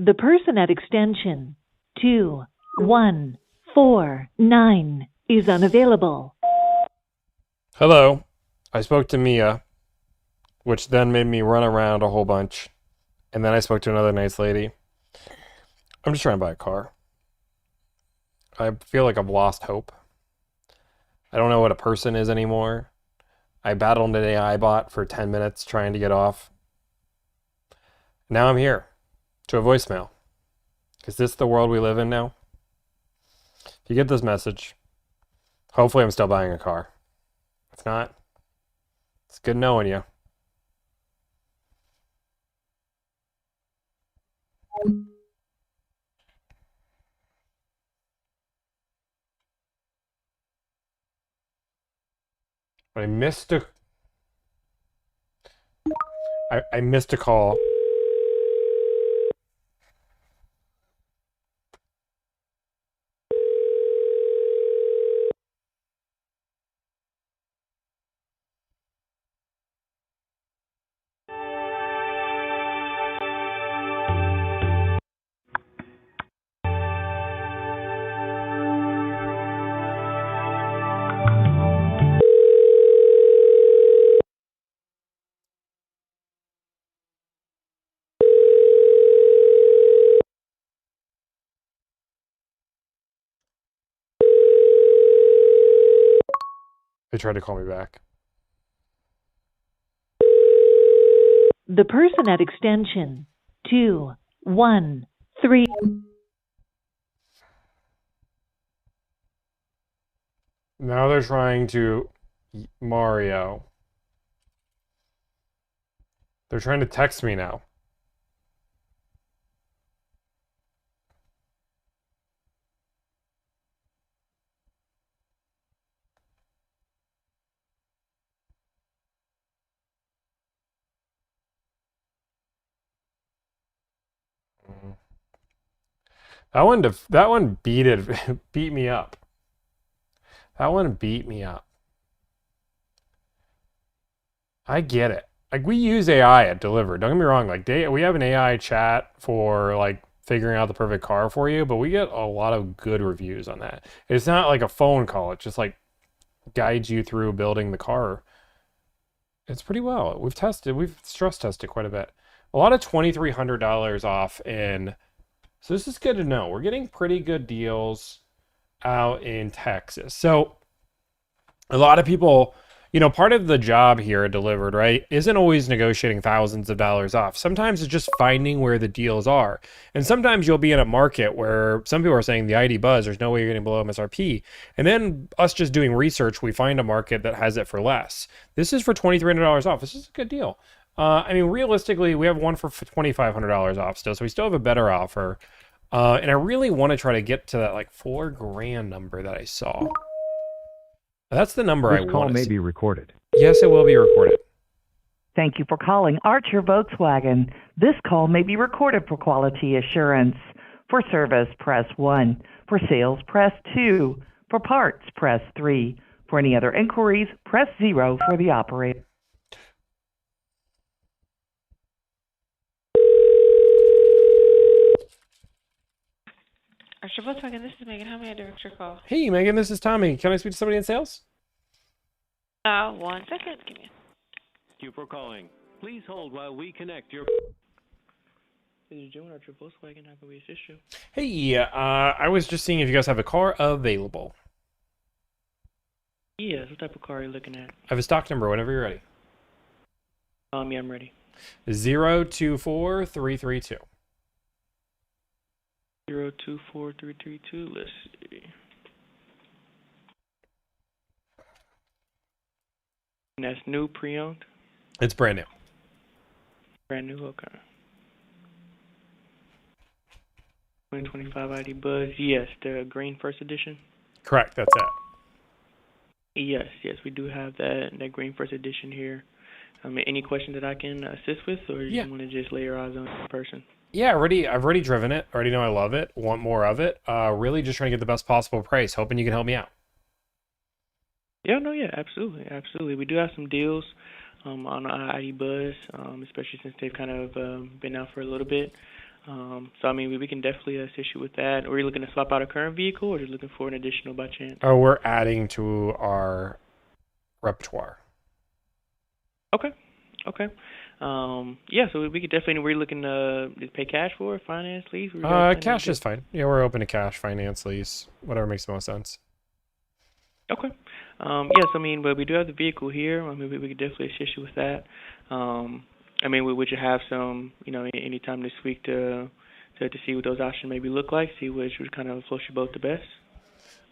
The person at extension 2149 is unavailable. Hello. I spoke to Mia, which then made me run around a whole bunch. And then I spoke to another nice lady. I'm just trying to buy a car. I feel like I've lost hope. I don't know what a person is anymore. I battled an AI bot for 10 minutes trying to get off. Now I'm here to a voicemail. Is this the world we live in now? If you get this message, hopefully I'm still buying a car. If not, it's good knowing you. I missed a call. They tried to call me back. The person at extension 213. Now they're trying to Mario. They're trying to text me now. That one beat me up. That one beat me up. I get it. Like, we use AI at Deliver. Don't get me wrong. Like, we have an AI chat for like figuring out the perfect car for you, but we get a lot of good reviews on that. It's not like a phone call. It just like guides you through building the car. It's pretty well. We've stress tested quite a bit. A lot of $2,300 off in. So this is good to know. We're getting pretty good deals out in Texas. So a lot of people, part of the job here at Delivered, right, isn't always negotiating thousands of dollars off. Sometimes it's just finding where the deals are. And sometimes you'll be in a market where some people are saying the ID Buzz, there's no way you're getting below MSRP. And then us just doing research, we find a market that has it for less. This is for $2,300 off. This is a good deal. Realistically, we have one for $2,500 off still, so we still have a better offer. And I really want to try to get to that like $4,000 number that I saw. That's the number I want. This call may be recorded. Yes, it will be recorded. Thank you for calling Archer Volkswagen. This call may be recorded for quality assurance. For service, press 1. For sales, press 2. For parts, press 3. For any other inquiries, press 0 for the operator. Archer Volkswagen, this is Megan. How may I direct your call? Hey, Megan, this is Tommy. Can I speak to somebody in sales? 1 second. Give me Thank you for calling. Please hold while we connect your... This is Joe, Archer Volkswagen. How can we assist you? Hey, I was just seeing if you guys have a car available. Yes, what type of car are you looking at? I have a stock number whenever you're ready. Yeah, I'm ready. 024332. 024332. Let's see. And that's new, pre-owned? It's brand new. Brand new, okay. 2025 ID Buzz. Yes, the green first edition. Correct, that's it. Yes, we do have that green first edition here. Any question that I can assist with, or you want to just lay your eyes on it in person? Yeah, I've already driven it. Already know I love it. Want more of it. Really just trying to get the best possible price. Hoping you can help me out. Yeah, absolutely. We do have some deals on ID Buzz, especially since they've kind of been out for a little bit. So I mean, we can definitely assist you with that. Are you looking to swap out a current vehicle, or just looking for an additional by chance? Oh, we're adding to our repertoire. Okay. Yeah, so we could definitely. Were you looking to pay cash for it, finance, lease? Cash is fine. Yeah, we're open to cash, finance, lease, whatever makes the most sense. Okay. Yes, I mean, but we do have the vehicle here. I mean, we could definitely assist you with that. I mean, would you have some, any time this week to see what those options maybe look like, see which would kind of float your boat the best?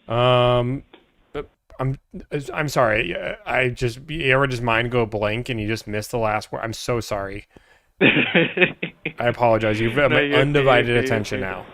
I'm sorry. You ever just mind go blank and you just miss the last word? I'm so sorry. I apologize. You've got my undivided attention now.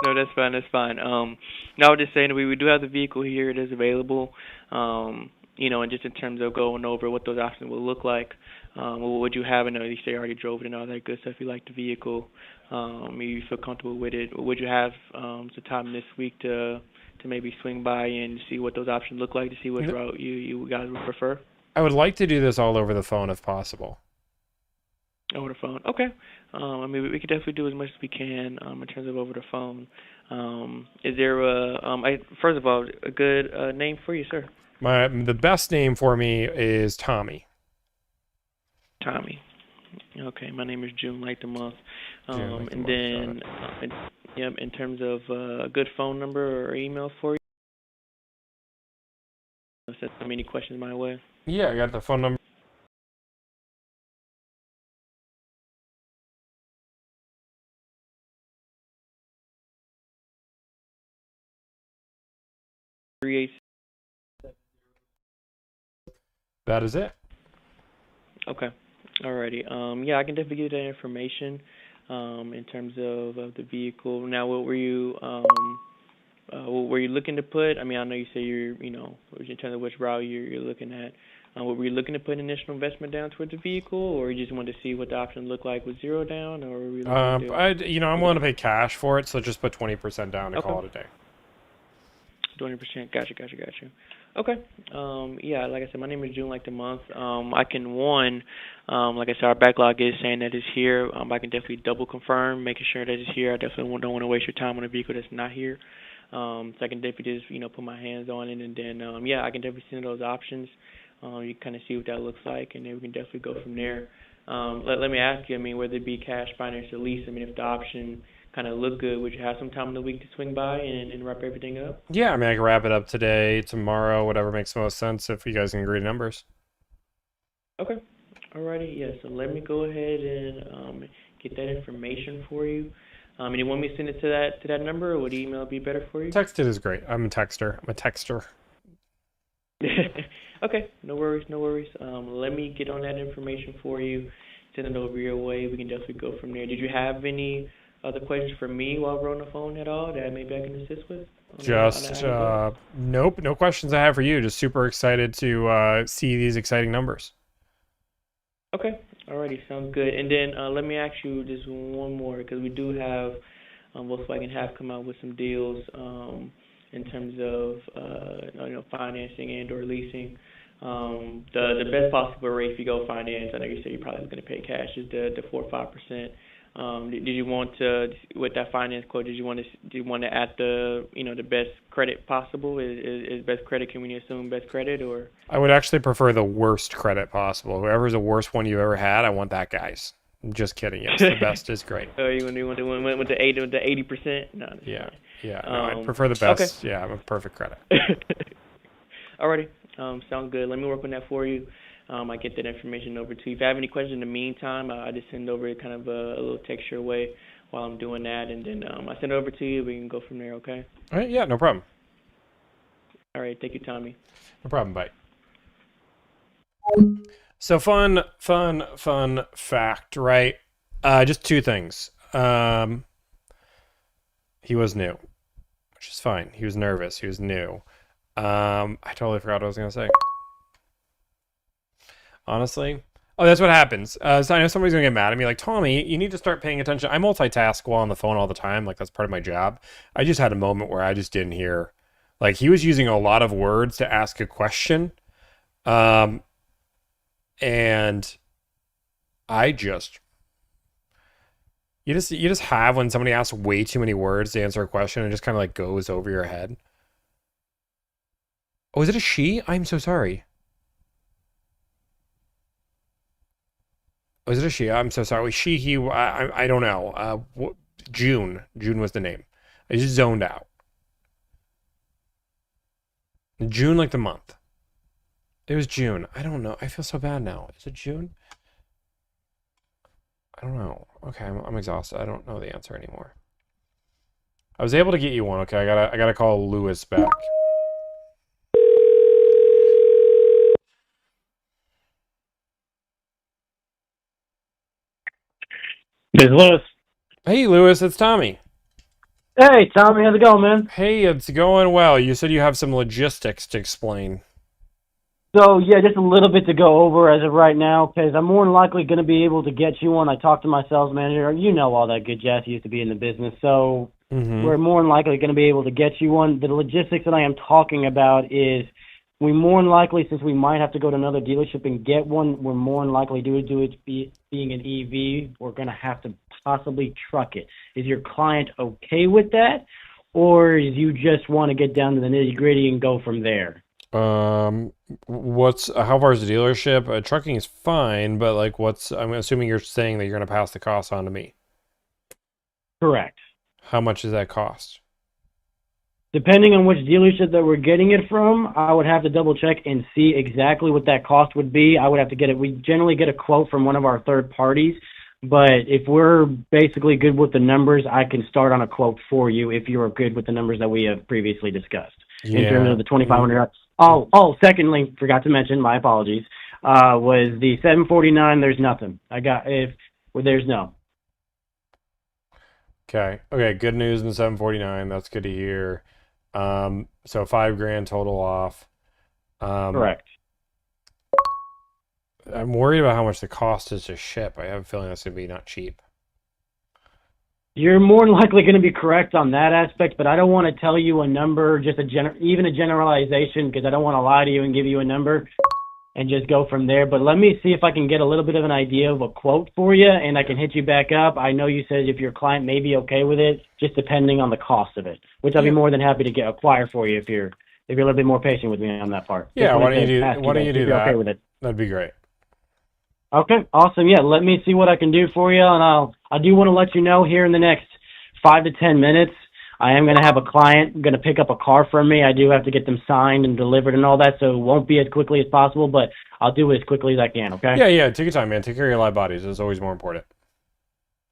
No, that's fine. That's fine. No, I was just saying we do have the vehicle here. It is available. And just in terms of going over what those options will look like, what would you have? I know you say you already drove it and all that good stuff. You like the vehicle. You feel comfortable with it. Would you have some time this week to maybe swing by and see what those options look like, to see which route you guys would prefer? I would like to do this all over the phone if possible. Over the phone, okay. I mean, we could definitely do as much as we can in terms of over the phone. Is there first of all, a good name for you, sir? The best name for me is Tommy. Tommy. Okay, my name is June, like the month. In terms of a good phone number or email for you. Send so many questions my way. Yeah, I got the phone number. That is it. Okay. Alrighty. Yeah, I can definitely give you that information in terms of the vehicle. Now, what were you looking to put? I mean, I know you say you're, in terms of which route you're looking at. Were you looking to put initial investment down towards the vehicle, or you just wanted to see what the options look like with zero down, or were you looking I'm willing to pay cash for it, so just put 20% down and call it a day. 20%. Gotcha. Okay. Yeah, like I said, my name is June, like the month. I can like I said, our backlog is saying that it's here. I can definitely double confirm, making sure that it's here. I definitely don't want to waste your time on a vehicle that's not here. So I can definitely just, put my hands on it, and then, I can definitely send those options. You kind of see what that looks like, and then we can definitely go from there. Let me ask you, I mean, whether it be cash, finance, or lease, I mean, if the option kind of look good, would you have some time in the week to swing by and wrap everything up? Yeah, I mean, I can wrap it up today, tomorrow, whatever makes the most sense if you guys can agree numbers. Okay. Alrighty, yeah, so let me go ahead and get that information for you. And you want me to send it to that number, or would email be better for you? Texted is great. I'm a texter. Okay, no worries. Let me get on that information for you, send it over your way. We can definitely go from there. Did you have any other questions for me while we're on the phone at all that maybe I can assist with? Nope, no questions I have for you. Just super excited to see these exciting numbers. Okay, alrighty, sounds good. And then let me ask you just one more, because we do have Volkswagen have come out with some deals in terms of financing and or leasing. The best possible rate if you go finance, I know you said you're probably going to pay cash, is the 4 or 5%. Did you want to, with that finance quote, do you want to add the the best credit possible? Is best credit, can we assume best credit, or? I would actually prefer the worst credit possible. Whoever's the worst one you've ever had, I want that guy's. I'm just kidding. Yes, the best is great. Oh, you want to win with the 80%? No. Yeah. No, I prefer the best. Okay. Yeah, I'm a perfect credit. Alrighty. Sounds good. Let me work on that for you. I get that information over to you. If you have any questions in the meantime, I just send over kind of a little text your way while I'm doing that, and then I send it over to you. We can go from there, okay? All right, yeah, no problem. All right, thank you, Tommy. No problem, bye. So fun fact, right? Just two things. He was new, which is fine. He was nervous. He was new. I totally forgot what I was going to say. Honestly. Oh, that's what happens. So I know somebody's going to get mad at me. Like, Tommy, you need to start paying attention. I multitask while on the phone all the time. Like, that's part of my job. I just had a moment where I just didn't hear. Like, he was using a lot of words to ask a question. And I just You just have when somebody asks way too many words to answer a question and it just kind of like goes over your head. Oh, is it a she? I'm so sorry. Oh, is it a she? I'm so sorry. She, he, I don't know. June. June was the name. I just zoned out. June, like the month. It was June. I don't know. I feel so bad now. Is it June? I don't know. Okay, I'm exhausted. I don't know the answer anymore. I was able to get you one. Okay, I gotta call Lewis back. This is Lewis. Hey, Lewis, it's Tommy. Hey, Tommy, how's it going, man? Hey, it's going well. You said you have some logistics to explain. So, yeah, just a little bit to go over as of right now, because I'm more than likely going to be able to get you one. I talked to my sales manager. You know all that good jazz. He used to be in the business. So we're more than likely going to be able to get you one. The logistics that I am talking about is we more than likely, since we might have to go to another dealership and get one, we're more than likely to do it being an EV. We're going to have to possibly truck it. Is your client okay with that? Or is you just want to get down to the nitty-gritty and go from there? How far is the dealership? Trucking is fine, but like I'm assuming you're saying that you're going to pass the cost on to me. Correct. How much does that cost? Depending on which dealership that we're getting it from, I would have to double check and see exactly what that cost would be. I would have to get it. We generally get a quote from one of our third parties, but if we're basically good with the numbers, I can start on a quote for you if you are good with the numbers that we have previously discussed. In terms of the $2,500. Secondly, forgot to mention, my apologies, was the $749. There's nothing. There's no. Okay. Good news in the $749. That's good to hear. So $5,000 total off. Correct. I'm worried about how much the cost is to ship. I have a feeling that's going to be not cheap. You're more than likely going to be correct on that aspect, but I don't want to tell you a number, just even a generalization, because I don't want to lie to you and give you a number and just go from there. But let me see if I can get a little bit of an idea of a quote for you, and I can hit you back up. I know you said if your client may be okay with it, just depending on the cost of it, which I'll be more than happy to acquire for you if you're a little bit more patient with me on that part. Yeah, why don't you do that? Okay with it. That'd be great. Okay, awesome. Yeah, let me see what I can do for you, and I do want to let you know here in the next 5 to 10 minutes, I am going to have a client going to pick up a car from me. I do have to get them signed and delivered and all that, so it won't be as quickly as possible, but I'll do it as quickly as I can, okay? Yeah, take your time, man. Take care of your live bodies. It's always more important.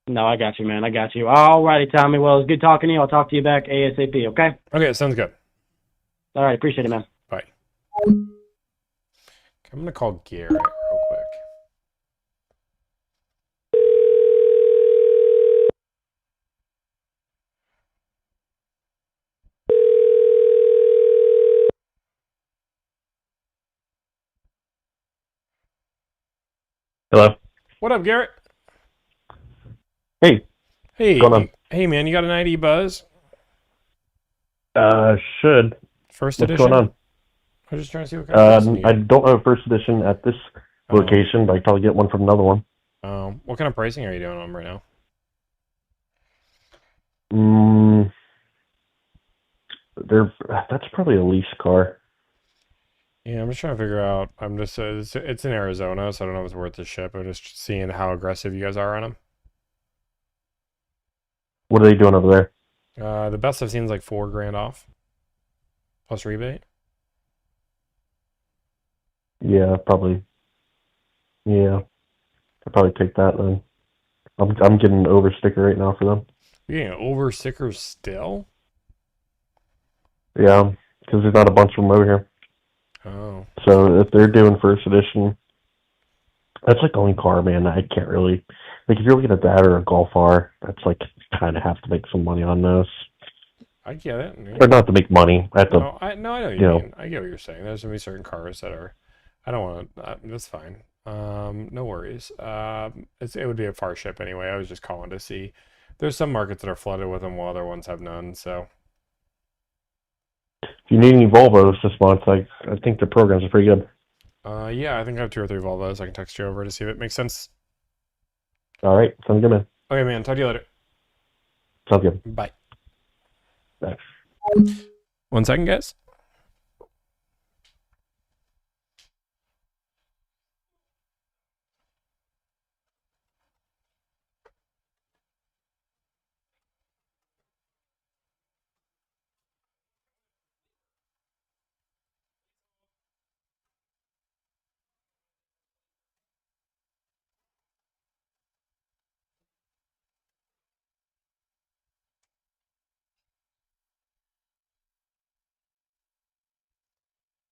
No, I got you, man. I got you. All righty, Tommy. Well, it's good talking to you. I'll talk to you back ASAP, okay? Okay, sounds good. All right, appreciate it, man. Bye. I'm going to call Garrett real quick. Hello. What up, Garrett? Hey. Hey. What's going on? Hey, man, you got an ID Buzz? Should. First What's edition? going on? I'm just trying to see what kind of pricing you I don't have a first edition at this location, but I can probably get one from another one. What kind of pricing are you doing on them right now? That's probably a lease car. Yeah, I'm just trying to figure out. I'm just it's in Arizona, so I don't know if it's worth the ship. I'm just seeing how aggressive you guys are on them. What are they doing over there? The best I've seen is like $4,000 off, plus rebate. Yeah, probably. Yeah, I'll probably take that then. I'm getting an over sticker right now for them. You're getting over stickers still? Yeah, because there's not a bunch of them over here. Oh. So if they're doing first edition, that's like the only car, man. I can't really like if you're looking at that or a Golf R. That's like kind of have to make some money on those. I get it. Yeah. Or not to make money. I have to. I know what you mean. I get what you're saying. There's gonna be certain cars that are. I don't want to. That's fine. No worries. It would be a far ship anyway. I was just calling to see. There's some markets that are flooded with them, while other ones have none. So. If you need any Volvos this month, I think the programs are pretty good. Yeah, I think I have 2 or 3 Volvos. I can text you over to see if it makes sense. All right, sounds good, man. Okay, man. Talk to you later. Sounds good. Bye. Bye. 1 second, guys.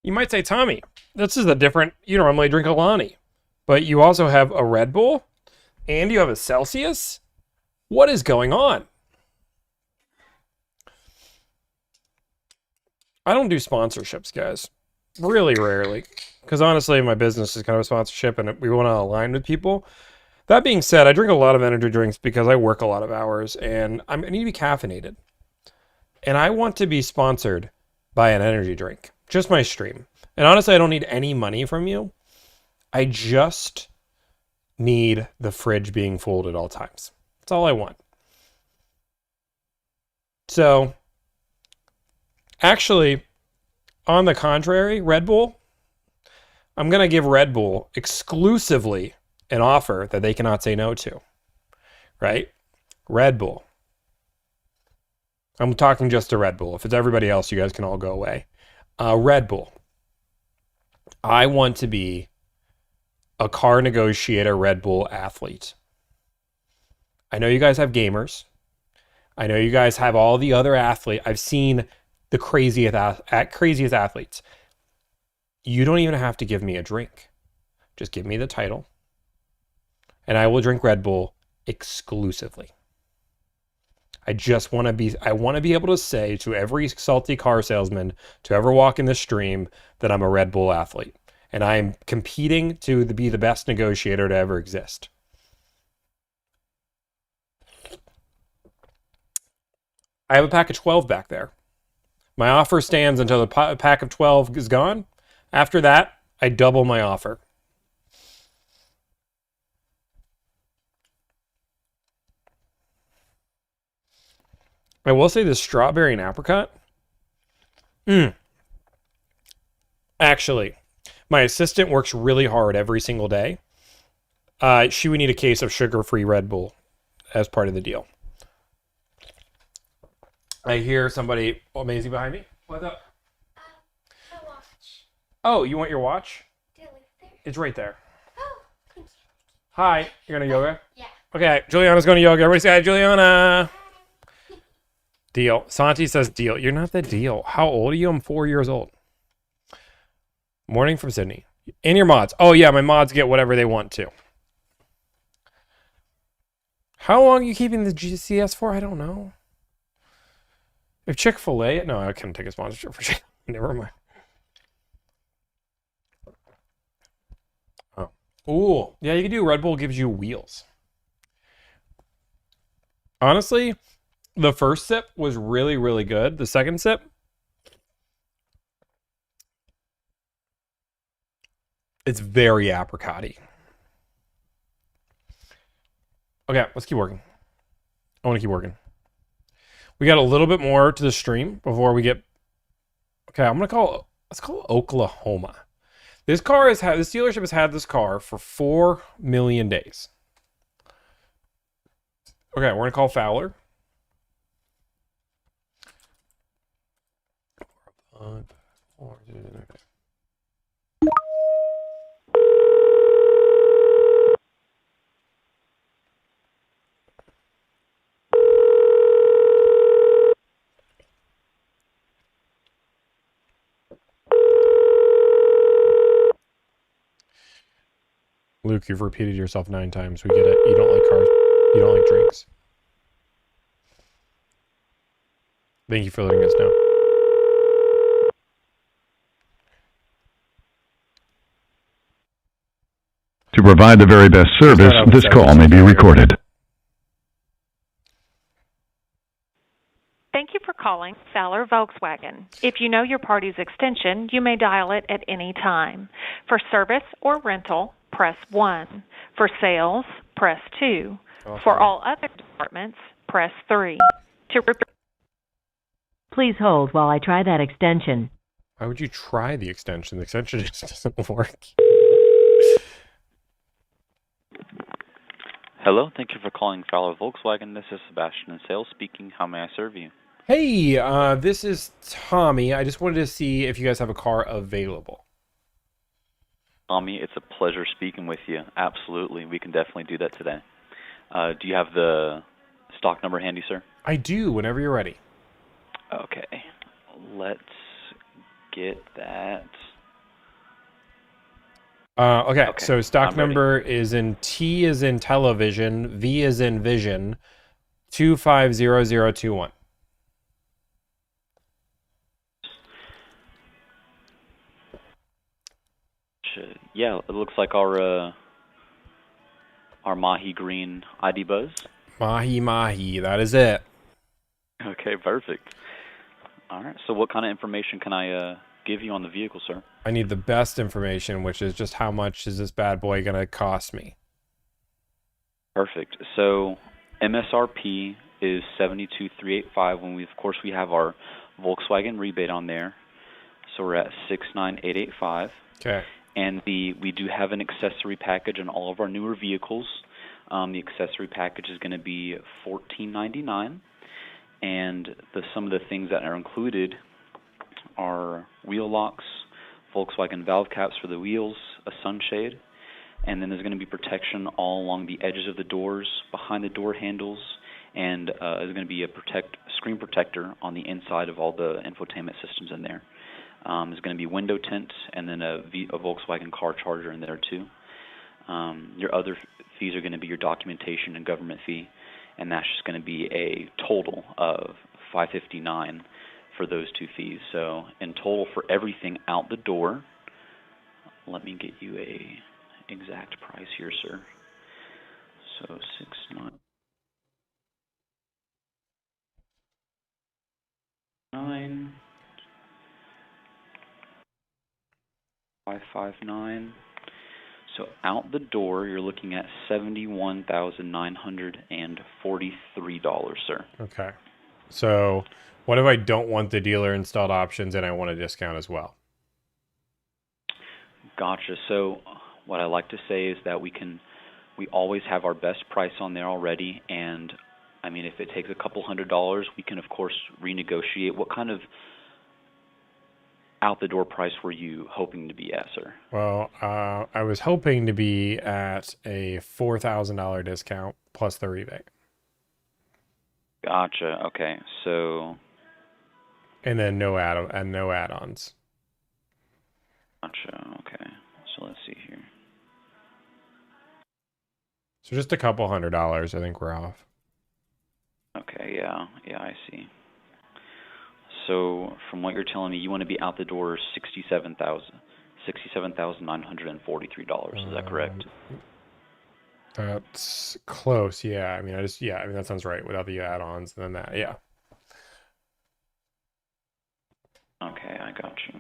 You might say, Tommy, this is a different, you normally drink a Lonnie, but you also have a Red Bull and you have a Celsius? What is going on? I don't do sponsorships, guys. Really rarely. Because honestly, my business is kind of a sponsorship and we want to align with people. That being said, I drink a lot of energy drinks because I work a lot of hours and I need to be caffeinated. And I want to be sponsored by an energy drink. Just my stream. And honestly, I don't need any money from you. I just need the fridge being full at all times. That's all I want. So, actually, on the contrary, Red Bull, I'm going to give Red Bull exclusively an offer that they cannot say no to. Right? Red Bull. I'm talking just to Red Bull. If it's everybody else, you guys can all go away. Red Bull. I want to be a car negotiator Red Bull athlete. I know you guys have gamers. I know you guys have all the other athletes. I've seen the craziest athletes. You don't even have to give me a drink. Just give me the title. And I will drink Red Bull exclusively. I just want to be able to say to every salty car salesman to ever walk in the stream that I'm a Red Bull athlete. And I'm competing to be the best negotiator to ever exist. I have a pack of 12 back there. My offer stands until the pack of 12 is gone. After that, I double my offer. I will say this strawberry and apricot. Actually, my assistant works really hard every single day. She would need a case of sugar-free Red Bull as part of the deal. I hear somebody amazing behind me. What's up? My watch. Oh, you want your watch? It's right there. Oh, thank you. Hi, you're going to yoga? Yeah. Okay, Juliana's going to yoga. Everybody say hi, Juliana. Deal. Santi says deal. You're not the deal. How old are you? I'm 4 years old. Morning from Sydney. And your mods. Oh, yeah, my mods get whatever they want to. How long are you keeping the GCS for? I don't know. If Chick-fil-A... No, I couldn't take a sponsorship for Chick. Never mind. Oh. Ooh. Yeah, you can do Red Bull gives you wheels. Honestly... The first sip was really, really good. The second sip, it's very apricot-y. Okay, let's keep working. I want to keep working. We got a little bit more to the stream before we get... Okay, let's call it Oklahoma. This dealership has had this car for 4 million days. Okay, we're going to call Fowler. Luke, you've repeated yourself 9 times. We get it. You don't like cars. You don't like drinks. Thank you for letting us know. To provide the very best service, this call may be recorded. Thank you for calling Fowler Volkswagen. If you know your party's extension, you may dial it at any time. For service or rental, press 1. For sales, press 2. For all other departments, press 3. Please hold while I try that extension. Why would you try the extension? The extension just doesn't work. Hello, thank you for calling Fowler Volkswagen. This is Sebastian in sales speaking. How may I serve you? Hey, this is Tommy. I just wanted to see if you guys have a car available. Tommy, it's a pleasure speaking with you. Absolutely, we can definitely do that today. Do you have the stock number handy, sir? I do, whenever you're ready. Okay, let's get that. Okay, so stock number is in T is in television, V is in vision, 250021. Yeah, it looks like our Mahi Green ID Buzz. Mahi, that is it. Okay, perfect. All right, so what kind of information can I give you on the vehicle, sir? I need the best information, which is just how much is this bad boy going to cost me? Perfect. So MSRP is $72,385 when of course we have our Volkswagen rebate on there. So we're at $69,885. Okay. And we do have an accessory package on all of our newer vehicles. The accessory package is going to be $14.99, and some of the things that are included are wheel locks, Volkswagen valve caps for the wheels, a sunshade, and then there's going to be protection all along the edges of the doors, behind the door handles, and there's going to be a screen protector on the inside of all the infotainment systems in there. There's going to be window tint and then a Volkswagen car charger in there too. Your other fees are going to be your documentation and government fee, and that's just going to be a total of $559 for those two fees. So in total for everything out the door, let me get you a exact price here, sir. So 699 559. So out the door, you're looking at $71,943, sir. Okay. So what if I don't want the dealer installed options and I want a discount as well? Gotcha. So what I like to say is that we always have our best price on there already, and I mean, if it takes a couple $100, we can of course renegotiate. What kind of out the door price were you hoping to be at, sir? Well, I was hoping to be at a $4,000 discount plus the rebate. Gotcha. Okay. So. And then no add-ons. Gotcha. Okay. So let's see here. So just a couple $100, I think we're off. Okay. Yeah. Yeah, I see. So from what you're telling me, you want to be out the door $67,943. Is that correct? That's close. Yeah. I mean, that sounds right without the add-ons and then that. Yeah. Okay, I got you.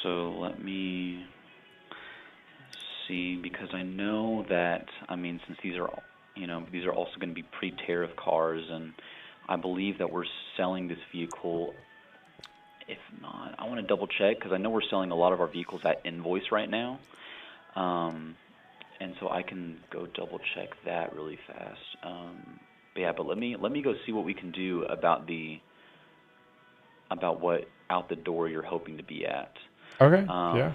So let me see, because I know that, I mean, since these are also going to be pre-tariff cars, and I believe that we're selling this vehicle. If not, I want to double check because I know we're selling a lot of our vehicles at invoice right now, and so I can go double check that really fast. But let me go see what we can do about what out the door you're hoping to be at. Okay. Yeah.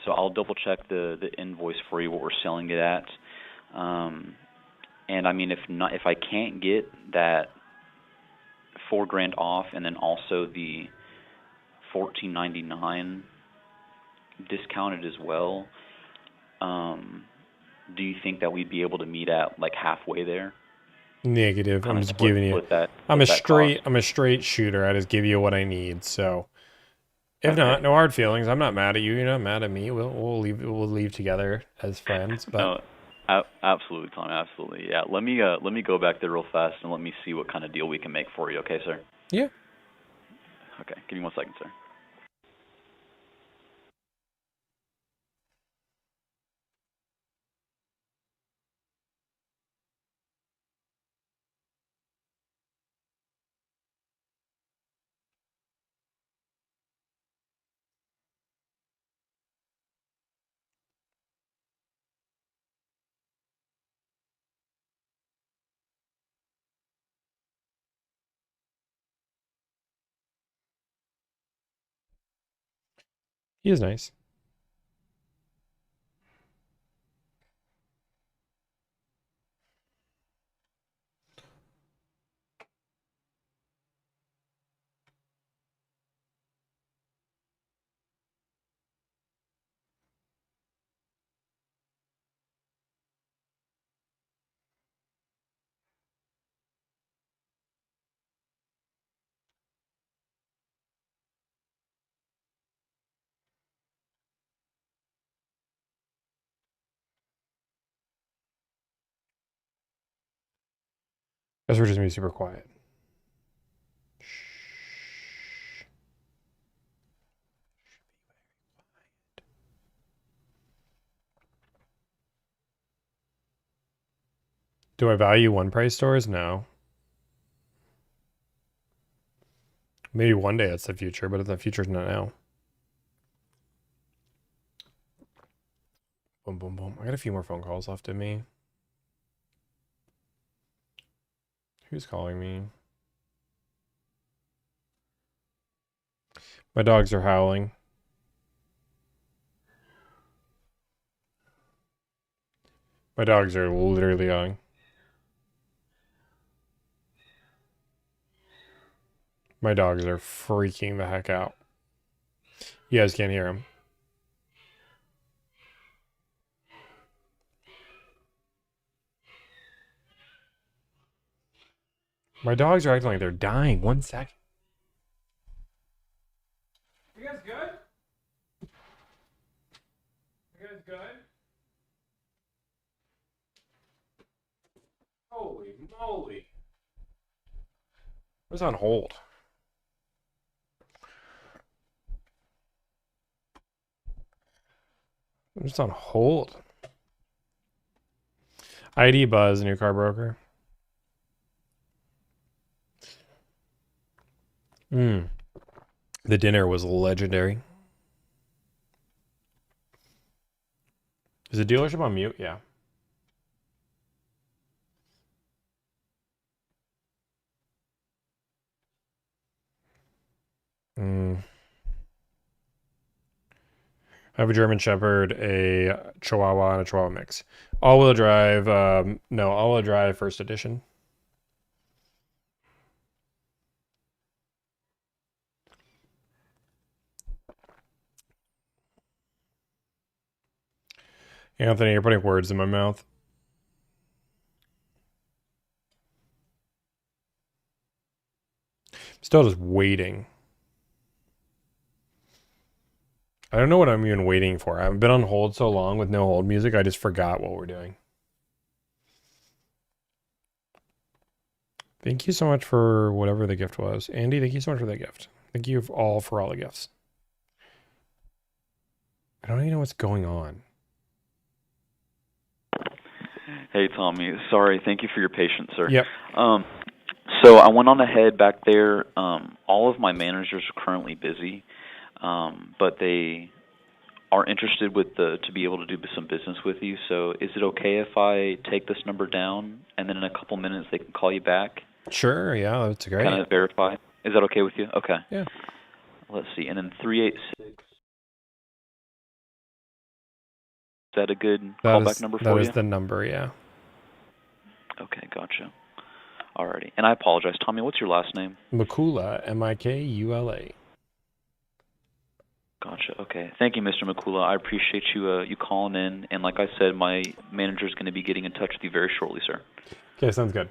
So I'll double check the invoice for you, what we're selling it at, and I mean if I can't get that $4,000 off, and then also the $14.99 discounted as well. Do you think that we'd be able to meet at like halfway there? Negative. I'm just giving you. I'm a straight shooter. I just give you what I need. So, if not, no hard feelings. I'm not mad at you. You're not mad at me. We'll leave together as friends. But. No. Absolutely, Tom. Absolutely. Yeah. Let me go back there real fast and let me see what kind of deal we can make for you. Okay, sir? Yeah. Okay. Give me 1 second, sir. He is nice. Guess we're just gonna be super quiet. Do I value one price stores? No. Maybe one day it's the future, but the future's not now. Boom, boom, boom. I got a few more phone calls left in me. Who's calling me? My dogs are howling. My dogs are literally yelling. My dogs are freaking the heck out. You guys can't hear them. My dogs are acting like they're dying. 1 second. You guys good? You guys good? Holy moly. I was on hold. I'm just on hold. ID Buzz, new car broker. The dinner was legendary. Is the dealership on mute? Yeah. I have a German Shepherd, a Chihuahua, and a Chihuahua mix. All-wheel drive, no, all-wheel drive first edition. Anthony, you're putting words in my mouth. Still just waiting. I don't know what I'm even waiting for. I've been on hold so long with no hold music, I just forgot what we're doing. Thank you so much for whatever the gift was. Andy, thank you so much for that gift. Thank you all for all the gifts. I don't even know what's going on. Hey, Tommy. Sorry. Thank you for your patience, sir. Yep. So I went on ahead back there. All of my managers are currently busy, but they are interested to be able to do some business with you. So is it okay if I take this number down and then in a couple minutes they can call you back? Sure. Yeah, that's great. Kind of verify. Is that okay with you? Okay. Yeah. Let's see. And then 386. Is that a good callback number for you? That is the number, yeah. Okay, gotcha. Alrighty. And I apologize, Tommy, what's your last name? Mikula, M-I-K-U-L-A. Gotcha. Okay. Thank you, Mr. Mikula. I appreciate you calling in. And like I said, my manager is going to be getting in touch with you very shortly, sir. Okay, sounds good.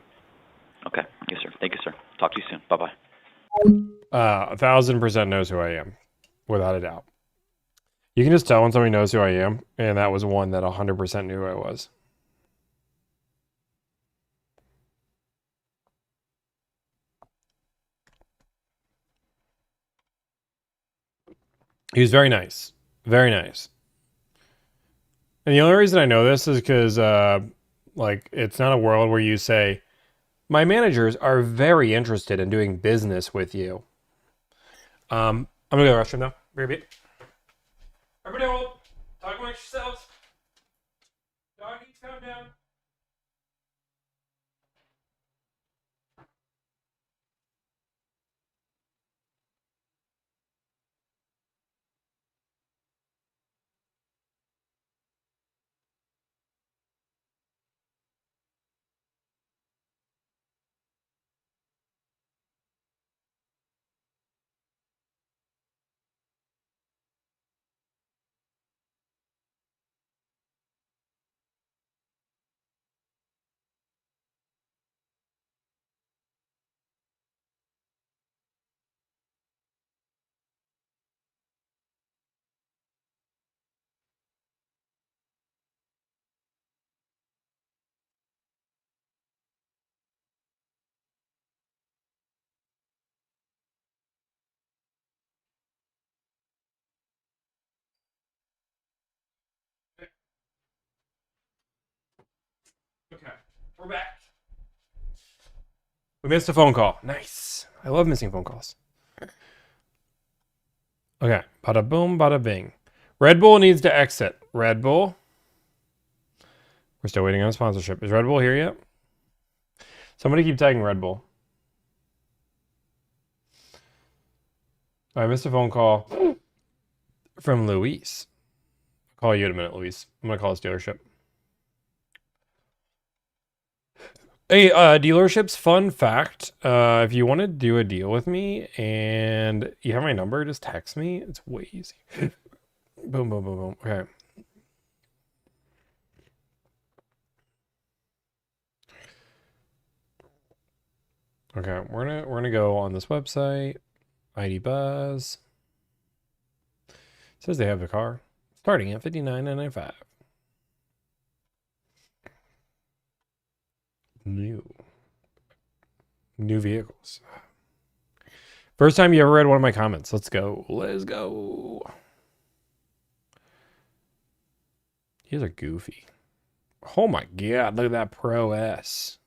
Okay. Yes, sir. Thank you, sir. Talk to you soon. Bye-bye. 1,000% knows who I am, without a doubt. You can just tell when somebody knows who I am, and that was one that 100% knew who I was. He was very nice. Very nice. And the only reason I know this is because, like, it's not a world where you say, my managers are very interested in doing business with you. I'm going to go to the restroom now. Be right back. Everybody hold. Talk amongst yourselves. Doggies, calm down. We're back. We missed a phone call. Nice. I love missing phone calls. Okay. Bada boom, bada bing. Red Bull needs to exit. Red Bull. We're still waiting on a sponsorship. Is Red Bull here yet? Somebody keep tagging Red Bull. I missed a phone call from Luis. I'll call you in a minute, Luis. I'm going to call this dealership. Hey, dealerships, fun fact. If you want to do a deal with me and you have my number, just text me. It's way easy. Boom, boom, boom, boom. Okay. Okay, we're gonna go on this website. ID Buzz. It says they have the car starting at $59.95. New vehicles. First time you ever read one of my comments. Let's go. Let's go. These are goofy. Oh my god, look at that Pro S.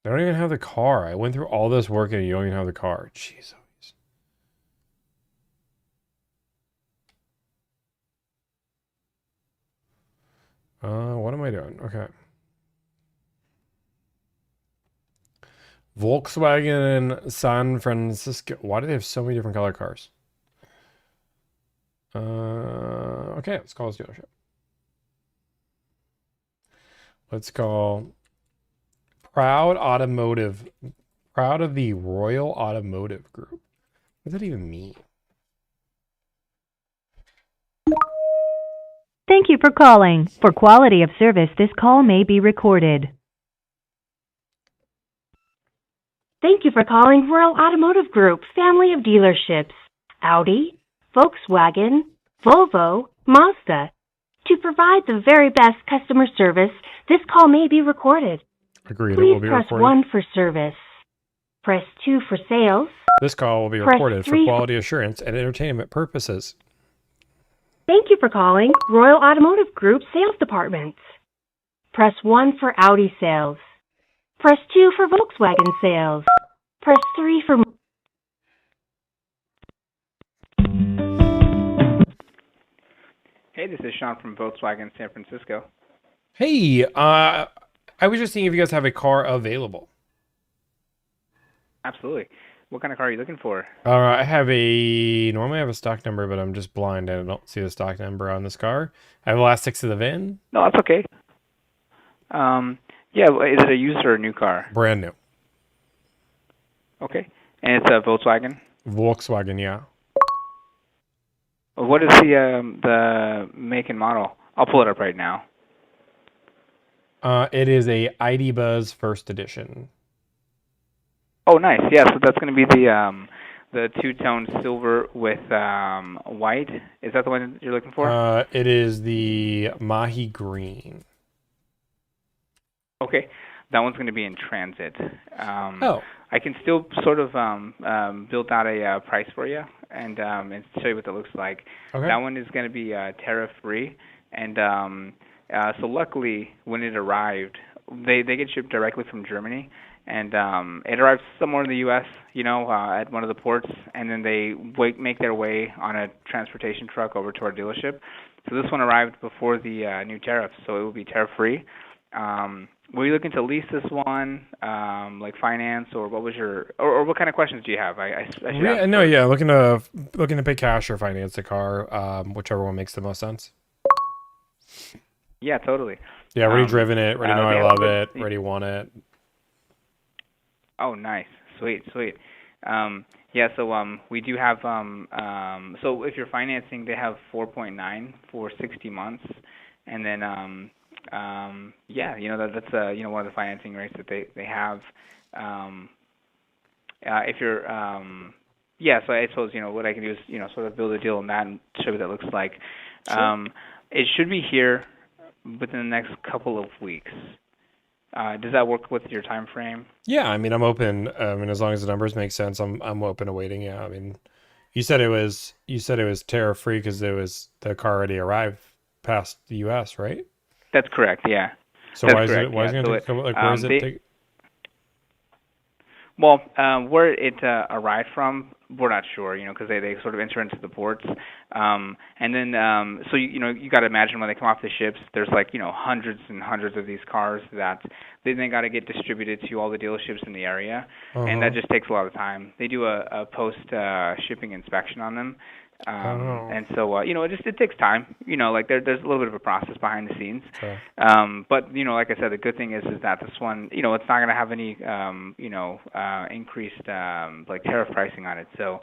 They don't even have the car. I went through all this work and you don't even have the car. Jeez. What am I doing? Okay. Volkswagen in San Francisco. Why do they have so many different color cars? Okay, let's call this dealership. Let's call Proud Automotive. Proud of the Royal Automotive Group. What does that even mean? Thank you for calling. For quality of service, this call may be recorded. Thank you for calling Royal Automotive Group, family of dealerships. Audi, Volkswagen, Volvo, Mazda. To provide the very best customer service, this call may be recorded. Agreed. Please It will be press recorded. 1 for service. Press 2 for sales. This call will be Press recorded for 3 quality assurance and entertainment purposes. Thank you for calling Royal Automotive Group Sales Department. Press 1 for Audi sales. Press 2 for Volkswagen sales. Press 3 for... Hey, this is Sean from Volkswagen San Francisco. Hey, I was just seeing if you guys have a car available. Absolutely. What kind of car are you looking for? I normally I have a stock number, but I'm just blind and I don't see the stock number on this car. I have the last 6 of the VIN. No, that's okay. Yeah, is it a used or a new car? Brand new. Okay. And it's a Volkswagen? Volkswagen, yeah. What is the make and model? I'll pull it up right now. It is a ID Buzz First Edition. Oh, nice. Yeah, so that's going to be the two-tone silver with white. Is that the one you're looking for? It is the Mahi Green. Okay. That one's going to be in transit. Oh. I can still sort of build out a price for you and show you what that looks like. Okay. That one is going to be tariff-free. And so luckily, when it arrived, they get shipped directly from Germany. And it arrives somewhere in the U.S., at one of the ports, and then they make their way on a transportation truck over to our dealership. So this one arrived before the new tariffs, so it will be tariff-free. Were you looking to lease this one, like finance, or what was or what kind of questions do you have? Looking to pay cash or finance the car, whichever one makes the most sense. Yeah, totally. Yeah, already driven it, already know I love it, already want it. Oh, nice. Sweet. Yeah, so we do have, so if you're financing, they have 4.9 for 60 months. And then, that's one of the financing rates that they have. If you're, so I suppose, what I can do is, sort of build a deal on that and show you what that looks like. Sure. It should be here within the next couple of weeks. Does that work with your time frame? Yeah, I mean, I'm open. As long as the numbers make sense, I'm open to waiting. Yeah, I mean, you said it was tariff free because the car already arrived past the U.S., right? That's correct. Yeah. So That's why correct, is it? Why is yeah. it So going to come? Like, where is it? they- Well, where it arrived from, we're not sure, because they sort of enter into the ports, and then so you got to imagine when they come off the ships, there's like hundreds and hundreds of these cars that they then got to get distributed to all the dealerships in the area, and that just takes a lot of time. They do a post shipping inspection on them. And so it takes time. Like there's a little bit of a process behind the scenes. Okay. But like I said, the good thing is that this one, it's not going to have any increased like tariff pricing on it. So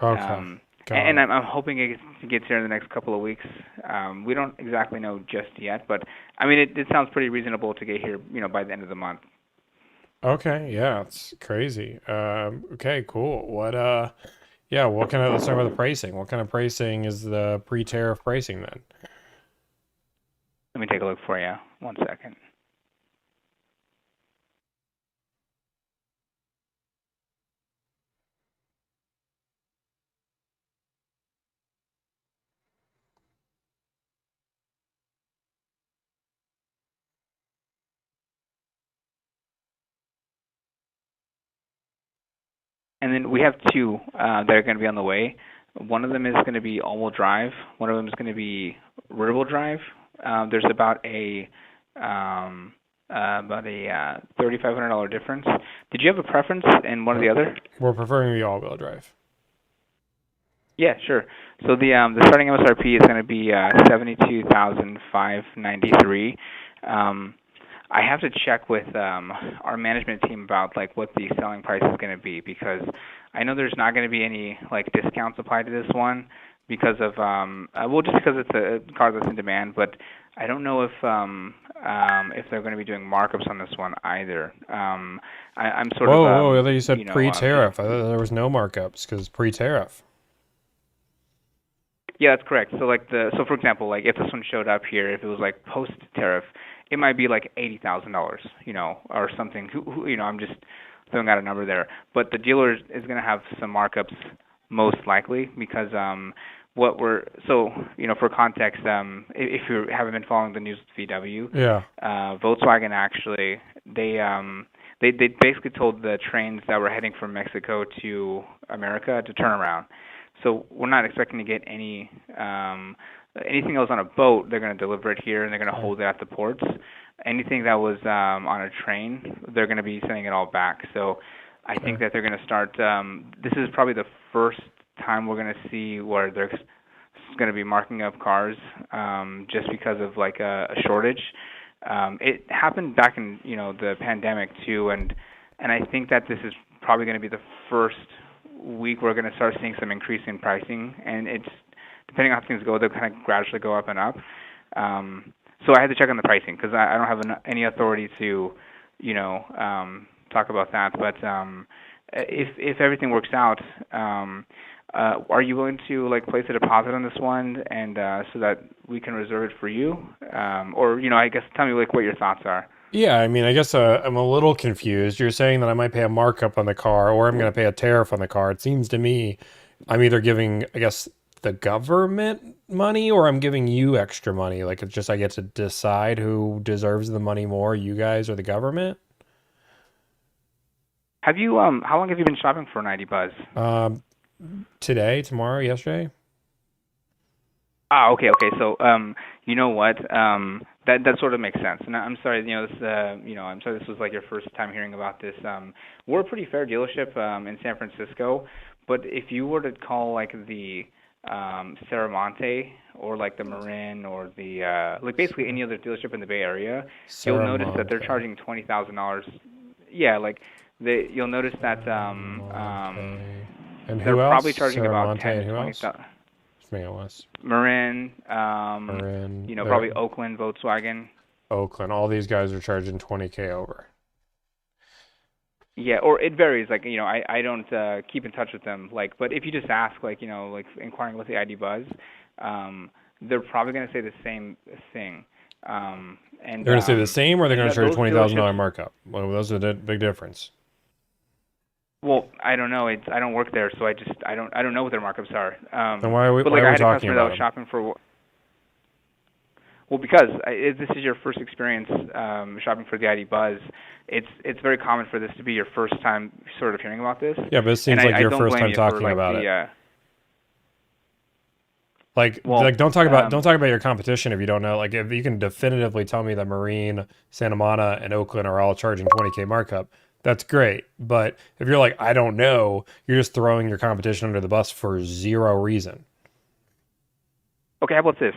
and I'm hoping it gets here in the next couple of weeks. We don't exactly know just yet, but I mean it sounds pretty reasonable to get here by the end of the month. Okay, yeah, it's crazy. Okay, cool. What let's talk about the pricing. What kind of pricing is the pre-tariff pricing then? Let me take a look for you. 1 second. And then we have two that are going to be on the way. One of them is going to be all-wheel drive. One of them is going to be rear-wheel drive. There's about a $3,500 difference. Did you have a preference in one or the other? We're preferring the all-wheel drive. Yeah, sure. So the starting MSRP is going to be $72,593. I have to check with our management team about like what the selling price is going to be, because I know there's not going to be any like discounts applied to this one because of just because it's a car that's in demand. But I don't know if they're going to be doing markups on this one either. I'm sort of. Whoa! I thought you said pre-tariff. I thought there was no markups because pre-tariff. Yeah, that's correct. So for example, like if this one showed up here, if it was like post-tariff, it might be like $80,000, or something. I'm just throwing out a number there. But the dealer is going to have some markups most likely because for context, if you haven't been following the news with VW, Volkswagen actually they basically told the trains that were heading from Mexico to America to turn around. So we're not expecting to get anything else on a boat. They're going to deliver it here, and they're going to hold it at the ports. Anything that was on a train, they're going to be sending it all back. So I think that they're going to start. This is probably the first time we're going to see where there's going to be marking up cars just because of like a shortage. It happened back in the pandemic too, and I think that this is probably going to be the first week we're going to start seeing some increase in pricing, and it's depending on how things go, they'll kind of gradually go up and up. So I had to check on the pricing because I don't have any authority to, talk about that. But if everything works out, are you willing to like place a deposit on this one, and so that we can reserve it for you, or I guess tell me like what your thoughts are. Yeah, I mean, I guess I'm a little confused. You're saying that I might pay a markup on the car, or I'm going to pay a tariff on the car. It seems to me I'm either giving, I guess, the government money, or I'm giving you extra money. Like it's just I get to decide who deserves the money more, you guys or the government. Have you how long have you been shopping for an ID Buzz? Today, tomorrow, yesterday. Okay. So you know what? That sort of makes sense. And I'm sorry, I'm sorry this was like your first time hearing about this. We're a pretty fair dealership in San Francisco, but if you were to call like the Serramonte or like the Marin or the like basically any other dealership in the Bay Area, you'll notice that they're charging $20,000. Yeah, like you'll notice that and they're probably charging about $10,000-$20,000. Marin, Marin, probably Oakland, Volkswagen. Oakland, all these guys are charging $20K over. Yeah, or it varies. Like I don't keep in touch with them. Like, but if you just ask, like like inquiring with the ID Buzz, they're probably going to say the same thing. And they're going to say the same, or they're going to charge $20,000 markup. Well, those are the big difference. Well, I don't know. I don't work there, so I don't know what their markups are. Then why are we talking about shopping for. Well, because if this is your first experience shopping for the ID Buzz, it's very common for this to be your first time sort of hearing about this. Yeah, but it seems like your first time talking about it. Like don't talk about your competition if you don't know. Like if you can definitively tell me that Marine, Santa Monica, and Oakland are all charging $20,000 markup, that's great. But if you're like, I don't know, you're just throwing your competition under the bus for zero reason. Okay, how about this?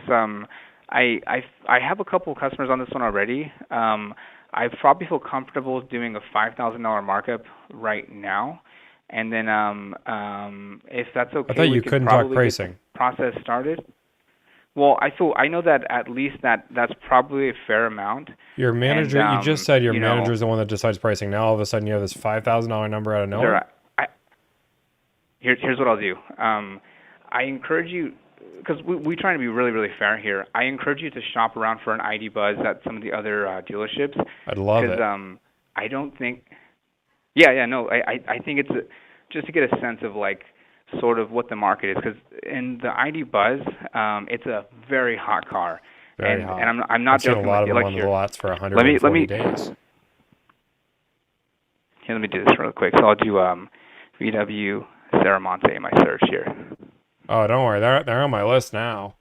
I have a couple of customers on this one already. I probably feel comfortable doing a $5,000 markup right now, and then if that's okay, I thought you couldn't talk pricing. Process started. Well, I know that at least that's probably a fair amount. Your manager, you just said your manager is the one that decides pricing. Now all of a sudden you have this $5,000 number out of nowhere. Here's what I'll do. I encourage you, because we try to be really, really fair here. I encourage you to shop around for an ID Buzz at some of the other dealerships. I'd love it. Because I don't think. No. I think it's just to get a sense of like sort of what the market is, because in the ID Buzz, it's a very hot car. Very hot. And I'm not joking. I've seen a lot of them on the lots for 140 days. Here, let me do this real quick. So I'll do VW Serramonte in my search here. Oh, don't worry. They're on my list now.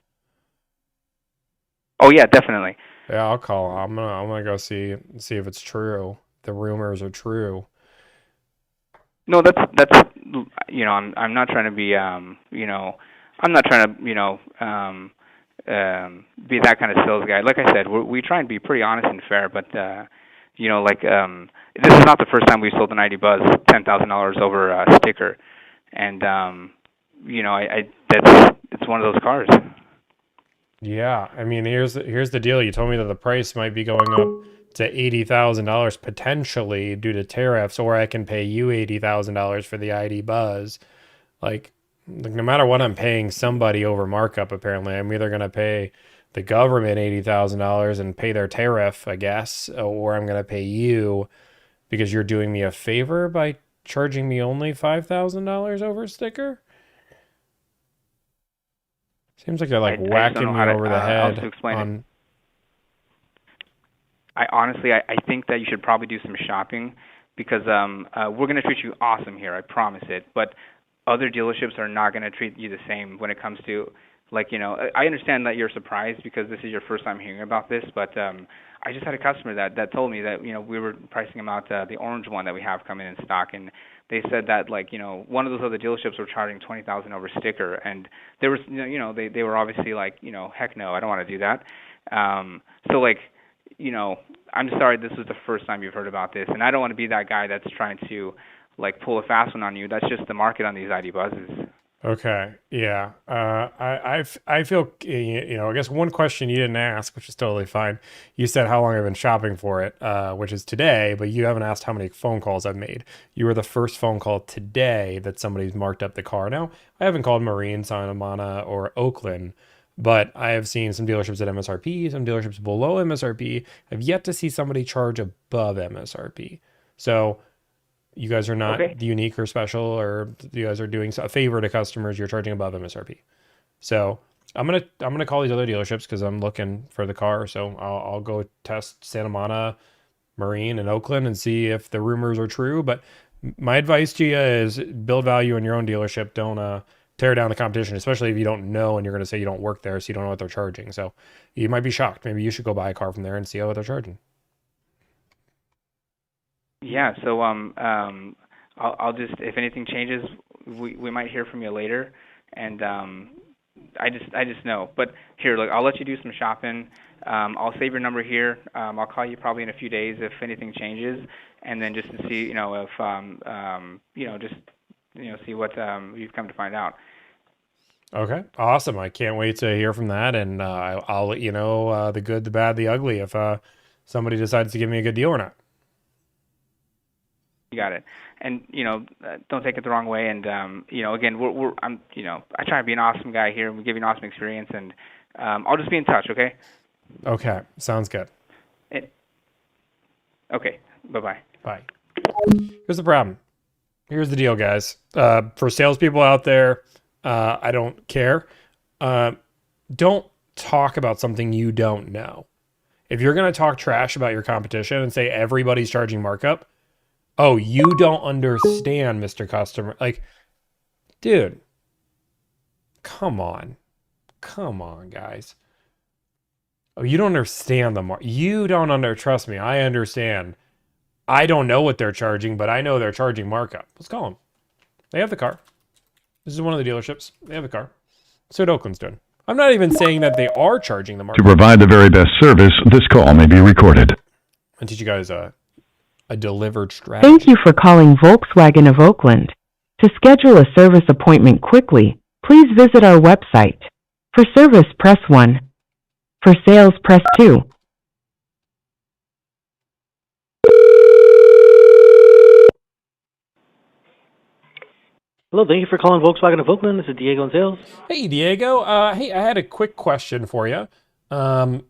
Oh yeah, definitely. Yeah, I'll call. I'm gonna go see if it's true. The rumors are true. No, that's I'm not trying to be I'm not trying to be that kind of sales guy. Like I said, we try and be pretty honest and fair, but this is not the first time we've sold an ID Buzz $10,000 over a sticker, and it's one of those cars. Yeah, I mean, here's the deal. You told me that the price might be going up to $80,000 potentially due to tariffs, or I can pay you $80,000 for the ID Buzz. Like no matter what, I'm paying somebody over markup. Apparently, I'm either going to pay the government $80,000 and pay their tariff, I guess, or I'm going to pay you because you're doing me a favor by charging me only $5,000 over a sticker. Seems like they're like whacking me over the head on. I think that you should probably do some shopping, because we're going to treat you awesome here, I promise it. But other dealerships are not going to treat you the same when it comes to, I understand that you're surprised because this is your first time hearing about this, but I just had a customer that told me that, we were pricing them out the orange one that we have coming in stock, and they said that one of those other dealerships were charging $20,000 over sticker, and there was they were obviously like, heck no, I don't want to do that. I'm sorry this was the first time you've heard about this, and I don't want to be that guy that's trying to pull a fast one on you. That's just the market on these ID Buzzes. Okay, yeah. I feel, I guess one question you didn't ask, which is totally fine. You said how long I've been shopping for it, which is today, but you haven't asked how many phone calls I've made. You were the first phone call today that somebody's marked up the car. Now, I haven't called Marine, Santa Monica, or Oakland, but I have seen some dealerships at MSRP, some dealerships below MSRP. I've yet to see somebody charge above MSRP. So you guys are not unique or special, or you guys are doing a favor to customers. You're charging above MSRP. So I'm gonna call these other dealerships because I'm looking for the car. So I'll go test Santa Monica, Marine, and Oakland and see if the rumors are true. But my advice to you is build value in your own dealership. Don't tear down the competition, especially if you don't know and you're going to say you don't work there, so you don't know what they're charging. So you might be shocked. Maybe you should go buy a car from there and see what they're charging. Yeah. So I'll just, if anything changes, we might hear from you later. And I just know. But here, look, I'll let you do some shopping. I'll save your number here. I'll call you probably in a few days if anything changes, and then just to see, if see what you've come to find out. Okay, awesome. I can't wait to hear from that, and I'll let you know the good, the bad, the ugly if somebody decides to give me a good deal or not. You got it. And don't take it the wrong way. And again, I try to be an awesome guy here. We give you an awesome experience, and I'll just be in touch. Okay. Okay, sounds good. Okay. Bye. Bye. Here's the problem. Here's the deal, guys. For salespeople out there, I don't care. Don't talk about something you don't know. If you're going to talk trash about your competition and say everybody's charging markup, oh, you don't understand, Mr. Customer. Like, dude, come on. Come on, guys. Oh, you don't understand the market. You don't trust me. I understand. I don't know what they're charging, but I know they're charging markup. Let's call them. They have the car. This is one of the dealerships. They have the car. That's what Oakland's doing. I'm not even saying that they are charging the markup. To provide the very best service, this call may be recorded. I'll teach you guys a delivered strategy. Thank you for calling Volkswagen of Oakland. To schedule a service appointment quickly, please visit our website. For service, press 1. For sales, press 2. Hello, thank you for calling Volkswagen of Oakland. This is Diego in sales. Hey, Diego. Hey, I had a quick question for you. I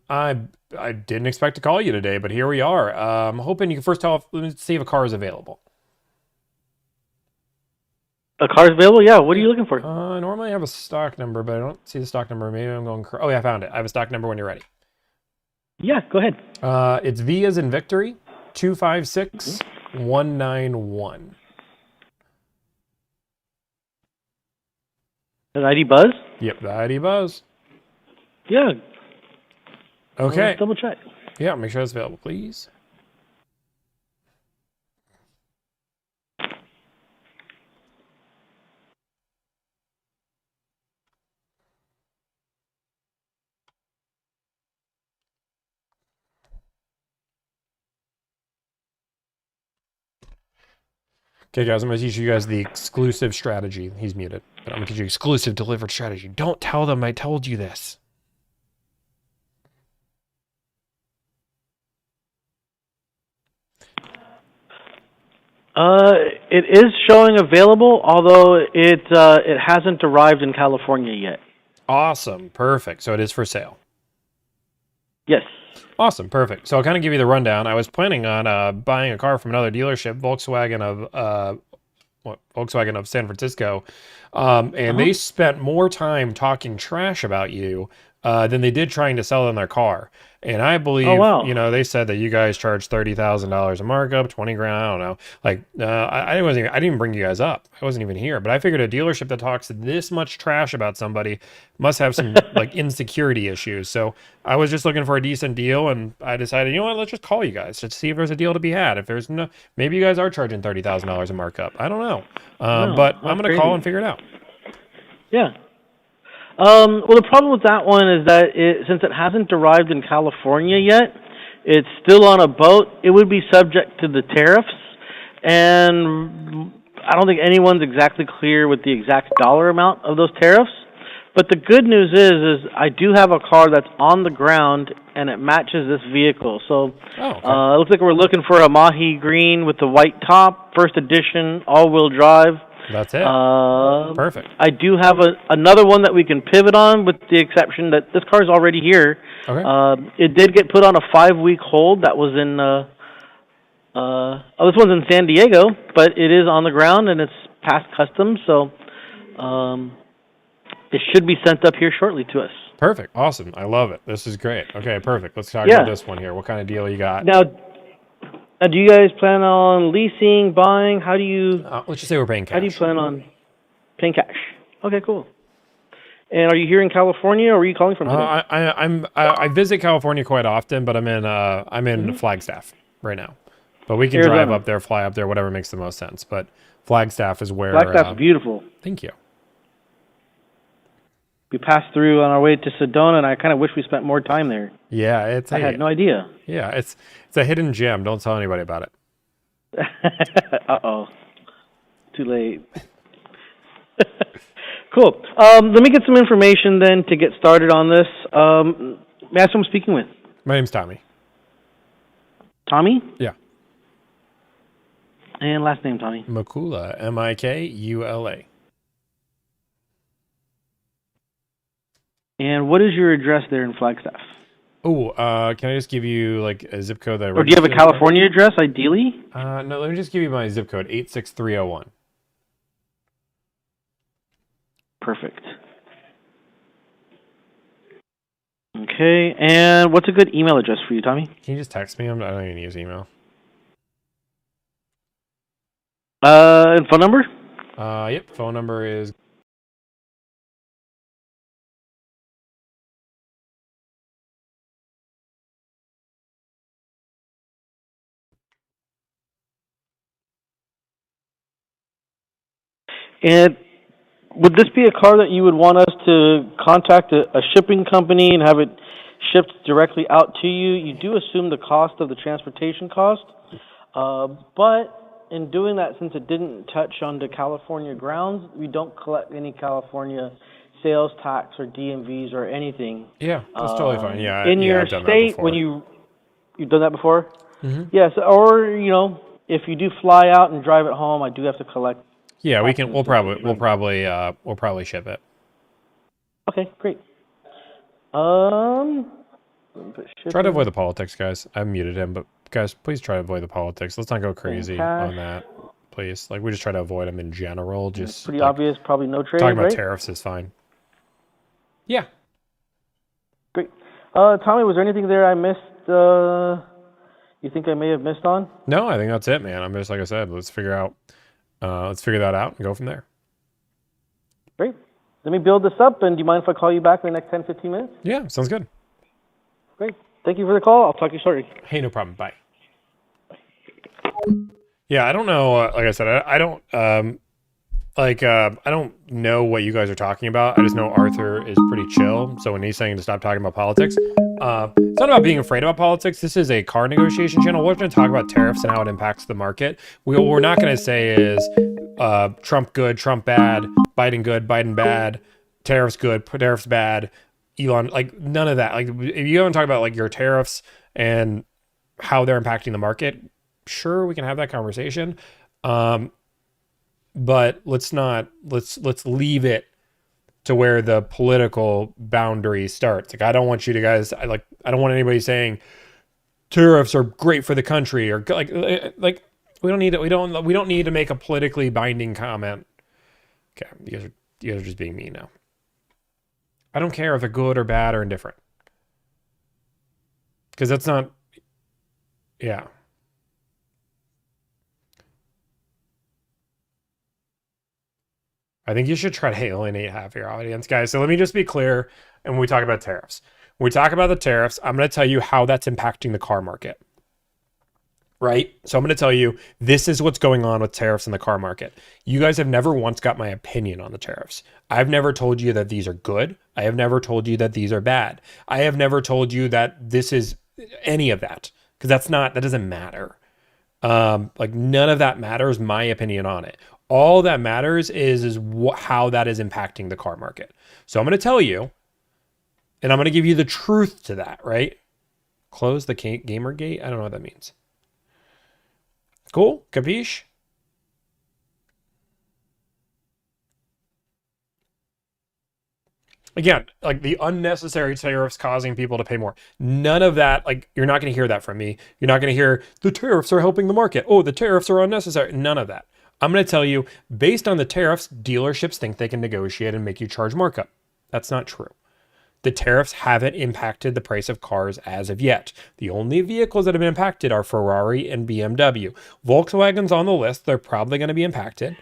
didn't expect to call you today, but here we are. I'm hoping you can first let me see if a car is available. A car's available? Yeah. What are you looking for? Normally I have a stock number, but I don't see the stock number. Maybe I'm going... Oh, yeah, I found it. I have a stock number when you're ready. Yeah, go ahead. It's V as in Victory, 256191. An ID Buzz? Yep, the ID Buzz. Yeah. Okay. Let's double check. Yeah, make sure it's available, please. Okay, guys, I'm going to teach you guys the exclusive strategy. He's muted, but I'm going to teach you exclusive delivered strategy. Don't tell them I told you this. It is showing available, although it hasn't arrived in California yet. Awesome. Perfect. So it is for sale. Yes. Awesome. Perfect. So I'll kind of give you the rundown. I was planning on buying a car from another dealership, Volkswagen of San Francisco, and they spent more time talking trash about you than they did trying to sell them their car. And I believe, you know, they said that you guys charged $30,000 a markup, 20 grand. I don't know. Like, I didn't even bring you guys up. I wasn't even here. But I figured a dealership that talks this much trash about somebody must have some like insecurity issues. So I was just looking for a decent deal, and I decided, you know what, let's just call you guys to see if there's a deal to be had. If there's no, maybe you guys are charging $30,000 a markup. I don't know. But I'm going to call and figure it out. Yeah. Well, the problem with that one is that since it hasn't arrived in California yet, it's still on a boat. It would be subject to the tariffs, and I don't think anyone's exactly clear with the exact dollar amount of those tariffs. But the good news is I do have a car that's on the ground, and it matches this vehicle. So it looks like we're looking for a Mahi green with the white top, first edition, all-wheel drive. That's it. Perfect. I do have another one that we can pivot on, with the exception that this car is already here. Okay. It did get put on a 5-week hold. That was in this one's in San Diego, but it is on the ground and it's past customs, so it should be sent up here shortly to us. Perfect. Awesome. I love it. This is great. Okay, perfect. Let's talk about this one here. What kind of deal you got? Now, do you guys plan on leasing, buying? How do you... let's just say we're paying cash. How do you plan on paying cash? Okay, cool. And are you here in California, or are you calling from today? I visit California quite often, but I'm in Flagstaff right now. But we can drive up there, fly up there, whatever makes the most sense. But Flagstaff is where... Flagstaff's beautiful. Thank you. We passed through on our way to Sedona, and I kind of wish we spent more time there. Yeah, I had no idea. Yeah, it's a hidden gem. Don't tell anybody about it. Uh-oh. Too late. Cool. Let me get some information then to get started on this. May I ask who I'm speaking with? My name's Tommy. Tommy? Yeah. And last name, Tommy? Mikula, M-I-K-U-L-A. And what is your address there in Flagstaff? Oh, can I just give you like a zip code that I Or do you have a California address, ideally? No, let me just give you my zip code, 86301. Perfect. Okay, and what's a good email address for you, Tommy? Can you just text me? I don't even use email. And phone number? Yep. Phone number is. And would this be a car that you would want us to contact a shipping company and have it shipped directly out to you? You do assume the cost of the transportation cost, but in doing that, since it didn't touch onto California grounds, we don't collect any California sales tax or DMVs or anything. Yeah, that's totally fine. Yeah, in your I've done that state, before. when you've done that before? Mm-hmm. Yes, or if you do fly out and drive it home, I do have to collect. Yeah, we can. We'll probably ship it. Okay, great. Try to avoid the politics, guys. I muted him, but guys, please try to avoid the politics. Let's not go crazy on that, please. Like, we just try to avoid them in general. Just pretty obvious. Probably no trade. Talking about right? tariffs is fine. Yeah. Great. Tommy, was there anything there I missed? You think I may have missed on? No, I think that's it, man. I'm just like I said. Let's figure that out and go from there. Great. Let me build this up, and do you mind if I call you back in the next 10, 15 minutes? Yeah, sounds good. Great. Thank you for the call. I'll talk to you shortly. Hey, no problem. Bye. Yeah, I don't know. Like I said, I don't I don't know what you guys are talking about. I just know Arthur is pretty chill. So when he's saying to stop talking about politics, it's not about being afraid about politics. This is a car negotiation channel. We're going to talk about tariffs and how it impacts the market. What we're not going to say is Trump good, Trump bad, Biden good, Biden bad, tariffs good, tariffs bad, Elon, like none of that. Like if you want to talk about like your tariffs and how they're impacting the market, sure, we can have that conversation. But let's leave it to where the political boundary starts. Like, I don't want you to guys, I don't want anybody saying tariffs are great for the country or like we don't need it. We don't need to make a politically binding comment. Okay. You guys are just being mean now. I don't care if they're good or bad or indifferent. Because that's not, yeah. I think you should try to alienate half your audience, guys. So let me just be clear. And when we talk about tariffs, when we talk about the tariffs, I'm going to tell you how that's impacting the car market. Right? So I'm going to tell you, this is what's going on with tariffs in the car market. You guys have never once got my opinion on the tariffs. I've never told you that these are good. I have never told you that these are bad. I have never told you that this is any of that, because that doesn't matter. Like none of that matters, my opinion on it. All that matters is how that is impacting the car market. So I'm going to tell you, and I'm going to give you the truth to that, right? Close the Gamergate? I don't know what that means. Cool? Capiche? Again, like the unnecessary tariffs causing people to pay more. None of that, like you're not going to hear that from me. You're not going to hear the tariffs are helping the market. Oh, the tariffs are unnecessary. None of that. I'm going to tell you, based on the tariffs, dealerships think they can negotiate and make you charge markup. That's not true. The tariffs haven't impacted the price of cars as of yet. The only vehicles that have been impacted are Ferrari and BMW. Volkswagen's on the list. They're probably going to be impacted.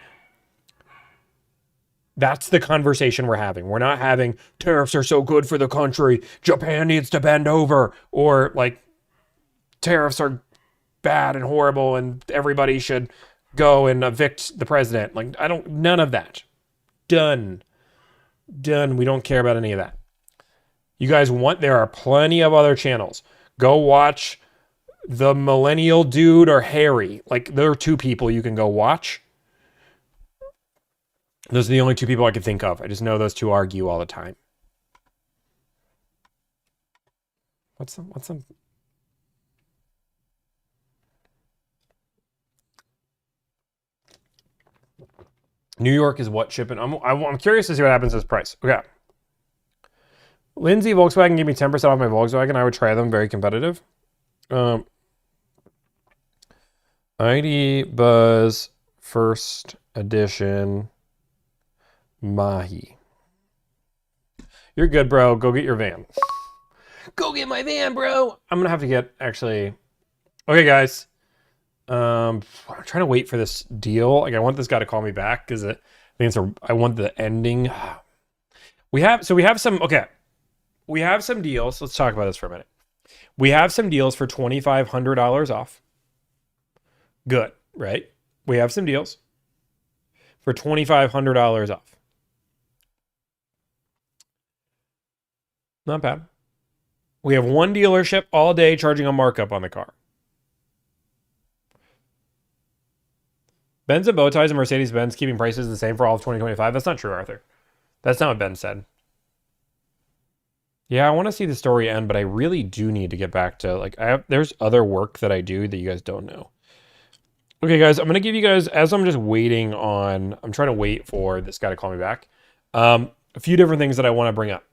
That's the conversation we're having. We're not having tariffs are so good for the country, Japan needs to bend over, or like tariffs are bad and horrible and everybody should go and evict the president. Like, none of that. Done. We don't care about any of that. You guys there are plenty of other channels. Go watch the Millennial Dude or Harry. Like, there are two people you can go watch. Those are the only two people I can think of. I just know those two argue all the time. What's some? New York is what shipping? I'm curious to see what happens to this price. Okay. Lindsay Volkswagen gave me 10% off my Volkswagen. I would try them. Very competitive. ID Buzz First Edition Mahi. You're good, bro. Go get your van. Go get my van, bro. I'm gonna have to get actually. Okay, guys. I'm trying to wait for this deal. Like, I want this guy to call me back because I want the ending. We have some deals. Let's talk about this for a minute. We have some deals for $2,500 off. Good, right? We have some deals for $2,500 off. Not bad. We have one dealership all day charging a markup on the car. Benz and Bowties and Mercedes-Benz keeping prices the same for all of 2025. That's not true, Arthur. That's not what Ben said. Yeah, I want to see the story end, but I really do need to get back to, like, there's other work that I do that you guys don't know. Okay, guys, I'm going to give you guys, as I'm just waiting on, I'm trying to wait for this guy to call me back, a few different things that I want to bring up.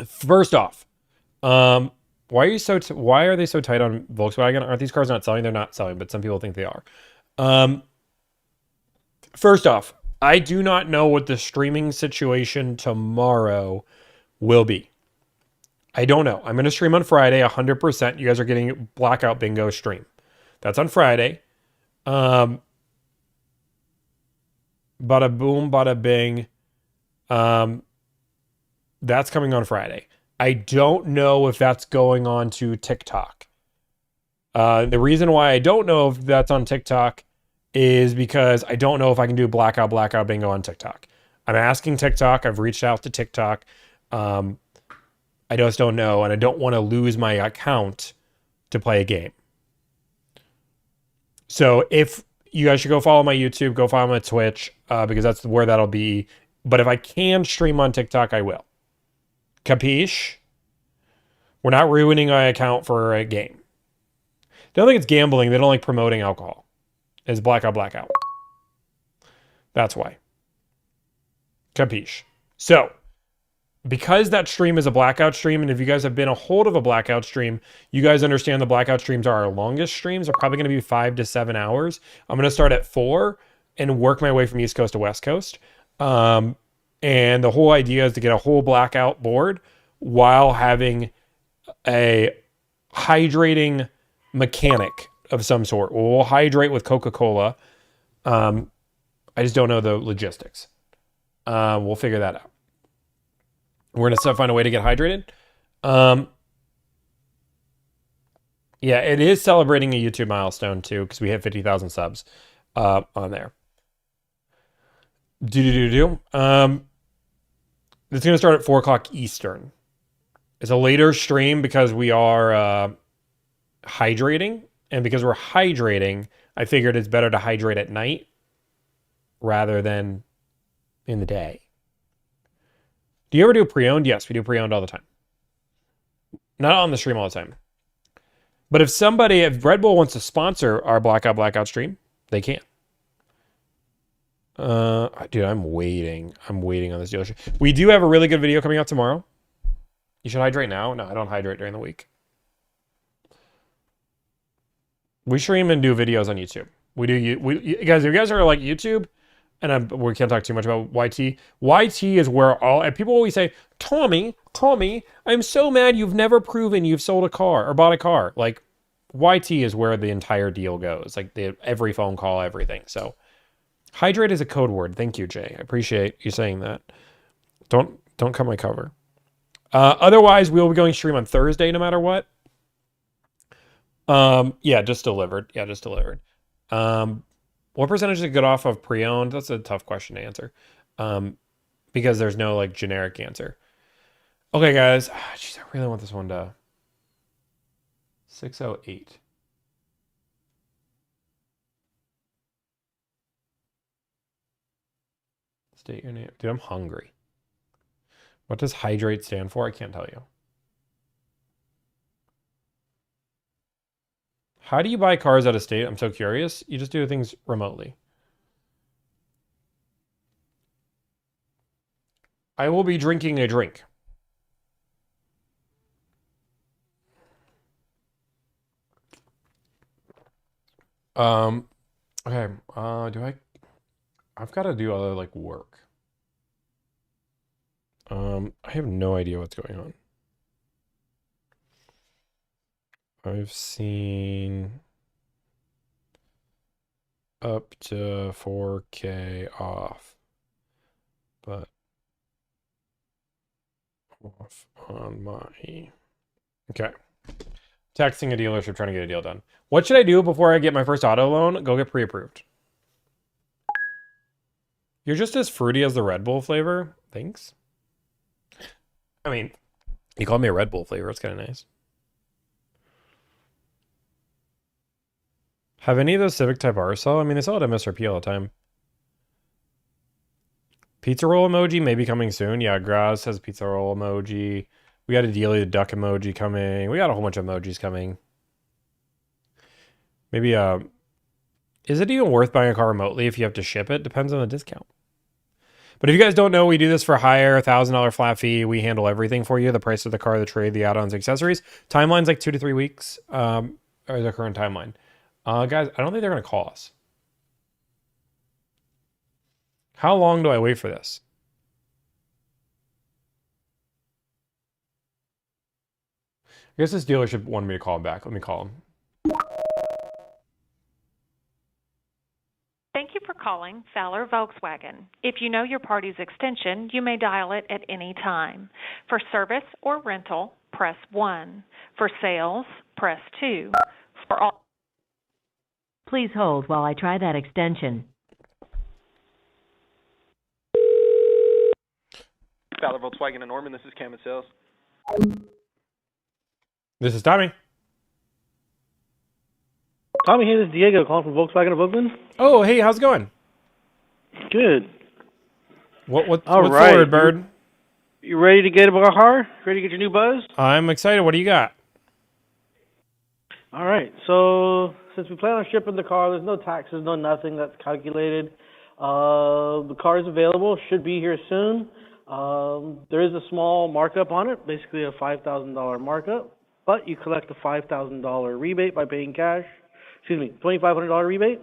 First off, why are they so tight on Volkswagen? Aren't these cars not selling? They're not selling, but some people think they are. First off, I do not know what the streaming situation tomorrow will be. I don't know. I'm going to stream on Friday, 100%. You guys are getting Blackout Bingo stream. That's on Friday. Bada boom, bada bing. That's coming on Friday. I don't know if that's going on to TikTok. The reason why I don't know if that's on TikTok is because I don't know if I can do Blackout Bingo on TikTok. I'm asking TikTok. I've reached out to TikTok. I just don't know, and I don't want to lose my account to play a game. So if you guys should go follow my YouTube, go follow my Twitch, because that's where that'll be. But if I can stream on TikTok, I will. Capiche? We're not ruining my account for a game. They don't think it's gambling. They don't like promoting alcohol. It's blackout. That's why. Capiche? So, because that stream is a blackout stream, and if you guys have been a hold of a blackout stream, you guys understand the blackout streams are our longest streams. They're probably going to be 5 to 7 hours. I'm going to start at 4 and work my way from East Coast to West Coast. And the whole idea is to get a whole blackout board while having a hydrating mechanic of some sort. We'll hydrate with Coca-Cola. I just don't know the logistics. We'll figure that out. We're going to find a way to get hydrated. Yeah, it is celebrating a YouTube milestone too, because we hit 50,000 subs on there. It's going to start at 4 o'clock Eastern. It's a later stream because we are hydrating. And because we're hydrating, I figured it's better to hydrate at night rather than in the day. Do you ever do pre-owned? Yes, we do pre-owned all the time. Not on the stream all the time. But if Red Bull wants to sponsor our Blackout stream, they can. Dude, I'm waiting. I'm waiting on this dealership. We do have a really good video coming out tomorrow. You should hydrate now. No, I don't hydrate during the week. We stream and do videos on YouTube. Guys, if you guys are like YouTube, and we can't talk too much about YT. YT is where people always say, Tommy, I'm so mad you've never proven you've sold a car or bought a car. Like, YT is where the entire deal goes. Like, every phone call, everything. So, hydrate is a code word. Thank you, Jay. I appreciate you saying that. Don't cut my cover. Otherwise, we'll be going stream on Thursday no matter what. Yeah, just delivered. What percentage is good off of pre-owned? That's a tough question to answer. Because there's no like generic answer. Okay, guys. Jeez, I really want this one to 608. State your name. Dude, I'm hungry. What does hydrate stand for? I can't tell you. How do you buy cars out of state? I'm so curious. You just do things remotely. I will be drinking a drink. Okay. I've got to do other like work. I have no idea what's going on. I've seen up to 4K off, but off on my... Okay. Texting a dealership trying to get a deal done. What should I do before I get my first auto loan? Go get pre-approved. You're just as fruity as the Red Bull flavor. Thanks. I mean, you called me a Red Bull flavor. It's kind of nice. Have any of those Civic Type R sell? I mean, they sell at MSRP all the time. Pizza roll emoji may be coming soon. Yeah, Graz has pizza roll emoji. We got a Dealy the duck emoji coming. We got a whole bunch of emojis coming. Maybe, is it even worth buying a car remotely if you have to ship it? Depends on the discount. But if you guys don't know, we do this for hire, $1,000 flat fee. We handle everything for you. The price of the car, the trade, the add-ons, accessories. Timeline's like 2 to 3 weeks, or the current timeline. Guys, I don't think they're going to call us. How long do I wait for this? I guess this dealership wanted me to call him back. Let me call him. Thank you for calling Fowler Volkswagen. If you know your party's extension, you may dial it at any time. For service or rental, press 1. For sales, press 2. For all... Please hold while I try that extension. Fowler Volkswagen in Norman, this is Cam at Sales. This is Tommy. Tommy, hey, this is Diego calling from Volkswagen of Oakland. Oh, hey, how's it going? Good. What's All the right. word, bird? You ready to get a car? Ready to get your new Buzz? I'm excited. What do you got? All right. So since we plan on shipping the car, there's no taxes, no nothing that's calculated. The car is available. Should be here soon. There is a small markup on it, basically a $5,000 markup, but you collect a $5,000 rebate by paying cash. Excuse me, $2,500 rebate.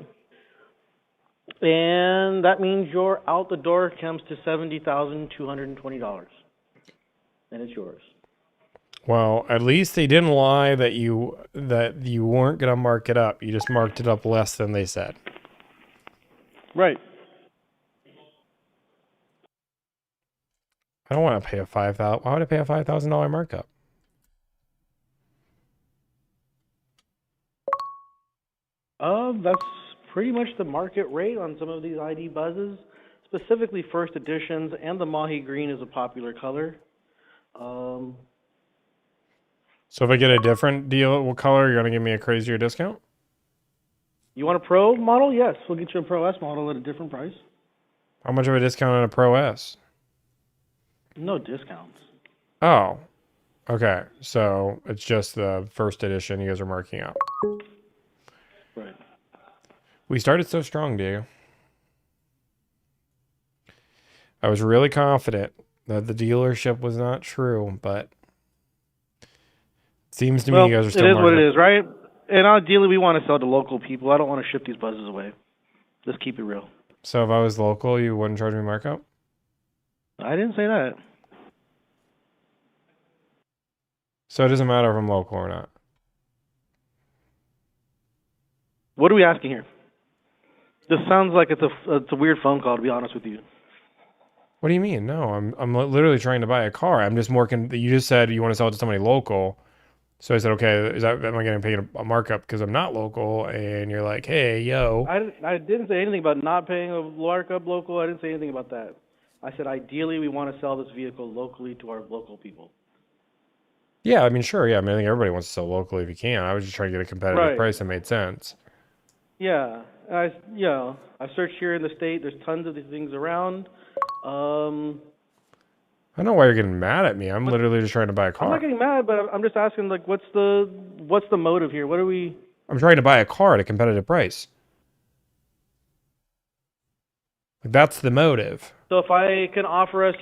And that means your out the door comes to $70,220. And it's yours. Well, at least they didn't lie that you weren't gonna mark it up. You just marked it up less than they said. Right. I don't want to pay a $5,000. Why would I pay a $5,000 markup? That's pretty much the market rate on some of these ID Buzzes, specifically first editions, and the Mahi Green is a popular color. So if I get a different deal, what color, you're going to give me a crazier discount? You want a Pro model? Yes, we'll get you a Pro S model at a different price. How much of a discount on a Pro S? No discounts. Oh, okay. So it's just the first edition you guys are marking up. Right. We started so strong, Diego. I was really confident that the dealership was not true, but it seems to me you guys are still it is what marking it up. is, right? And ideally, we want to sell to local people. I don't want to ship these Buzzes away. Let's keep it real. So if I was local, you wouldn't charge me markup? I didn't say that. So it doesn't matter if I'm local or not. What are we asking here? This sounds like it's a weird phone call, to be honest with you. What do you mean? No, I'm literally trying to buy a car. I'm just more you just said you want to sell it to somebody local. So I said, okay, am I getting paid a markup because I'm not local? And you're like, hey, yo. I didn't say anything about not paying a markup local. I didn't say anything about that. I said ideally we want to sell this vehicle locally to our local people. Yeah, I mean, sure. Yeah, I mean, I think everybody wants to sell locally if you can. I was just trying to get a competitive Right. price that made sense. Yeah, I searched here in the state. There's tons of these things around. I don't know why you're getting mad at me. I'm literally just trying to buy a I'm car. not getting mad, but I'm just asking, like, what's the motive here? What are we? I'm trying to buy a car at a competitive price. Like, that's the motive. So if I can offer us,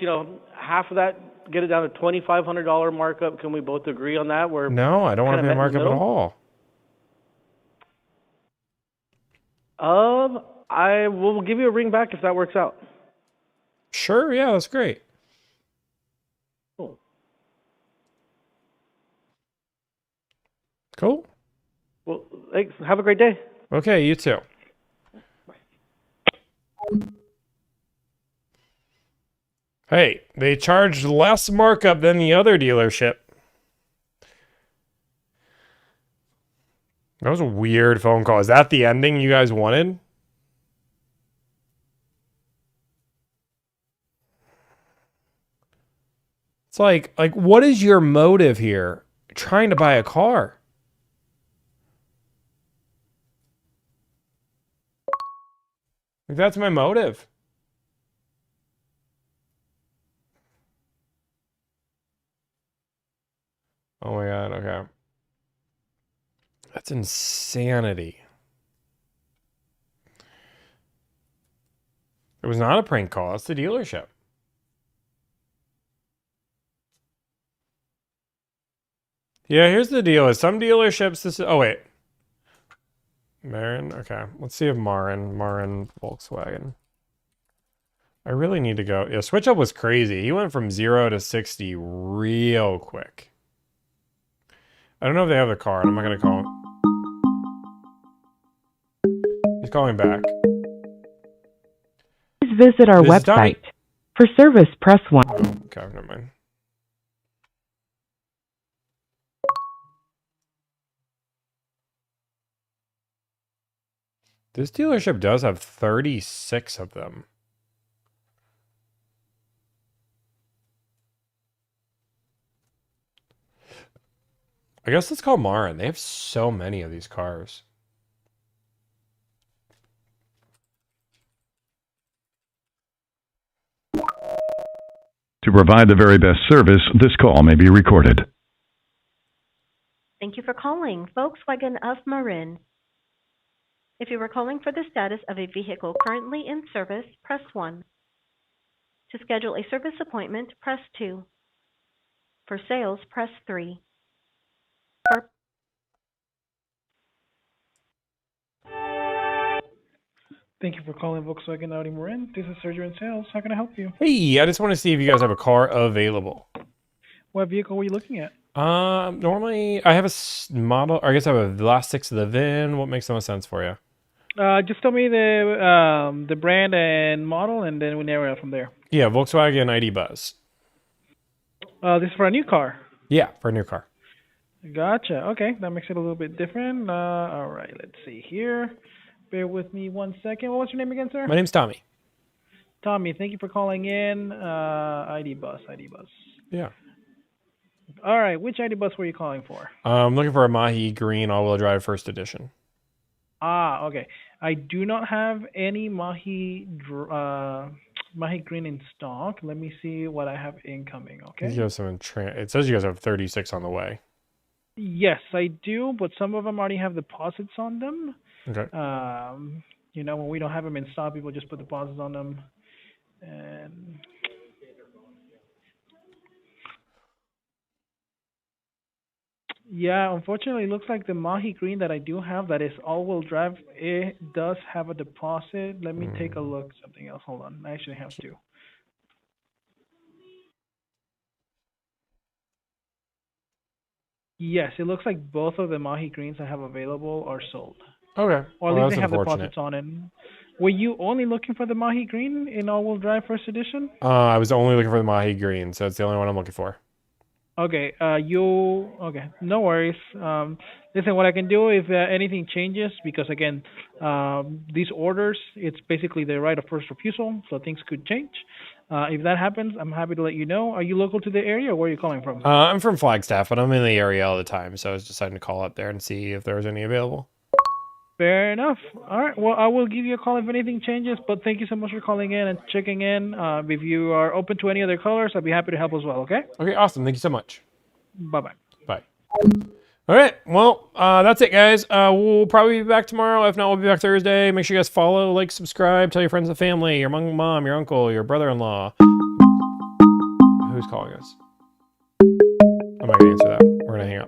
half of that, get it down to $2,500 markup, can we both agree on that? We're No, I don't want to kinda pay a met in the markup at middle? all. I will give you a ring back if that works out. Sure, yeah, that's great. Cool. Cool. Thanks. Have a great day. Okay, you too. Hey, they charged less markup than the other dealership. That was a weird phone call. Is that the ending you guys wanted? It's like what is your motive here? Trying to buy a car. Like, that's my motive. Oh my God, okay. That's insanity. It was not a prank call. It's the dealership. Yeah, here's the deal. Is some dealerships this is... Oh, wait. Marin? Okay. Let's see if Marin Volkswagen. I really need to go... Yeah, switch up was crazy. He went from 0 to 60 real quick. I don't know if they have the card. I'm not going to call him. He's calling back. Please visit our website. For service, press 1. Oh, okay, never mind. This dealership does have 36 of them. I guess let's call Marin. They have so many of these cars. To provide the very best service, this call may be recorded. Thank you for calling Volkswagen of Marin. If you are calling for the status of a vehicle currently in service, press 1. To schedule a service appointment, press 2. For sales, press 3. For Thank you for calling Volkswagen Audi Marin. This is Sergio in sales. How can I help you? Hey, I just want to see if you guys have a car available. What vehicle were you looking at? Normally I have a model, or I guess I have a last 6 of the VIN. What makes the most sense for you? Just tell me the brand and model, and then we narrow it from there. Yeah, Volkswagen ID Buzz. This is for a new car. Yeah, for a new car. Gotcha. Okay, that makes it a little bit different. All right, let's see here. Bear with me 1 second. What was your name again, sir? My name's Tommy. Tommy, thank you for calling in. ID Buzz. Yeah. All right, which ID Buzz were you calling for? I'm looking for a Mahi Green all-wheel drive first edition. Okay. I do not have any Mahi Green in stock. Let me see what I have incoming, okay? You have some it says you guys have 36 on the way. Yes, I do, but some of them already have deposits on them. Okay. You know, when we don't have them in stock, people just put deposits on them. And yeah, unfortunately, it looks like the Mahi Green that I do have that is all-wheel drive, it does have a deposit. Let me take a look. Something else. Hold on. I actually have to. Yes, it looks like both of the Mahi Greens I have available are sold. Okay. Or at least they have deposits on it. Were you only looking for the Mahi Green in all-wheel drive first edition? I was only looking for the Mahi Green, so it's the only one I'm looking for. Okay, okay, no worries. Listen, what I can do if anything changes, because again, these orders, it's basically the right of first refusal, so things could change. If that happens, I'm happy to let you know. Are you local to the area, or where are you calling from? I'm from Flagstaff, but I'm in the area all the time, so I was deciding to call up there and see if there was any available. Fair enough. All right, well, I will give you a call if anything changes, but thank you so much for calling in and checking in. If you are open to any other colors, I'd be happy to help as well, okay? Okay, awesome. Thank you so much. Bye-bye. Bye. All right, well, that's it, guys. We'll probably be back tomorrow. If not, we'll be back Thursday. Make sure you guys follow, like, subscribe, tell your friends and family, your mom, your uncle, your brother-in-law. Who's calling us? I'm not going to answer that. We're going to hang up.